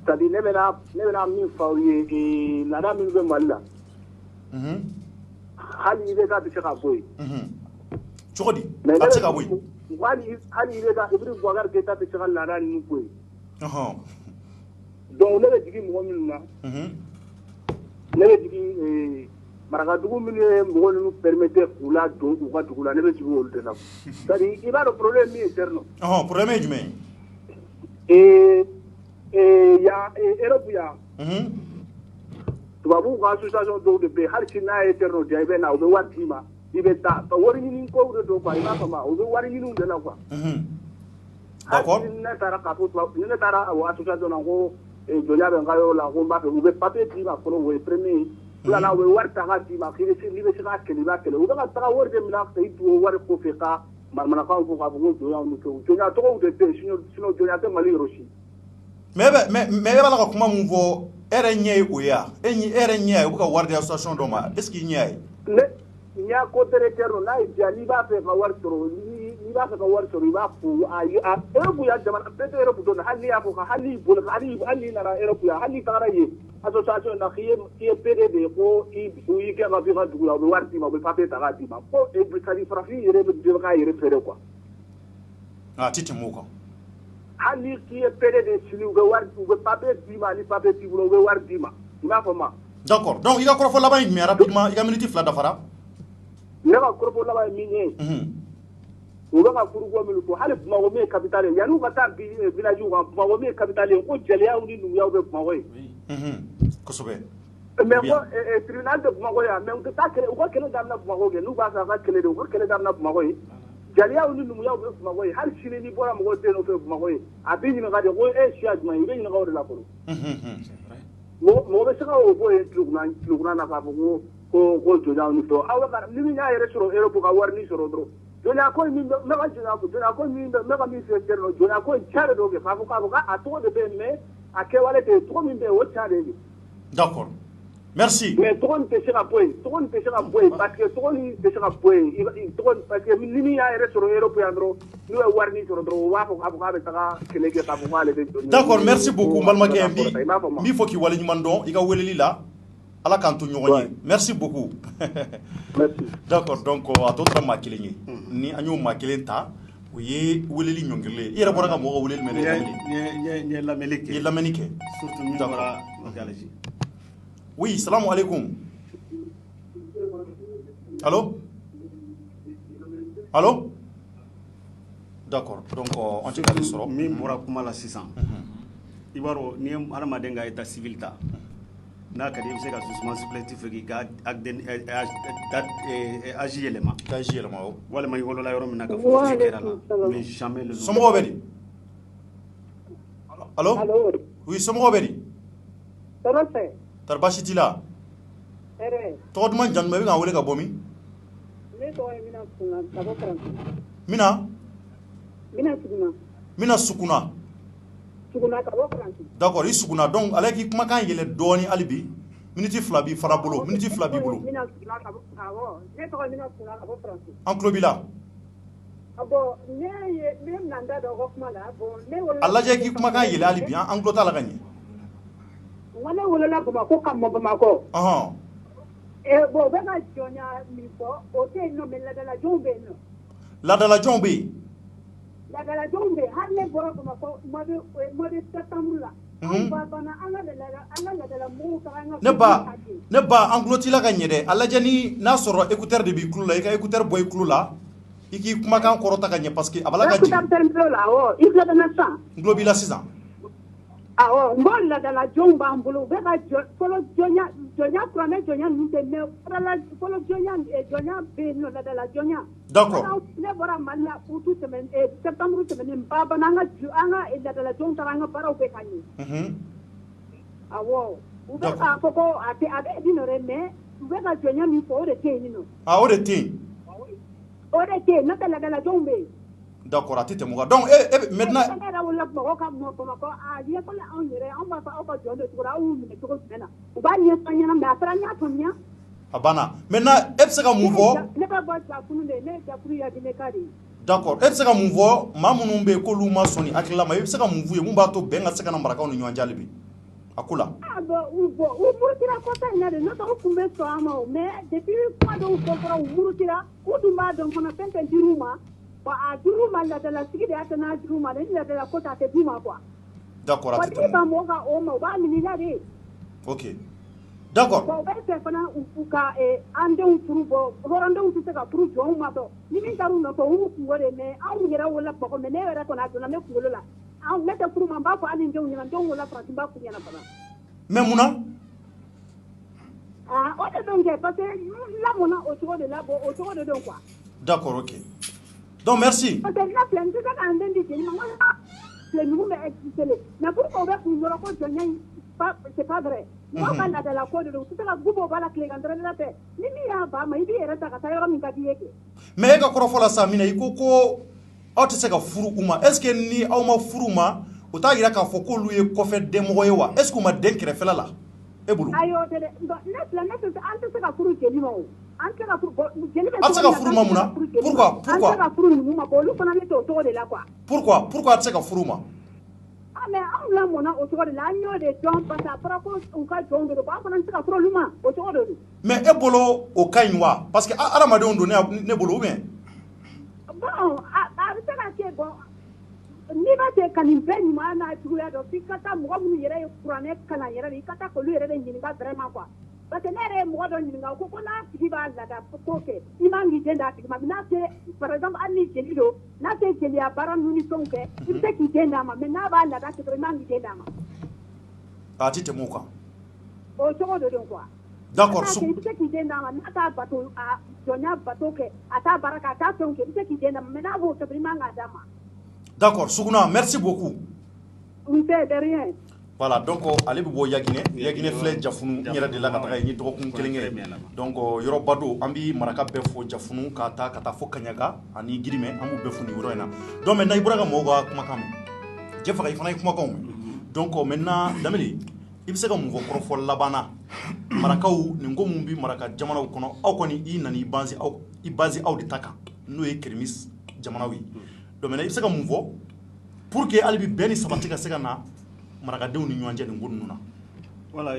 c'est-à-dire ne bɛna min fɔ aw ye laada min bɛ Mali la hali IBK bɛ se ka bɔ yen cogo di a bɛ se ka bɔ yen hali ile ka ibri Boubacar Keita tɛ se ka laada ninnu ko ye donc ne bɛ jigin mɔgɔ minnu na ne bɛ jigin marakadugu minnu ye mɔgɔ ninnu permettre k'u la don u ka dugu la ne bɛ jigin olu de la c'est-à-dire i b'a dɔn problème min ye terno problème ye jumɛn ya Europe ya tubabuw ka association dɔw de bɛ yen hali si n'a ye terno diya i bɛ na u bɛ wari d'i ma i bɛ taa wari ɲini kow de don quoi i b'a faamu u bɛ wari ɲiniw de la quoi hali ni ne taara k'a fɔ ni ne taara o association na ko jɔnya bɛ n ka yɔrɔ la ko n b'a fɛ u bɛ papier d'i ma fɔlɔ o ye premier ye filanan u bɛ wari ta k'a d'i ma n'i bɛ se k'a kɛlɛ i b'a kɛlɛ u bɛ ka taga wari de minɛ i tun wari ko fɛ ka manamanakanw fɔ k'a fɔ ko jɔnyaw ni fɛnw jɔnya tɔgɔw de bɛ yen sinon jɔnya tɛ Mali yɔrɔ si mais e b'a la ka kuma mun fɔ e yɛrɛ ɲɛ ye o ye wa e yɛrɛ ɲɛ ye u bɛ ka wari di association dɔ ma est ce que i ɲɛ ye n y'a ko directeur dɔ n'a ye diya n'i b'a fɛ ka wari sɔrɔ n'i b'a fɛ ka wari sɔrɔ i b'a fo Europe ya jamana bɛɛ tɛ Europe dɔn hali n'i y'a fɔ hali n'i bolo hali n'i nana Europe ya hali n'i tagara yen association na k'i ye PD de ye ko i y'i kɛ ka b'i ka dugu la u bɛ wari d'i ma u bɛ papier ta k'a d'i ma ko farafin yɛrɛ bɛ k'a yɛrɛ feere quoi a ti tɛmɛ o kan hali k'i ye PD de sini u bɛ papier d'i ma ni papier t'i bolo u bɛ wari d'i ma i b'a fɔ ma d'accord donc i ka kɔrɔfɔ laban ye jumɛn rapidement i ka minute 2 dafara ne ka kɔrɔfɔ laban ye min ye u bɛ ka furuko min fɔ hali Bamakɔ min ye capitale ye yanni u ka taa village kan Bamakɔ min ye capitale ye ko jeliyaw ni numuyaw bɛ Bamakɔ ye kosɛbɛ mais ko tribunal de Bamakɔ yan mais u tɛ taa kɛlɛ u ka kɛlɛ daminɛ Bamakɔ kɛ n'u b'a fɛ a ka kɛlɛ de u ka kɛlɛ daminɛ Bamakɔ ye jeliyaw ni numuyaw bɛ Bamakɔ ye hali sini n'i bɔra mɔgɔw den nɔfɛ Bamakɔ ye a b'i ɲininka de ko e siya jumɛn i bɛ ɲininka o de la fɔlɔ mɔgɔ bɛ se ka o bɔ yen tilekunna na k'a fɔ ko jɔnyaw ni fɛnw aw bɛ ni min y'a yɛrɛ sɔrɔ Europe ka wari ni sɔrɔ dɔrɔn jɔnya ko min bɛ ne ka jɔnya ko min bɛ ne ka min fɛ cɛ dɔrɔn jɔnya ko ca de don kɛ k'a fɔ k'a tɔgɔ de bɛ yen mais a kɛwale tɛ yen tɔgɔ min bɛ yen o ca de ye d'accord merci mais tɔgɔ nin tɛ se ka bɔ yen tɔgɔ nin tɛ se ka bɔ yen parce que tɔgɔ nin tɛ se ka bɔ yen tɔgɔ parce que ni min y'a yɛrɛ sɔrɔ Europe yan dɔrɔn n'u ye wari ni sɔrɔ dɔrɔn u b'a fɔ k'a bɛ taga kɛlɛ kɛ k'a fɔ k'ale bɛ jɔnya d'accord merci beaucoup n balimakɛ n b'i fɔ k'i waleɲuman dɔn i ka weleli la ala k'an to ɲɔgɔn ye merci beaucoup d'accord donc a tɔ tora maa kelen ye ni an y'o maa kelen ta o ye weleli ɲɔngirilen i yɛrɛ bɔra ka mɔgɔ weleli mɛn n ye lamɛnni kɛ i ye lamɛnni kɛ surtout min bɔra Galiji oui salamu alaikum allo allo d'accord donc on tɛ k'ale sɔrɔ min bɔra kuma la sisan i b'a dɔn ni ye hadamaden ka état civil ta n'a ka di i bɛ se ka jugement supplétif fɛ k'i ka âge yɛlɛma walima i wolola yɔrɔ min na ka fɔ ci kɛra la mais jamais le somɔgɔw bɛ di allo oui somɔgɔw bɛ di tari baasi t'i la tɔgɔ duman jamu bɛ i bɛ k'an wele ka bɔ min ne tɔgɔ ye Mina Sukuna ka bɔ Faransi Mina Sukuna ka bɔ Faransi d'accord i Sukuna donc ale k'i kumakan yɛlɛ dɔɔni hali bi minute 2 b'i fara bolo minute 2 b'i bolo Mina Sukuna ka bɔ awɔ ne tɔgɔ ye Mina Sukuna ka bɔ Faransi an tulo b'i la bon ne bɛna n da don aw ka kuma la bon ne wolola a lajɛ k'i kumakan yɛlɛ hali bi an tulo t'a la ka ɲɛ ne wolola Bamakɔ ka mɔ Bamakɔ bon u bɛ ka jɔnya min fɔ o tɛ yen nɔ mais ladaladenw bɛ yen nɔ ladaladenw bɛ yen hali ne bɔra Bamakɔ mois de septembre la an ba banna an ka ladalamugu taga an ka ne ba an tulo t'i la ka ɲɛ dɛ a lajɛ ni n'a sɔrɔ écouteur de b'i tulo la i ka écouteur bɔ i tulo la i k'i kumakan kɔrɔta ka ɲɛ parce que a b'a la ka jigin i filɛ bɛ na sisan n tulo b'i la sisan awɔ n ko ladaladenw b'an bolo u bɛ ka fɔlɔ jɔnya kuranɛ jɔnya ninnu tɛ mais fɔlɔ jɔnya bɛ yen nɔ ladala jɔnya d'accord ne bɔra Mali la août septembre tɛmɛnen n ba banna an ka ladaladenw taara an ka baaraw bɛ ka ɲɛ awɔ u bɛ k'a fɔ ko a bɛ di nɔ dɛ mais u bɛ ka jɔnya min fɔ o de tɛ yen nɔ o de tɛ yen n'o tɛ ladaladenw bɛ yen d'accord a tɛ tɛmɛ o kan donc maintenant ne yɛrɛ wolola Bamakɔ ka mɔ Bamakɔ a ɲɛfɔli anw yɛrɛ anw b'a fɔ aw ka jɔn de cogo la aw y'u minɛ cogo jumɛn na u b'a ɲɛfɔ an ɲɛna mais a fɔra n y'a faamuya a banna maintenant e bɛ se ka mun fɔ ne bɛ bɔ Jakulu de ne ye Jakulu Yadineka de ye d'accord e bɛ se ka mun fɔ maa minnu bɛ yen k'olu ma sɔn ni hakilila ma i bɛ se ka mun f'u ye mun b'a to bɛn ka se ka na marakaw ni ɲɔgɔn cɛ hali bi a ko la u murutira kɔsa in na de n'o tɛ u tun bɛ sɔn an ma o mais depuis kuma dɔw fɔ fɔra u murutira u tun b'a dɔn fana fɛn fɛn dir'u ma a juru ma ladala sigi de atana juru ma ni ladala ko ta te duma quoi d'accord ko ni ba mo ga o ma ba ni la de ok d'accord ko be se fana u ka ande un furu bo horande un se ka furu jo ma to ni min taru no to u ku wore me an yera wala ko me ne wera ko na to na me ku la an ne ta furu ma ba ko ani ndew ni na ndew wala fra timba ku yana bana mais muna ah o de donc parce que la mona o to de la bo o to de donc quoi d'accord ok donc merci parce que la pleine de ça en dendi ni ma le nous me exister na pour ko be ku yoro ko jonya pas c'est pas vrai moi quand la de la code de tout la gubo bala clé quand la te ni mi ya ba ma ibi era ta ka yoro min ka dieke mais ka koro fola samina iko ko aw te se ka furu uma est ce que ni aw ma furu ma o ta gira ka fo ko lu ye ko fe demogo ye wa est ce que ma den kere fela la e bulu ayo de ne se ante se ka furu jeli ma o ante ka furu jeli be ate se ka furu ma muna pourquoi ante ka furu ni ma ko lu fana ne to de la quoi pourquoi ate se ka furu ma mais an la mona o to de la nyo de don parce après ko on ka jon de ba fana se ka furu lu ma o to de mais e bolo o kañ wa parce que aramadenw do ne bolo ou bien bon a se ka ke bon ni ba te kanin be ni ma na tuya do fikata mo mu yere kurane kana yere ikata ko lu yere de ni ba vraiment quoi parce que nere mo do ni nga ko na tigi ba la da ko ke imangi jenda tigi ma na te par exemple anni jelido na te jeli a baran nuni sonke ite ki jenda ma me na ba la da te imangi jenda ma ati te muka o to do don quoi d'accord su ite ki jenda ma na ta bato a jonya bato ke ata baraka ta sonke ite ki jenda ma me na bo te imanga dama d'accord suguna merci beaucoup on fait de rien voilà donc ale bi bo yagine flé jafunu ñera de la ka taga ñi dokun kelengere donc yoro bado ambi maraka be fo jafunu ka ta fo kanyaga ani girime amu be funi woro ena donc maintenant iburaga mo ga kuma kam je fa ifana kuma kam donc maintenant dameli ibse ka mo ko fo labana marakaw ni ngom bi maraka jamanaw kono aw koni i nani banzi aw i bazi aw de taka no e kermis jamanawi donc maintenant ibse ka mo fo pour que albi beni sabati ka sega na marakadenw ni ɲɔgɔn cɛ nin ko ninnu na voilà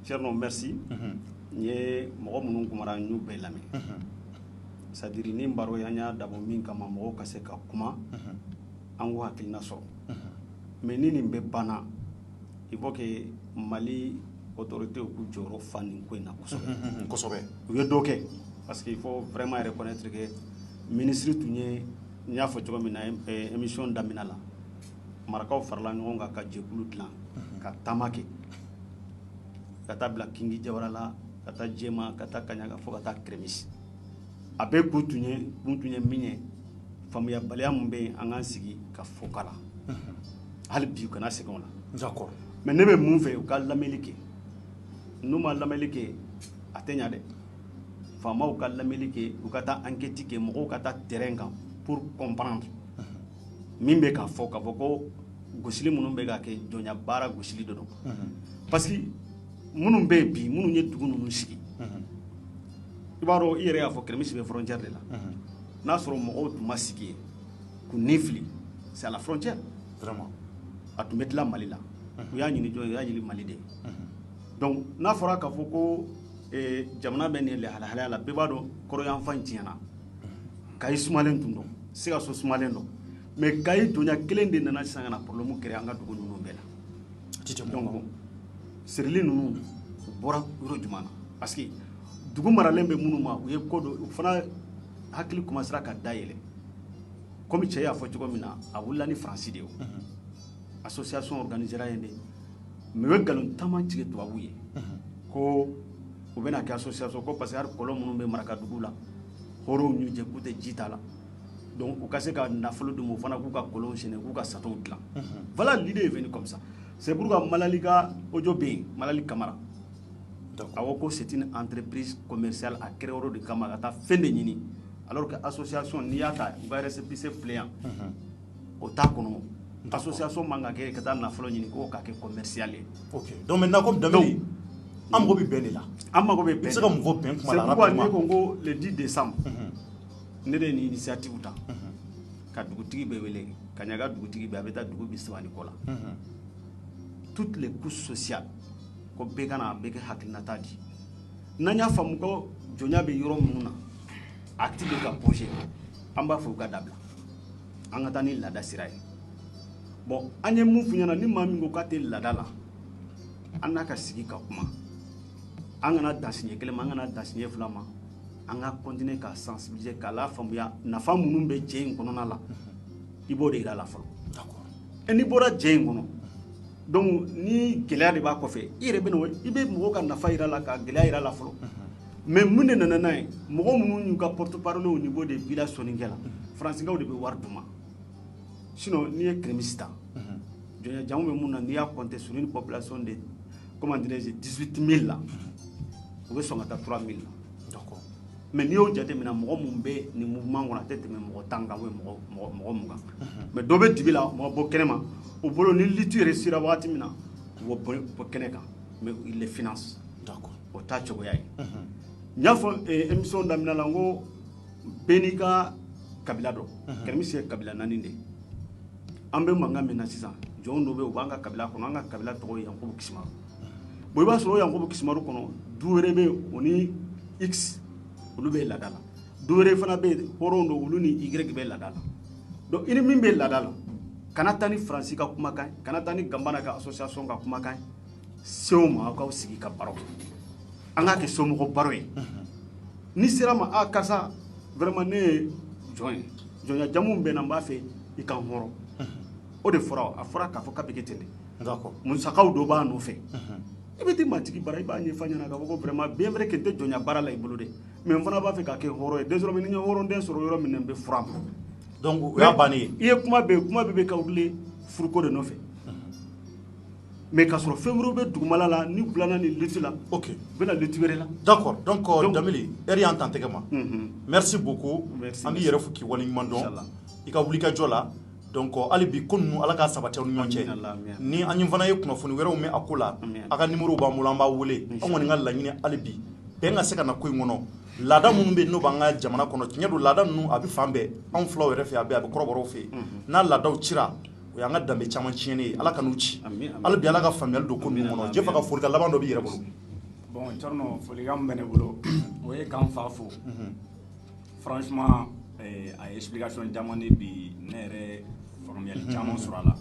Thierno merci n ye mɔgɔ minnu kumara n y'u bɛɛ lamɛn c'est à dire ni baro an y'a dabɔ min kama mɔgɔw ka se ka kuma an k'u hakilina sɔrɔ mais ni nin bɛ banna il faut que Mali autorité k'u jɔyɔrɔ fa nin ko in na kosɛbɛ kosɛbɛ u ye dɔ kɛ parce que il faut vraiment reconnaître que ministre tun ye n y'a fɔ cogo min na émission daminɛ la marakaw farala ɲɔgɔn kan ka jɛkulu dilan ka taama kɛ ka taa bila Kingi Jawara la ka taa Jema ka taa Kaɲaga fo ka taa Kremisi a bɛɛ kun tun ye min ye faamuyabaliya min bɛ yen an k'an sigi ka fɔ kala hali bi u kana segin o la d'accord mais ne bɛ mun fɛ u ka lamɛnli kɛ n'u ma lamɛnli kɛ a tɛ ɲa dɛ faamaw ka lamɛnli kɛ u ka taa enquête kɛ mɔgɔw ka taa terrain kan pour comprendre min bɛ k'a fɔ ko gosili minnu bɛ ka kɛ jɔnya baara gosili de don parce que minnu bɛ yen bi minnu ye dugu ninnu sigi i b'a dɔn i yɛrɛ y'a fɔ Kremisi bɛ frontière de la n'a sɔrɔ mɔgɔw tun ma sigi yen k'u ni fili c'est à la frontière vraiment a tun bɛ tila Mali la u y'a ɲini jɔn u y'a ɲini Mali de ye donc n'a fɔra k'a fɔ ko jamana bɛ nin lahalaya la bɛɛ b'a dɔn kɔrɔyanfan tiɲɛna Kayi sumalen tun don Sikaso sumalen don mais Kayi donya kelen de nana sisan ka na problème créer an ka dugu ninnu bɛɛ la donc sirili ninnu u bɔra yɔrɔ jumɛn na parce que dugu maralen bɛ minnu ma u ye ko dɔ u fana hakili commencera ka dayɛlɛ comme cɛ y'a fɔ cogo min na a wulila ni Faransi de ye association organisera yen de mais u ye nkalon caman tigɛ tubabuw ye ko u bɛna kɛ association ko parce que hali kɔlɔn minnu bɛ Marakadugu la hɔrɔnw y'u jɛ k'u tɛ ji t'a la donc u ka se ka nafolo d'u ma u fana k'u ka kolonw sɛnɛ k'u ka satow dilan voilà l'idée est venue comme ça c'est pourquoi Malali ka audio bɛ yen Malali Camara a ko ko c'est une entreprise commerciale a créé yɔrɔ de kama ka taa fɛn de ɲini alors que association n'i y'a ta u ka récépissé filɛ yan o t'a kɔnɔ association man ka kɛ ka taa nafolo ɲini ko k'a kɛ commercial ye ok donc maintenant comme Dembele an mago bɛ bɛn de la an mago bɛ bɛn i bɛ se ka mun fɔ bɛn kuma la c'est pourquoi ne ko n ko le 10 décembre ne de ye nin initiative ta ka dugutigi bɛ wele Kaɲaga dugutigi bɛ a bɛ taa dugu 30 kɔ la toutes les couches sociales ko bɛɛ ka na bɛɛ kɛ hakilinata di n'an y'a faamu ko jɔnya bɛ yɔrɔ minnu na acte bɛ ka bouger an b'a fɔ u ka dabila an ka taa ni laada sira ye bon an ye mun f'u ɲɛna ni maa min ko k'a tɛ laada la an n'a ka sigi ka kuma an kana dan siɲɛ kelen ma an kana dan siɲɛ fila ma an ka continuer ka sensibiliser k'a la faamuya nafa minnu bɛ jɛ in kɔnɔna la i b'o de yira a la fɔlɔ et n'i bɔra jɛ in kɔnɔ donc ni gɛlɛya de b'a kɔfɛ i yɛrɛ bɛ na i bɛ mɔgɔw ka nafa yira a la ka gɛlɛya yira a la fɔlɔ mais mun de nana n'a ye mɔgɔ minnu y'u ka porte parole au niveau de village soninkɛ la faransikanw de bɛ wari d'u ma sinon n'i ye crémiste ta jɔnya janw bɛ mun na n'i y'a compter sur une population de comment dirais-je 18 000 la u bɛ sɔn ka taa 3 000 la mais n'i y'o jateminɛ mɔgɔ mun bɛ nin mouvement kɔnɔ a tɛ tɛmɛ mɔgɔ 10 kan ou mɔgɔ 20 mais dɔ bɛ dibi la mɔgɔ bɔ kɛnɛ ma o bolo ni litre yɛrɛ sera wagati min na u bɛ bɔ kɛnɛ kan mais il les finance o t'a cogoya ye n y'a fɔ émission daminɛ la n ko bɛɛ n'i ka kabila dɔ kɛrɛmisi ye kabila 4 de an bɛ mankan min na sisan jɔnw dɔ bɛ yen u b'an ka kabila kɔnɔ an ka kabila tɔgɔ ye Yankubu Kisimaru bon i b'a sɔrɔ o Yankubu Kisimaru kɔnɔ du wɛrɛ bɛ yen o ni X olu bɛ laada la du wɛrɛ fana bɛ yen hɔrɔnw don olu ni Y bɛ laada la donc i ni min bɛ laada la kana taa ni Faransi ka kumakan ye kana taa ni Gambana ka association ka kumakan ye sew ma aw k'aw sigi ka baro kɛ an k'a kɛ somɔgɔ baro ye ni sera ma a karisa vraiment ne ye jɔn ye jɔnya jamu bɛ na n b'a fɛ i ka hɔrɔn o de fɔra a fɔra k'a fɔ k'a bɛ kɛ ten de musakaw dɔ b'a nɔfɛ i bɛ t'i matigi bara i b'a ɲɛfɔ a ɲɛna k'a fɔ ko vraiment bien vrai que n tɛ jɔnya baara la i bolo dɛ mais n fana b'a fɛ k'a kɛ hɔrɔn ye désormais ni n ye hɔrɔnden sɔrɔ yɔrɔ min na n bɛ fura ma donc o y'a bannen ye i ye kuma bɛɛ ka wuli furuko de nɔfɛ mais k'a sɔrɔ fɛn wɛrɛw bɛ dugumala la ni dilanna ni lutte la ok u bɛna lutte wɛrɛ la d'accord donc Danbɛlɛ heure y'an tan tɛgɛ ma merci beaucoup an b'i yɛrɛ fo k'i waleɲuman dɔn i ka wulikajɔ la donc hali bi ko ninnu ala k'a sabati aw ni ɲɔgɔn cɛ ni an fana ye kunnafoni wɛrɛw mɛn a ko la a ka numéro b'an bolo an b'a wele an kɔni ka laɲini hali bi bɛn ka se ka na ko in kɔnɔ laada minnu bɛ yen n'o b'an ka jamana kɔnɔ tiɲɛ don laada ninnu a bɛ fan bɛɛ anw filaw yɛrɛ fɛ a bɛ kɔrɔbɔrɔw fɛ yen n'a laadaw cira o y'an ka danbe caman tiɲɛnen ye ala ka n'u ci hali bi ala ka faamuyali don ko ninnu kɔnɔ Jefa ka folikan laban dɔ b'i yɛrɛ bolo bon Thierno folikan min bɛ ne bolo o ye k'an fa fo franchement a ye explication caman di bi ne yɛrɛ faamuyali caman sɔrɔ a la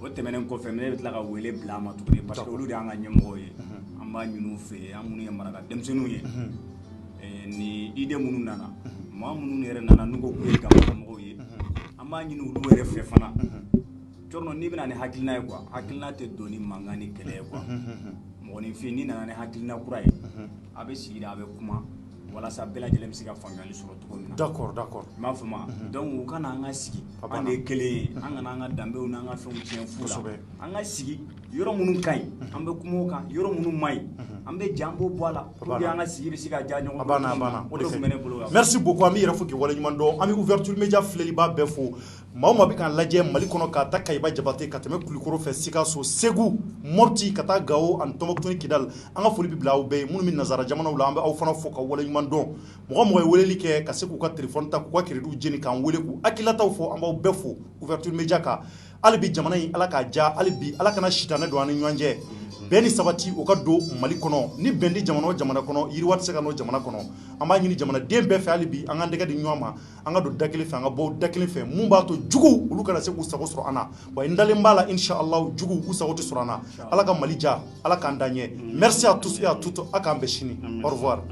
o tɛmɛnen kɔfɛ ne bɛ tila ka wele bila a ma tuguni parce que olu de y'an ka ɲɛmɔgɔw ye an b'a ɲini u fɛ an minnu ye maraka denmisɛnninw ye ni idée minnu nana maa minnu yɛrɛ nana n'u ko k'u ye gamɔgɔmɔgɔw ye an b'a ɲini olu yɛrɛ fɛ fana Thierno n'i bɛna ni hakilina ye quoi hakilina tɛ don ni mankan ni kɛlɛ ye quoi mɔgɔninfin n'i nana ni hakilina kura ye a bɛ sigi a bɛ kuma walasa bɛɛ lajɛlen bɛ se ka faamuyali sɔrɔ cogo min na d'accord i m'a faamu donc u kana an ka sigi an de ye kelen ye an kana an ka danbew n'an ka fɛnw tiɲɛ fu la an ka sigi yɔrɔ minnu ka ɲi an bɛ kuma o kan yɔrɔ minnu ma ɲi an bɛ ja an b'o bɔ a la pour que an ka sigi bɛ se ka ja ɲɔgɔn a banna o de tun bɛ ne bolo merci beaucoup an b'i yɛrɛ fo k'i waleɲuman dɔn an bɛ ouverture média filɛlibaa bɛɛ fo maa o maa bɛ k'an lajɛ Mali kɔnɔ k'a ta Kayiba Jabate ka tɛmɛ Kulikoro fɛ Sikaso Segu Mopti ka taa Gawo ani Tɔnbɔkutu ni Kidali an ka foli bɛ bila aw bɛɛ ye minnu bɛ nanzara jamanaw la an bɛ aw fana fo ka waleɲuman dɔn mɔgɔ ye weleli kɛ ka se k'u ka téléphone ta k'u ka crédit jeni k'an wele k'u hakilataw fɔ an b'aw bɛɛ fo ouverture média kan hali bi jamana in ala k'a ja hali bi ala kana sitanɛ don an ni ɲɔgɔn cɛ bɛn ni sabati o ka don Mali kɔnɔ ni bɛn di jamana o jamana kɔnɔ yiriwa tɛ se ka n'o jamana kɔnɔ an b'a ɲini jamanaden bɛɛ fɛ hali bi an ka tɛgɛ di ɲɔgɔn ma an ka don da kelen fɛ an ka bɔ da kelen fɛ mun b'a to juguw olu kana se k'u sago sɔrɔ an na wa n dalen b'a la inshallah juguw u sago tɛ sɔrɔ an na ala ka Mali ja ala k'an da ɲɛ merci à tous et à toutes a k'an bɛn sini au revoir